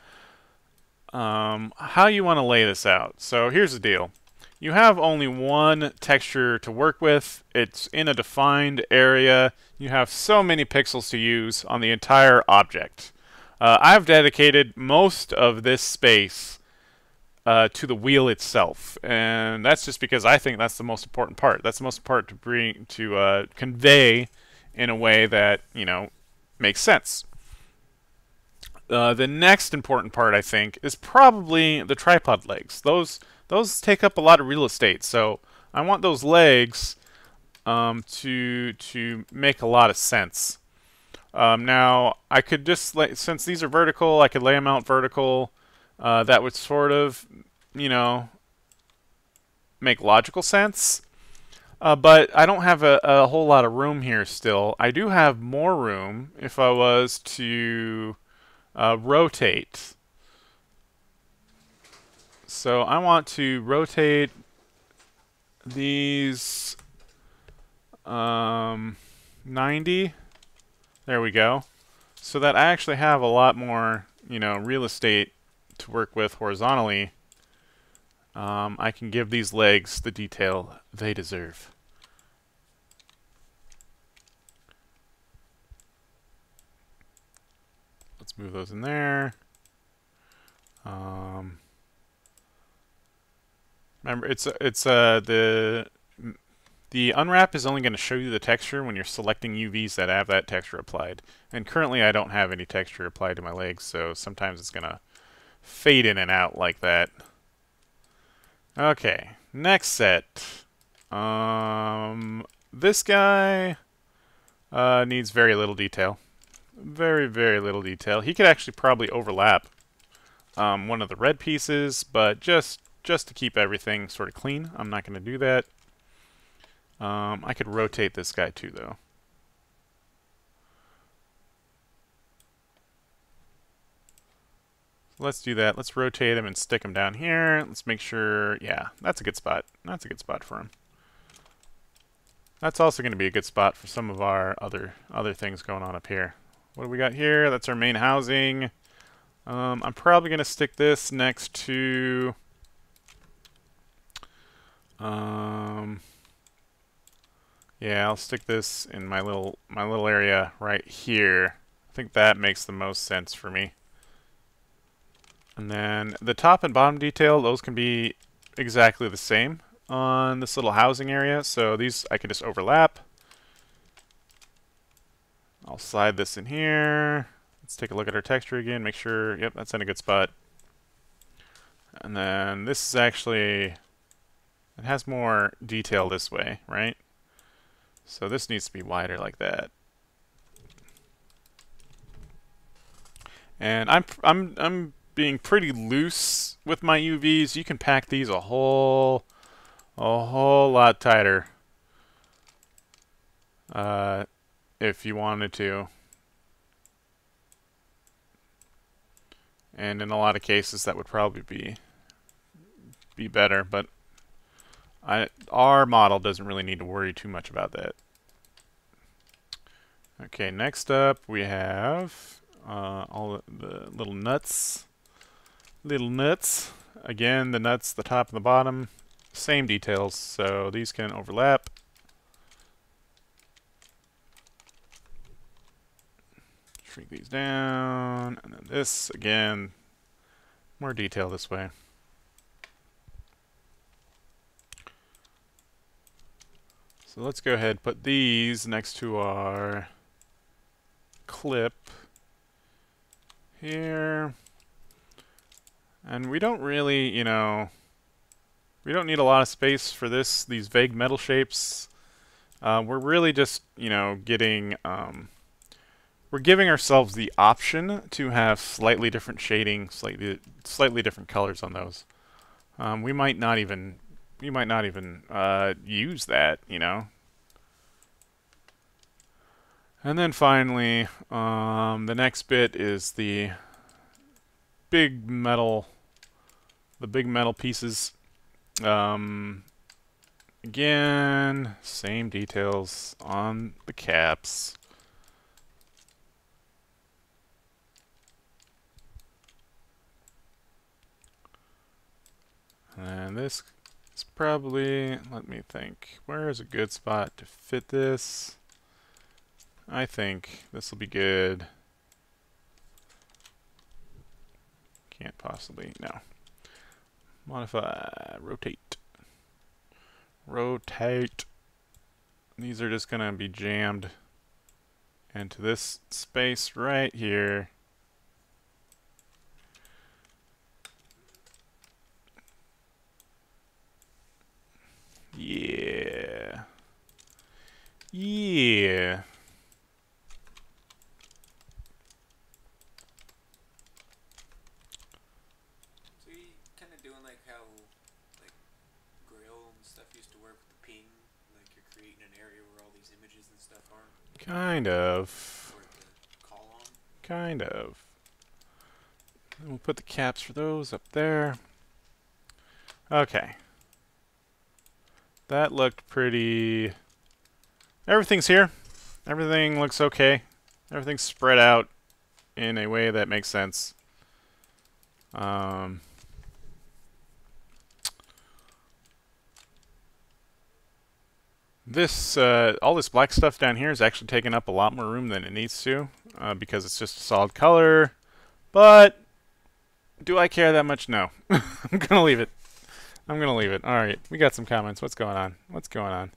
how you want to lay this out. So here's the deal. You have only one texture to work with. It's in a defined area. You have so many pixels to use on the entire object. I've dedicated most of this space to the wheel itself, and that's just because I think that's the most important part. That's the most important to convey in a way that makes sense. The next important part, I think, is probably the tripod legs. Those take up a lot of real estate, so I want those legs to make a lot of sense. Now, I could just since these are vertical, I could lay them out vertical. That would sort of, make logical sense. But I don't have a whole lot of room here still. I do have more room if I was to rotate. So I want to rotate these 90. There we go. So that I actually have a lot more, real estate to work with horizontally. I can give these legs the detail they deserve. Let's move those in there. Remember, the unwrap is only going to show you the texture when you're selecting UVs that have that texture applied. And currently I don't have any texture applied to my legs, so sometimes it's going to fade in and out like that. Okay, next set. This guy needs very little detail. Very, very little detail. He could actually probably overlap one of the red pieces, but just to keep everything sort of clean, I'm not going to do that. I could rotate this guy too, though. So let's do that. Let's rotate him and stick him down here. Let's make sure, yeah, that's a good spot. That's a good spot for him. That's also going to be a good spot for some of our other things going on up here. What do we got here? That's our main housing. I'm probably going to stick this next to... yeah, I'll stick this in my little area right here. I think that makes the most sense for me. And then the top and bottom detail, those can be exactly the same on this little housing area. So these I can just overlap. I'll slide this in here. Let's take a look at our texture again, make sure, yep, that's in a good spot. And then this is actually, it has more detail this way, right? So this needs to be wider like that. And I'm being pretty loose with my UVs. You can pack these a whole lot tighter if you wanted to. And in a lot of cases that would probably be better, but our model doesn't really need to worry too much about that. Okay, next up we have all the little nuts. Little nuts. Again, the nuts, the top and the bottom, same details, so these can overlap. Shrink these down, and then this, again, more detail this way. So let's go ahead and put these next to our clip here. And we don't really, you know, we don't need a lot of space for these vague metal shapes. We're really just, you know, we're giving ourselves the option to have slightly different shading, slightly different colors on those. We might not even use that, you know. And then finally, the next bit is the big metal pieces. Again, same details on the caps. And this is probably, let me think, where is a good spot to fit this? I think this will be good. Can't possibly, no. Modify, rotate. Rotate. These are just gonna be jammed into this space right here. Yeah. Yeah. So you kind of doing like how like Grail and stuff used to work with the ping, like you're creating an area where all these images and stuff are, Kind of. for it to call on. Kind of. And we'll put the caps for those up there. Okay. That looked pretty... Everything's here. Everything looks okay. Everything's spread out in a way that makes sense. This all this black stuff down here is actually taking up a lot more room than it needs to, because it's just a solid color. But do I care that much? No. I'm gonna leave it. I'm gonna leave it. All right, we got some comments. What's going on? What's going on?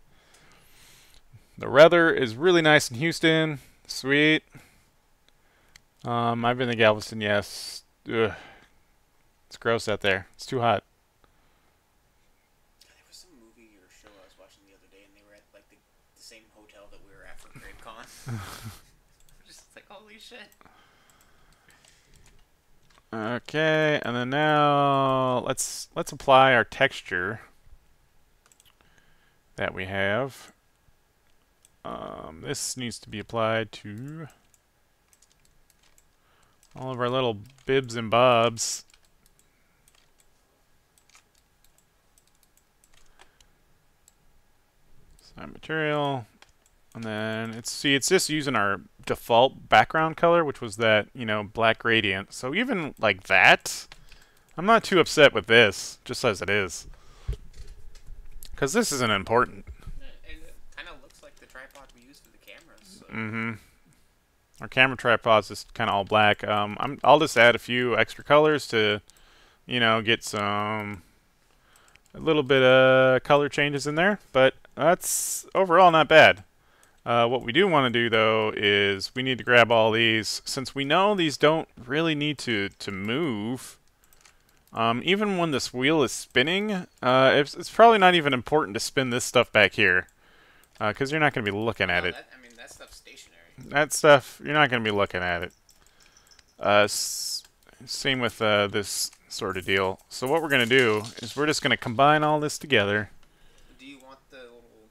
The weather is really nice in Houston. Sweet. I've been to Galveston. Yes. Ugh. It's gross out there. It's too hot. There was some movie or show I was watching the other day, and they were at like the same hotel that we were at for CraveCon. Just like, holy shit. Okay, and then now let's apply our texture that we have. This needs to be applied to all of our little bibs and bobs. Sign material. And then it's just using our default background color, which was that, black gradient. So even like that, I'm not too upset with this, just as it is. Because this isn't important. And it kind of looks like the tripod we use for the cameras. So. Mm-hmm. Our camera tripod's just kind of all black. I'll just add a few extra colors to, get a little bit of color changes in there. But that's overall not bad. What we do want to do, though, is we need to grab all these. Since we know these don't really need to move, even when this wheel is spinning, it's probably not even important to spin this stuff back here, because you're not going to be looking at it. That stuff's stationary. That stuff, you're not going to be looking at it. Same with this sort of deal. So what we're going to do is we're just going to combine all this together. Do you want the little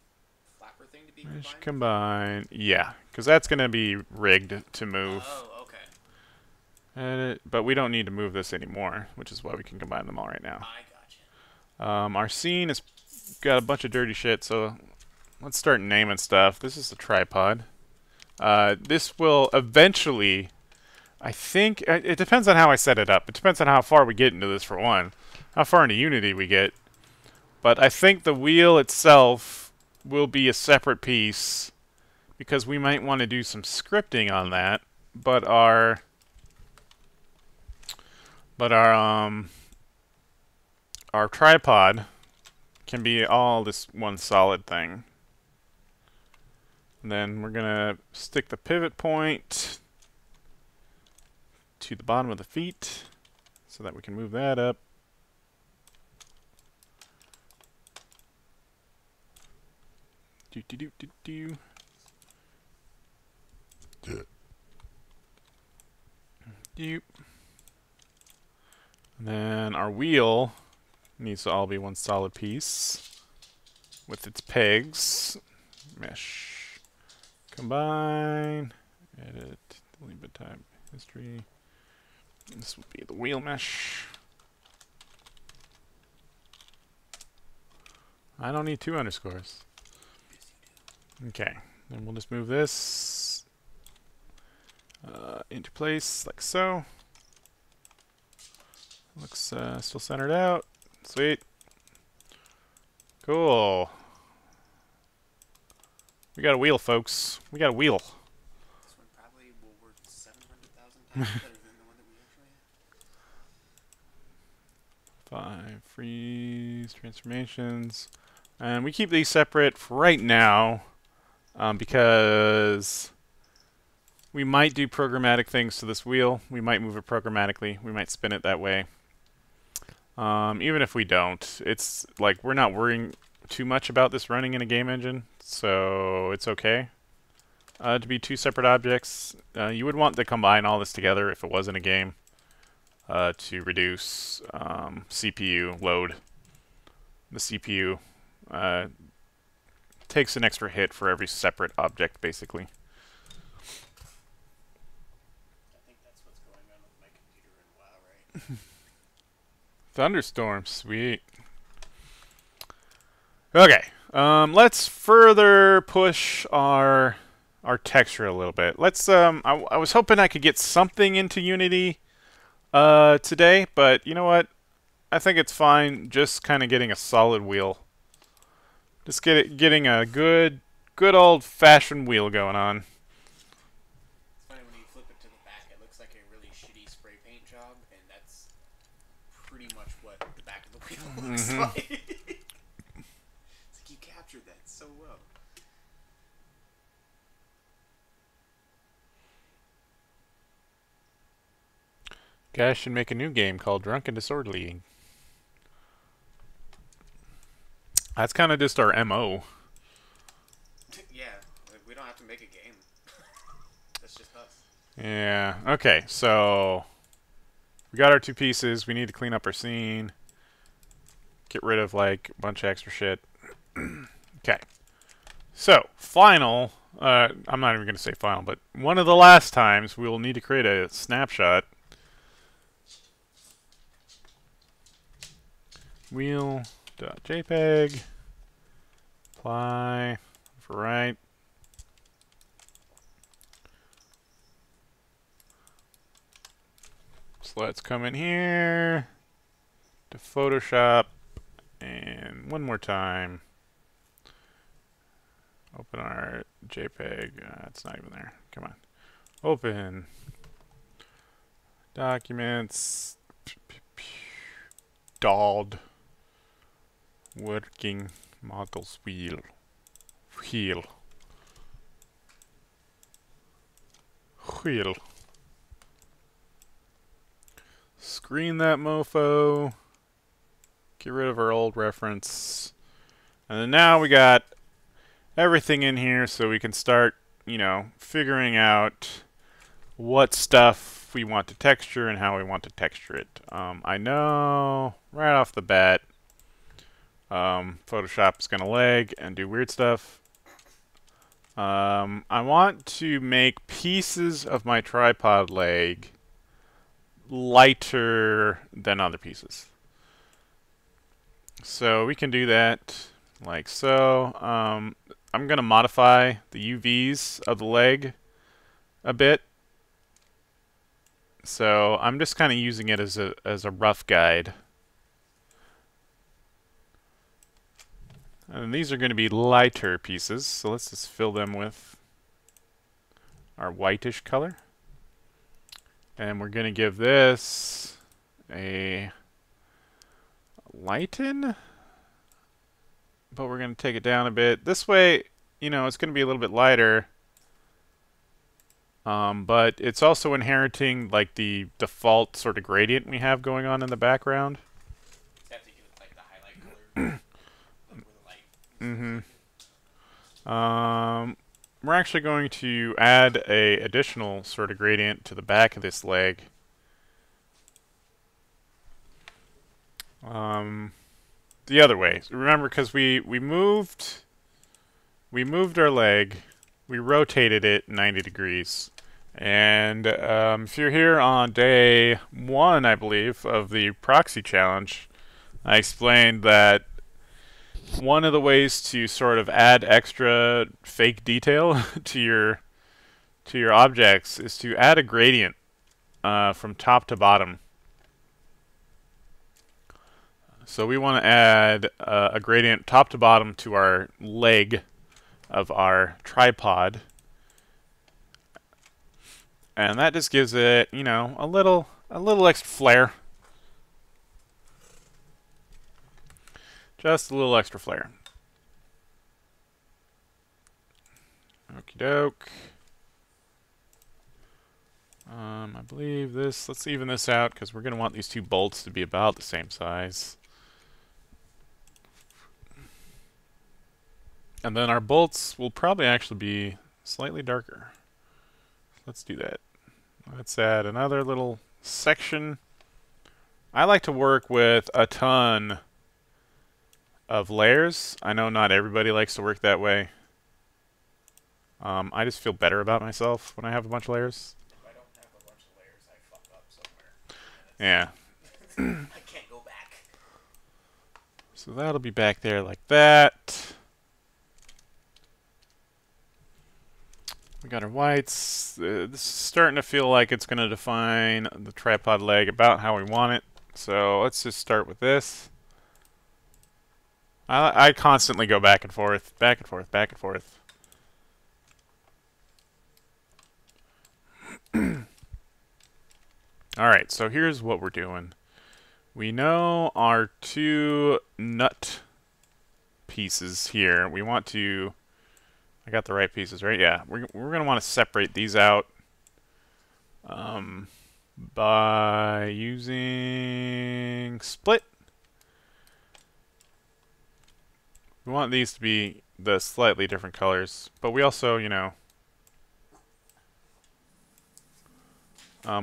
flapper thing to be combined? Yeah, because that's going to be rigged to move. Oh, okay. But we don't need to move this anymore, which is why we can combine them all right now. I gotcha. Our scene has got a bunch of dirty shit, so let's start naming stuff. This is the tripod. This will eventually, I think, it depends on how I set it up. It depends on how far we get into this, for one. How far into Unity we get. But I think the wheel itself will be a separate piece, because we might want to do some scripting on that. But our tripod can be all this one solid thing. And then we're gonna stick the pivot point to the bottom of the feet so that we can move that up. Do do do do do. Doop. And then our wheel needs to all be one solid piece with its pegs. Mesh. Combine. Edit. Delete bit type. History. This would be the wheel mesh. I don't need 2 underscores. Okay. Then we'll just move this into place like so. Looks still centered out. Sweet. Cool. We got a wheel, folks. We got a wheel. This one probably will work 700,000 times better than the one that we actually have. 5 freeze transformations. And we keep these separate for right now because we might do programmatic things to this wheel. We might move it programmatically. We might spin it that way. Even if we don't, it's like we're not worrying too much about this running in a game engine, so it's okay to be 2 separate objects. You would want to combine all this together if it wasn't a game to reduce CPU load. The CPU takes an extra hit for every separate object, basically. I think that's what's going on with my computer in WoW, right? Thunderstorm, sweet. Okay, let's further push our texture a little bit. Let's I was hoping I could get something into Unity today, but you know what? I think it's fine just kind of getting a solid wheel. Just getting a good old-fashioned wheel going on. It's funny when you flip it to the back, it looks like a really shitty spray paint job, and that's pretty much what the back of the wheel looks like. It's like you captured that so well. Guys should make a new game called Drunk and Disorderly. That's kind of just our MO. Yeah, we don't have to make a game. That's just us. Yeah, okay, so we got our two pieces. We need to clean up our scene. Get rid of like a bunch of extra shit. Okay. So, final, I'm not even going to say final, but one of the last times we'll need to create a snapshot. Wheel.jpg. Apply. For right. So let's come in here to Photoshop, and one more time. Open our JPEG. It's not even there. Come on. Open. Documents. Dolled. Working models wheel. Wheel. Wheel. Screen that mofo. Get rid of our old reference. And then now we got everything in here so we can start, you know, figuring out what stuff we want to texture and how we want to texture it. I know right off the bat Photoshop is going to lag and do weird stuff. I want to make pieces of my tripod leg lighter than other pieces. So we can do that like so. I'm going to modify the UVs of the leg a bit. So I'm just kind of using it as a rough guide. And these are going to be lighter pieces, so let's just fill them with our whitish color. And we're going to give this a lighten, but we're going to take it down a bit. This way, you know, it's going to be a little bit lighter, but it's also inheriting like the default sort of gradient we have going on in the background. You have to give it like the highlight color. We're actually going to add a additional sort of gradient to the back of this leg. The other way. So remember, because we moved our leg, we rotated it 90 degrees. And if you're here on day 1, I believe, of the proxy challenge, I explained that one of the ways to sort of add extra fake detail to your objects is to add a gradient from top to bottom. So we want to add a gradient top to bottom to our leg of our tripod, and that just gives it, you know, a little extra flair. Just a little extra flair. Okie doke. I believe this, let's even this out because we're going to want these two bolts to be about the same size. And then our bolts will probably actually be slightly darker. Let's do that. Let's add another little section. I like to work with a ton of layers. I know not everybody likes to work that way. I just feel better about myself when I have a bunch of layers. If I don't have a bunch of layers, I fuck up somewhere. Yeah. I can't go back. So that'll be back there like that. We got our whites. This is starting to feel like it's going to define the tripod leg about how we want it. So let's just start with this. I constantly go back and forth, back and forth, back and forth. Alright, so here's what we're doing. We know our two nut pieces here. We want to... I got the right pieces, right? Yeah, we're going to want to separate these out by using split. We want these to be the slightly different colors, but we also, you know,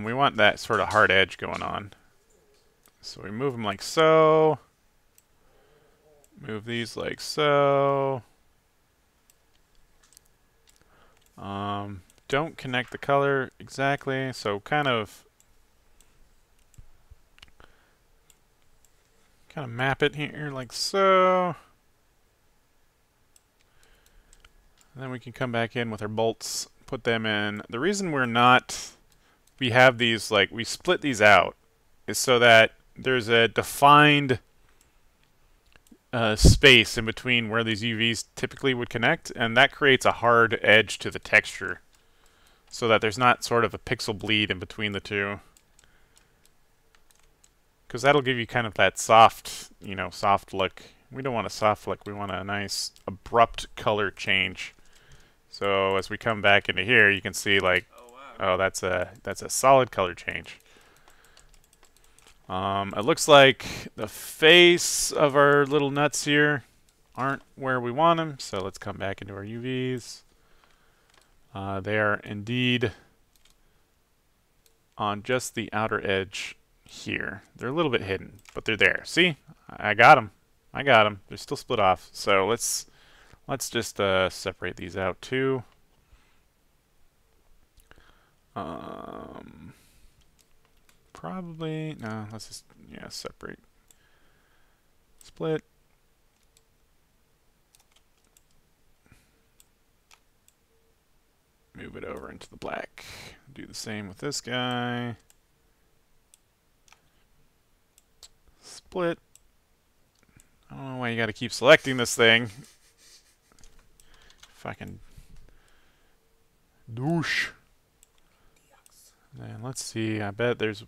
we want that sort of hard edge going on. So we move them like so. Move these like so. Don't connect the color exactly, so kind of map it here like so. And then we can come back in with our bolts, put them in. The reason we have these, like, we split these out is so that there's a defined space in between where these UVs typically would connect, and that creates a hard edge to the texture so that there's not sort of a pixel bleed in between the two. Because that'll give you kind of that soft, soft look. We don't want a soft look. We want a nice, abrupt color change. So as we come back into here, you can see, like, oh, that's a solid color change. It looks like the face of our little nuts here aren't where we want them, so let's come back into our UVs. They are indeed on just the outer edge here. They're a little bit hidden, but they're there. See? I got them. I got them. They're still split off. So let's just separate these out too. Probably no. Let's just separate. Split. Move it over into the black. Do the same with this guy. Split. I don't know why you got to keep selecting this thing. Fucking douche. Then let's see. I bet there's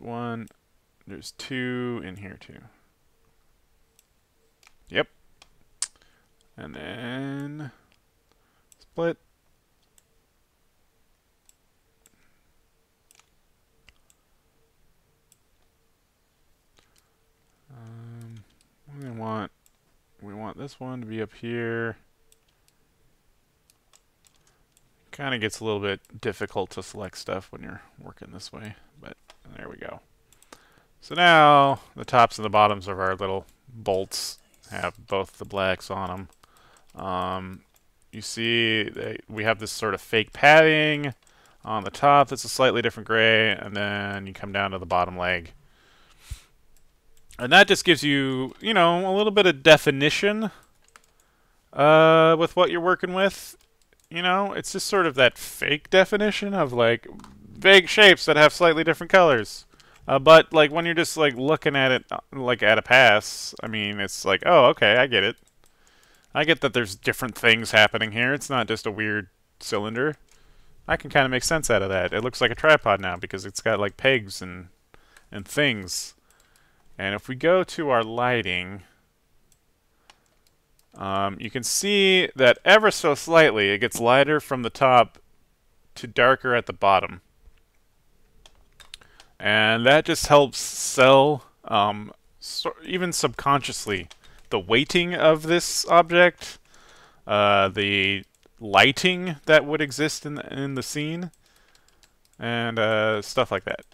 two in here too. Yep. And then split. We want this one to be up here. Kind of gets a little bit difficult to select stuff when you're working this way, but there we go. So now the tops and the bottoms of our little bolts have both the blacks on them. You see we have this sort of fake padding on the top that's a slightly different gray, and then you come down to the bottom leg. And that just gives you, a little bit of definition with what you're working with. It's just sort of that fake definition of, like, vague shapes that have slightly different colors. But, like, when you're just, like, looking at it, like, at a pass, I mean, it's like, oh, okay, I get it. I get that there's different things happening here. It's not just a weird cylinder. I can kind of make sense out of that. It looks like a tripod now because it's got, like, pegs and things. And if we go to our lighting, you can see that ever so slightly it gets lighter from the top to darker at the bottom. And that just helps sell, even subconsciously, the weighting of this object, the lighting that would exist in the scene, and stuff like that.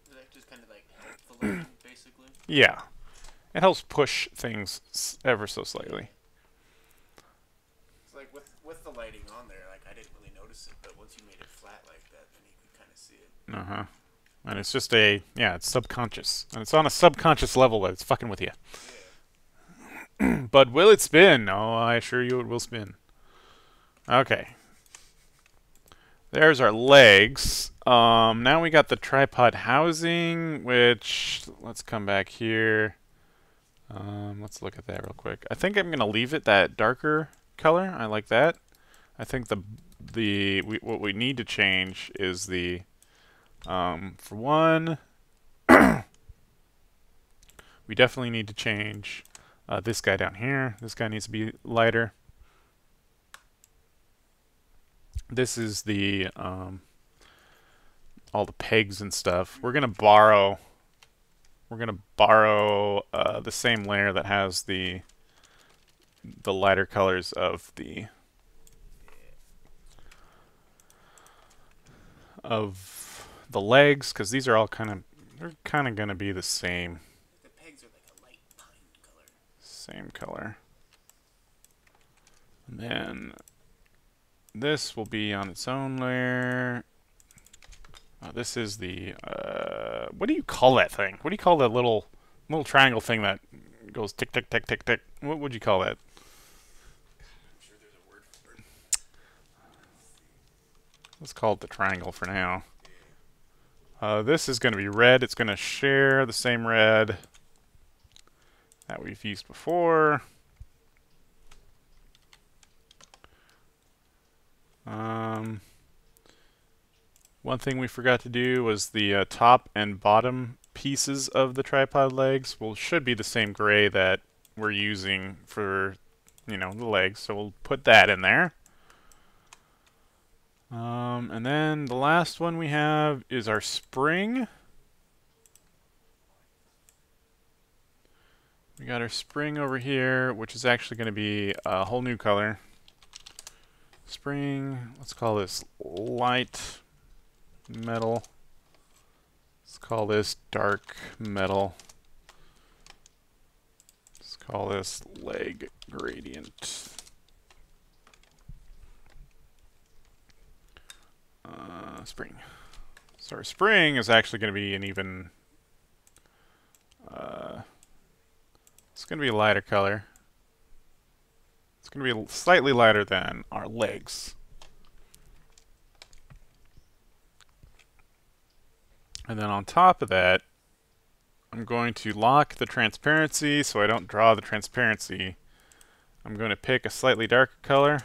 Does that just kind of like help the lighting, basically? Yeah. It helps push things ever so slightly. It's like with the lighting on there, like I didn't really notice it, but once you made it flat like that, then you could kind of see it. Uh-huh. And it's just it's subconscious. And it's on a subconscious level that it's fucking with you. Yeah. But will it spin? Oh, I assure you it will spin. Okay. There's our legs. Now we got the tripod housing, which, let's come back here. Let's look at that real quick. I think I'm going to leave it that darker color. I like that. I think what we need to change is the, for one, we definitely need to change this guy down here. This guy needs to be lighter. This is the all the pegs and stuff. We're gonna borrow the same layer that has the lighter colors of the legs, because these are all they're kind of gonna be the same. The Same color. And then this will be on its own layer. This is the, what do you call that thing? What do you call that little triangle thing that goes tick, tick, tick, tick, tick? What would you call that? I'm sure there's a word for it. Let's call it the triangle for now. This is going to be red. It's going to share the same red that we've used before. One thing we forgot to do was the top and bottom pieces of the tripod legs should be the same gray that we're using for, the legs. So we'll put that in there. And then the last one we have is our spring. We got our spring over here, which is actually going to be a whole new color. Spring, let's call this light metal. Let's call this dark metal. Let's call this leg gradient. Spring. So our spring is actually going to be an even, it's going to be a lighter color. It's going to be slightly lighter than our legs. And then on top of that, I'm going to lock the transparency so I don't draw the transparency. I'm going to pick a slightly darker color.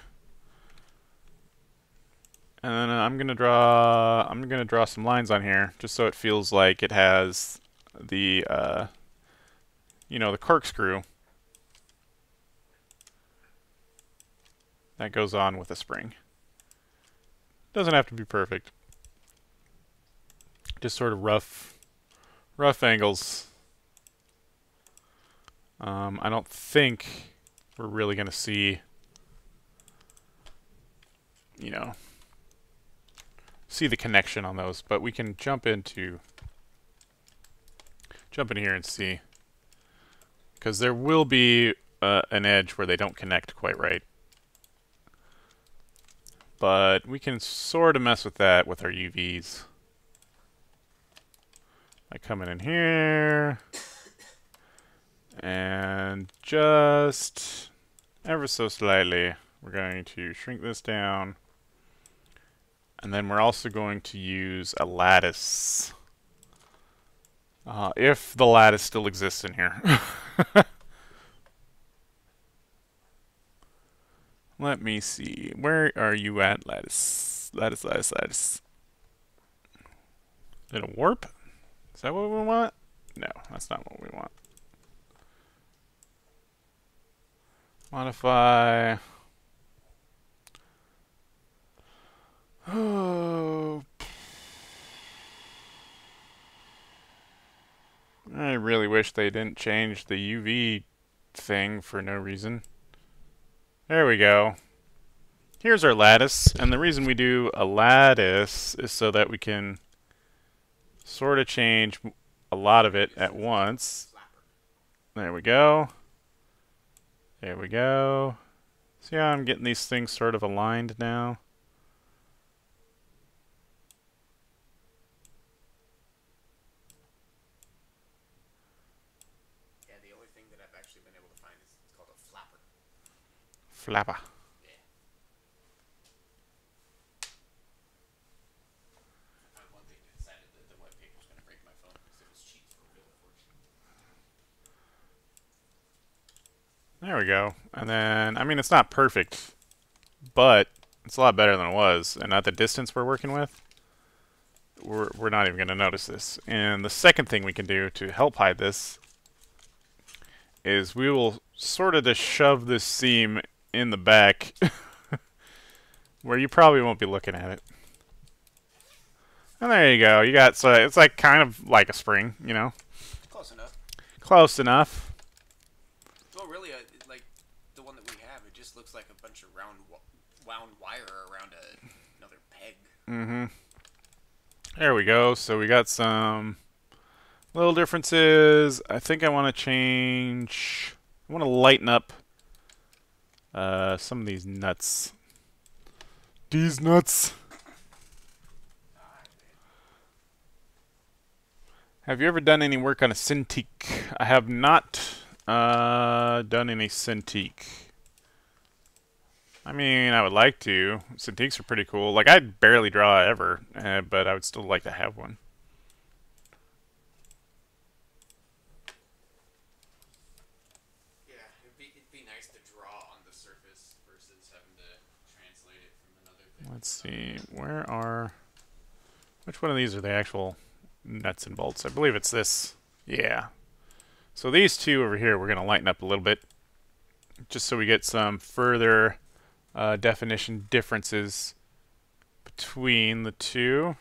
And then I'm gonna draw some lines on here just so it feels like it has the the corkscrew that goes on with a spring. Doesn't have to be perfect. Just sort of rough angles. I don't think we're really gonna see see the connection on those, but we can jump in here and see, because there will be an edge where they don't connect quite right, but we can sort of mess with that with our UVs by coming in here and just ever so slightly we're going to shrink this down. And then we're also going to use a lattice. If the lattice still exists in here. Let me see. Where are you at, lattice? Lattice. Did it warp? Is that what we want? No, that's not what we want. Modify. Oh, I really wish they didn't change the UV thing for no reason. There we go. Here's our lattice, and the reason we do a lattice is so that we can sort of change a lot of it at once. There we go. There we go. See how I'm getting these things sort of aligned now? Flapper. Yeah. I found one thing that decided that the white paper was going to break my phone because it was cheap for real, unfortunately. There we go. And then, I mean, it's not perfect, but it's a lot better than it was. And at the distance we're working with, we're not even going to notice this. And the second thing we can do to help hide this is we will sort of just shove this seam in the back where you probably won't be looking at it. And there you go. You got, so it's like kind of like a spring, Close enough. Close enough. Well, really, like the one that we have, it just looks like a bunch of wound wire around another peg. Mm-hmm. There we go. So we got some little differences. I think I want to change I want to lighten up some of these nuts. These nuts. Have you ever done any work on a Cintiq? I have not done any Cintiq. I mean, I would like to. Cintiqs are pretty cool. Like, I barely draw ever, but I would still like to have one. Yeah, it'd be nice to draw on the surface versus having to translate it from another thing. Let's see, which one of these are the actual nuts and bolts? I believe it's this. Yeah. So these two over here, we're going to lighten up a little bit, just so we get some further definition differences between the two.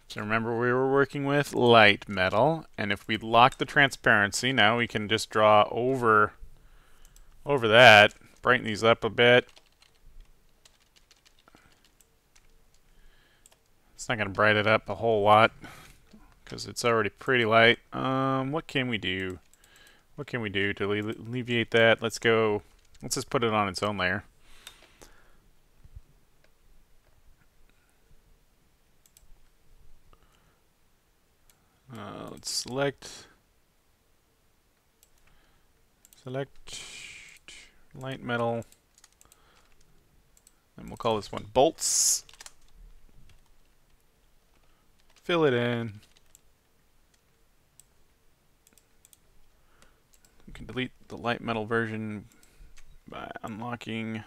So remember, we were working with light metal, and if we lock the transparency, now we can just draw over that, brighten these up a bit. It's not going to brighten it up a whole lot because it's already pretty light. What can we do? What can we do to alleviate that? Let's just put it on its own layer. Let's select light metal, and we'll call this one bolts. Fill it in. We can delete the light metal version by unlocking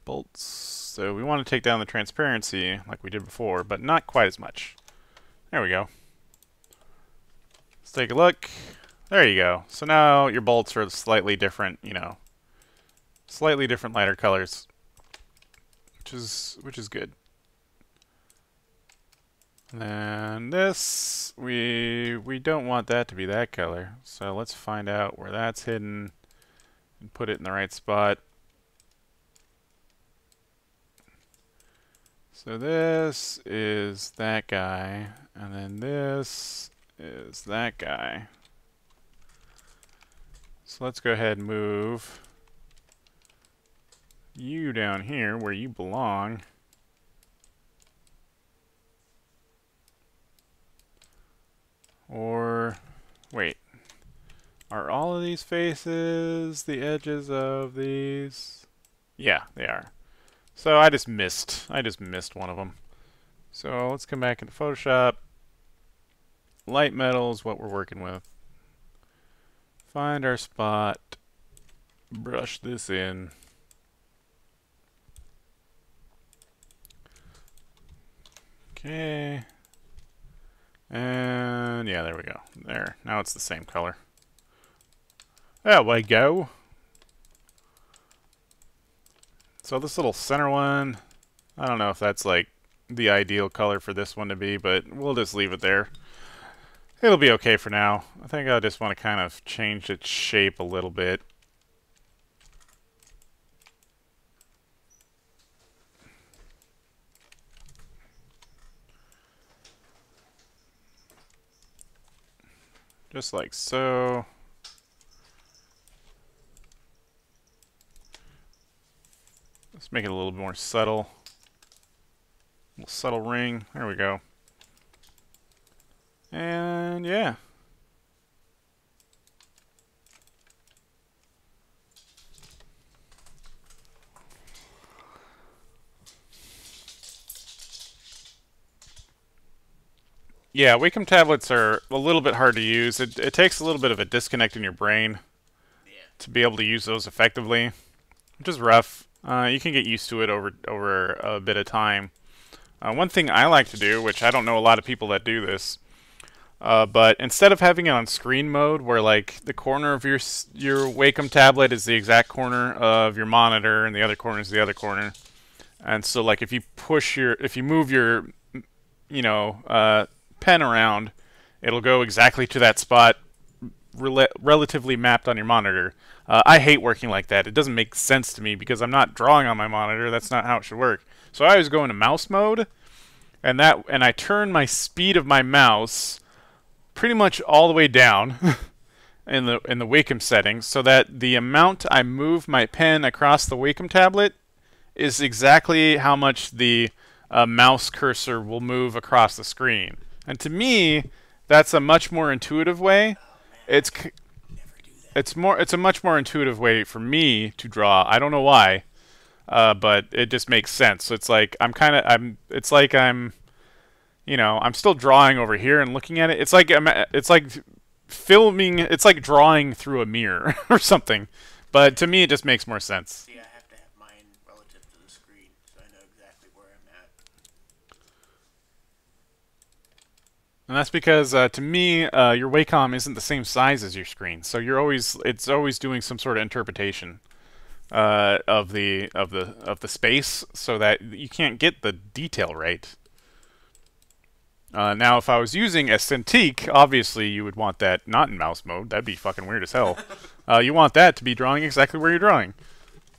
bolts. So we want to take down the transparency like we did before, but not quite as much. There we go. Let's take a look. There you go. So now your bolts are slightly different, you know, slightly different lighter colors, which is good. And then this, we don't want that to be that color. So let's find out where that's hidden and put it in the right spot. So this is that guy, and then this is that guy. So let's go ahead and move you down here where you belong. Or, wait, are all of these faces the edges of these? Yeah, they are. So I just missed one of them. So let's come back into Photoshop. Light metal is what we're working with. Find our spot, brush this in. Okay. And yeah, there we go. There. Now it's the same color. There we go. So this little center one, I don't know if that's like the ideal color for this one to be, but we'll just leave it there. It'll be okay for now. I think I just want to kind of change its shape a little bit. Just like so. Let's make it a little more subtle. A little subtle ring. There we go. And yeah. Yeah, Wacom tablets are a little bit hard to use. It takes a little bit of a disconnect in your brain to be able to use those effectively, which is rough. You can get used to it over a bit of time. One thing I like to do, which I don't know a lot of people that do this, but instead of having it on screen mode, where like the corner of your Wacom tablet is the exact corner of your monitor, and the other corner is the other corner, and so like if you move your, you know, pen around, it'll go exactly to that spot, relatively mapped on your monitor. I hate working like that. It doesn't make sense to me because I'm not drawing on my monitor. That's not how it should work. So I always go into mouse mode, and I turn my speed of my mouse pretty much all the way down in the Wacom settings, so that the amount I move my pen across the Wacom tablet is exactly how much the mouse cursor will move across the screen. And to me, that's a much more intuitive way. It's a much more intuitive way for me to draw. I don't know why, but it just makes sense. So it's like I'm still drawing over here and looking at it. It's like filming. It's like drawing through a mirror or something. But to me, it just makes more sense. See, I have to have mine relative to the screen, so I know exactly where I'm at. And that's because, to me, your Wacom isn't the same size as your screen, so it's always doing some sort of interpretation of the space, so that you can't get the detail right. Now, if I was using a Cintiq, obviously you would want that not in mouse mode. That'd be fucking weird as hell. You want that to be drawing exactly where you're drawing,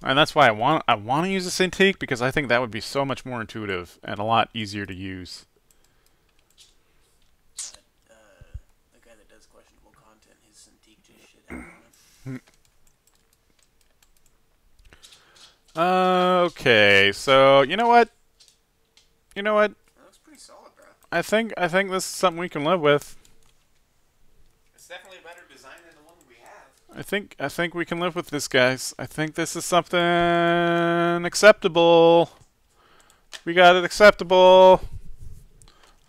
and that's why I want to use a Cintiq, because I think that would be so much more intuitive and a lot easier to use. The guy that does questionable content, his Cintiq just shit out on it. Okay, so you know what? That looks pretty solid, bro. I think this is something we can live with. It's definitely a better design than the one we have. I think we can live with this, guys. I think this is something acceptable. We got it acceptable.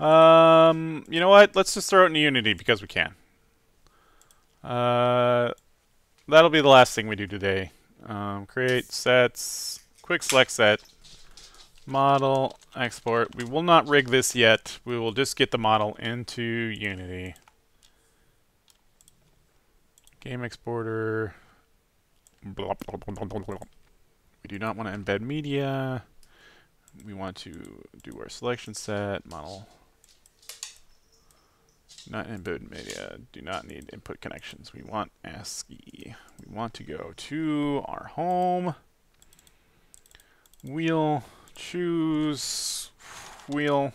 You know what? Let's just throw it into Unity because we can. That'll be the last thing we do today. Create sets, quick select set, model, export. We will not rig this yet. We will just get the model into Unity. Game exporter. Blah, blah, blah, blah, blah. We do not want to embed media. We want to do our selection set, model. Not embed media. Do not need input connections. We want ASCII. We want to go to our home. Wheel. Choose. Wheel.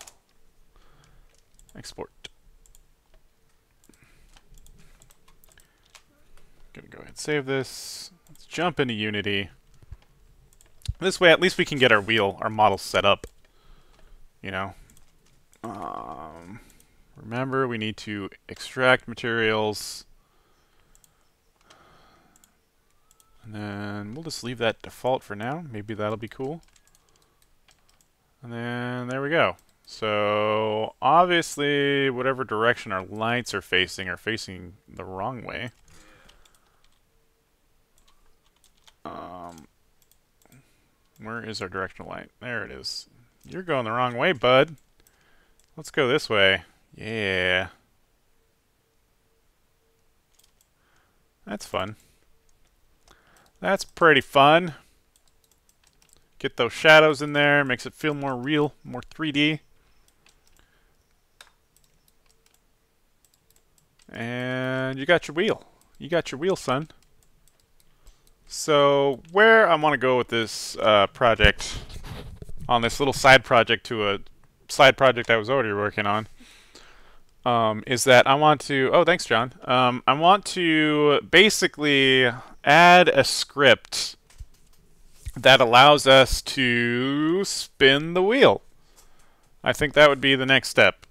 Export. Gonna go ahead and save this. Let's jump into Unity. This way, at least we can get our model set up. You know. Remember, we need to extract materials. And then we'll just leave that default for now. Maybe that'll be cool. And then there we go. So obviously, whatever direction our lights are facing the wrong way. Where is our directional light? There it is. You're going the wrong way, bud. Let's go this way. Yeah. That's fun. That's pretty fun. Get those shadows in there. Makes it feel more real, more 3D. And you got your wheel. You got your wheel, son. So where I want to go with this project, on this little side project to a side project I was already working on, is that I want to... Oh, thanks, John. I want to basically add a script that allows us to spin the wheel. I think that would be the next step.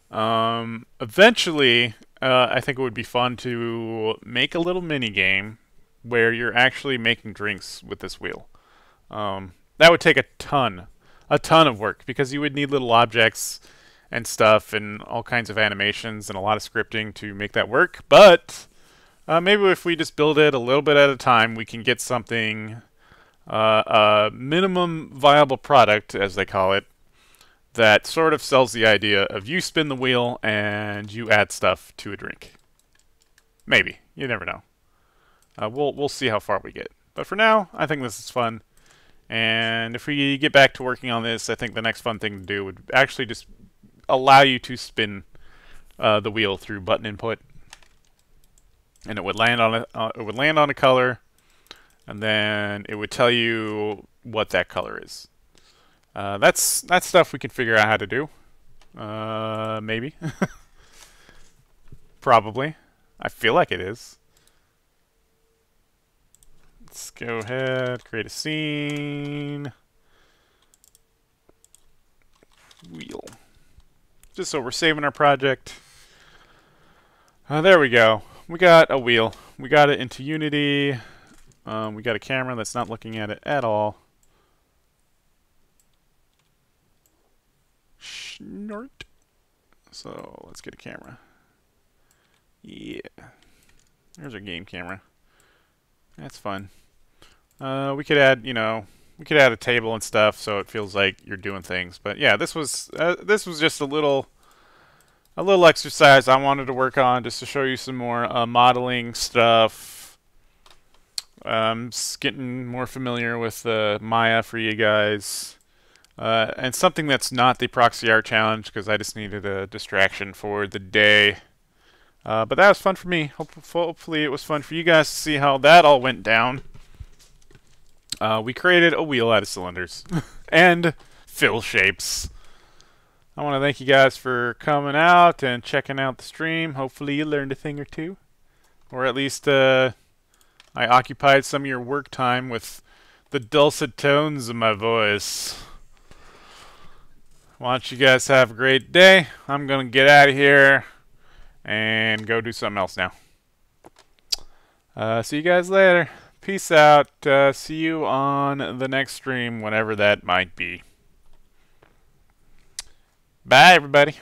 Eventually, I think it would be fun to make a little mini game where you're actually making drinks with this wheel. That would take a ton of work, because you would need little objects and stuff and all kinds of animations and a lot of scripting to make that work. But maybe if we just build it a little bit at a time, we can get something, a minimum viable product, as they call it, that sort of sells the idea of you spin the wheel and you add stuff to a drink. Maybe. You never know. We'll see how far we get. But for now, I think this is fun. And if we get back to working on this, I think the next fun thing to do would actually just allow you to spin the wheel through button input, and it would land on a color, and then it would tell you what that color is. That's stuff we can figure out how to do. Maybe. Probably. I feel like it is. Let's go ahead, create a scene. Wheel. Just so we're saving our project. There we go. We got a wheel. We got it into Unity. We got a camera that's not looking at it at all. Snort. So let's get a camera. Yeah. There's our game camera. That's fun. We could add, we could add a table and stuff so it feels like you're doing things. But yeah, this was just a little exercise I wanted to work on just to show you some more modeling stuff. Just getting more familiar with Maya for you guys. And something that's not the proxy art challenge because I just needed a distraction for the day. But that was fun for me. Hopefully it was fun for you guys to see how that all went down. We created a wheel out of cylinders and fill shapes. I want to thank you guys for coming out and checking out the stream. Hopefully you learned a thing or two. Or at least I occupied some of your work time with the dulcet tones of my voice. Why don't you guys have a great day. I'm going to get out of here and go do something else now. See you guys later. Peace out. See you on the next stream, whenever that might be. Bye, everybody.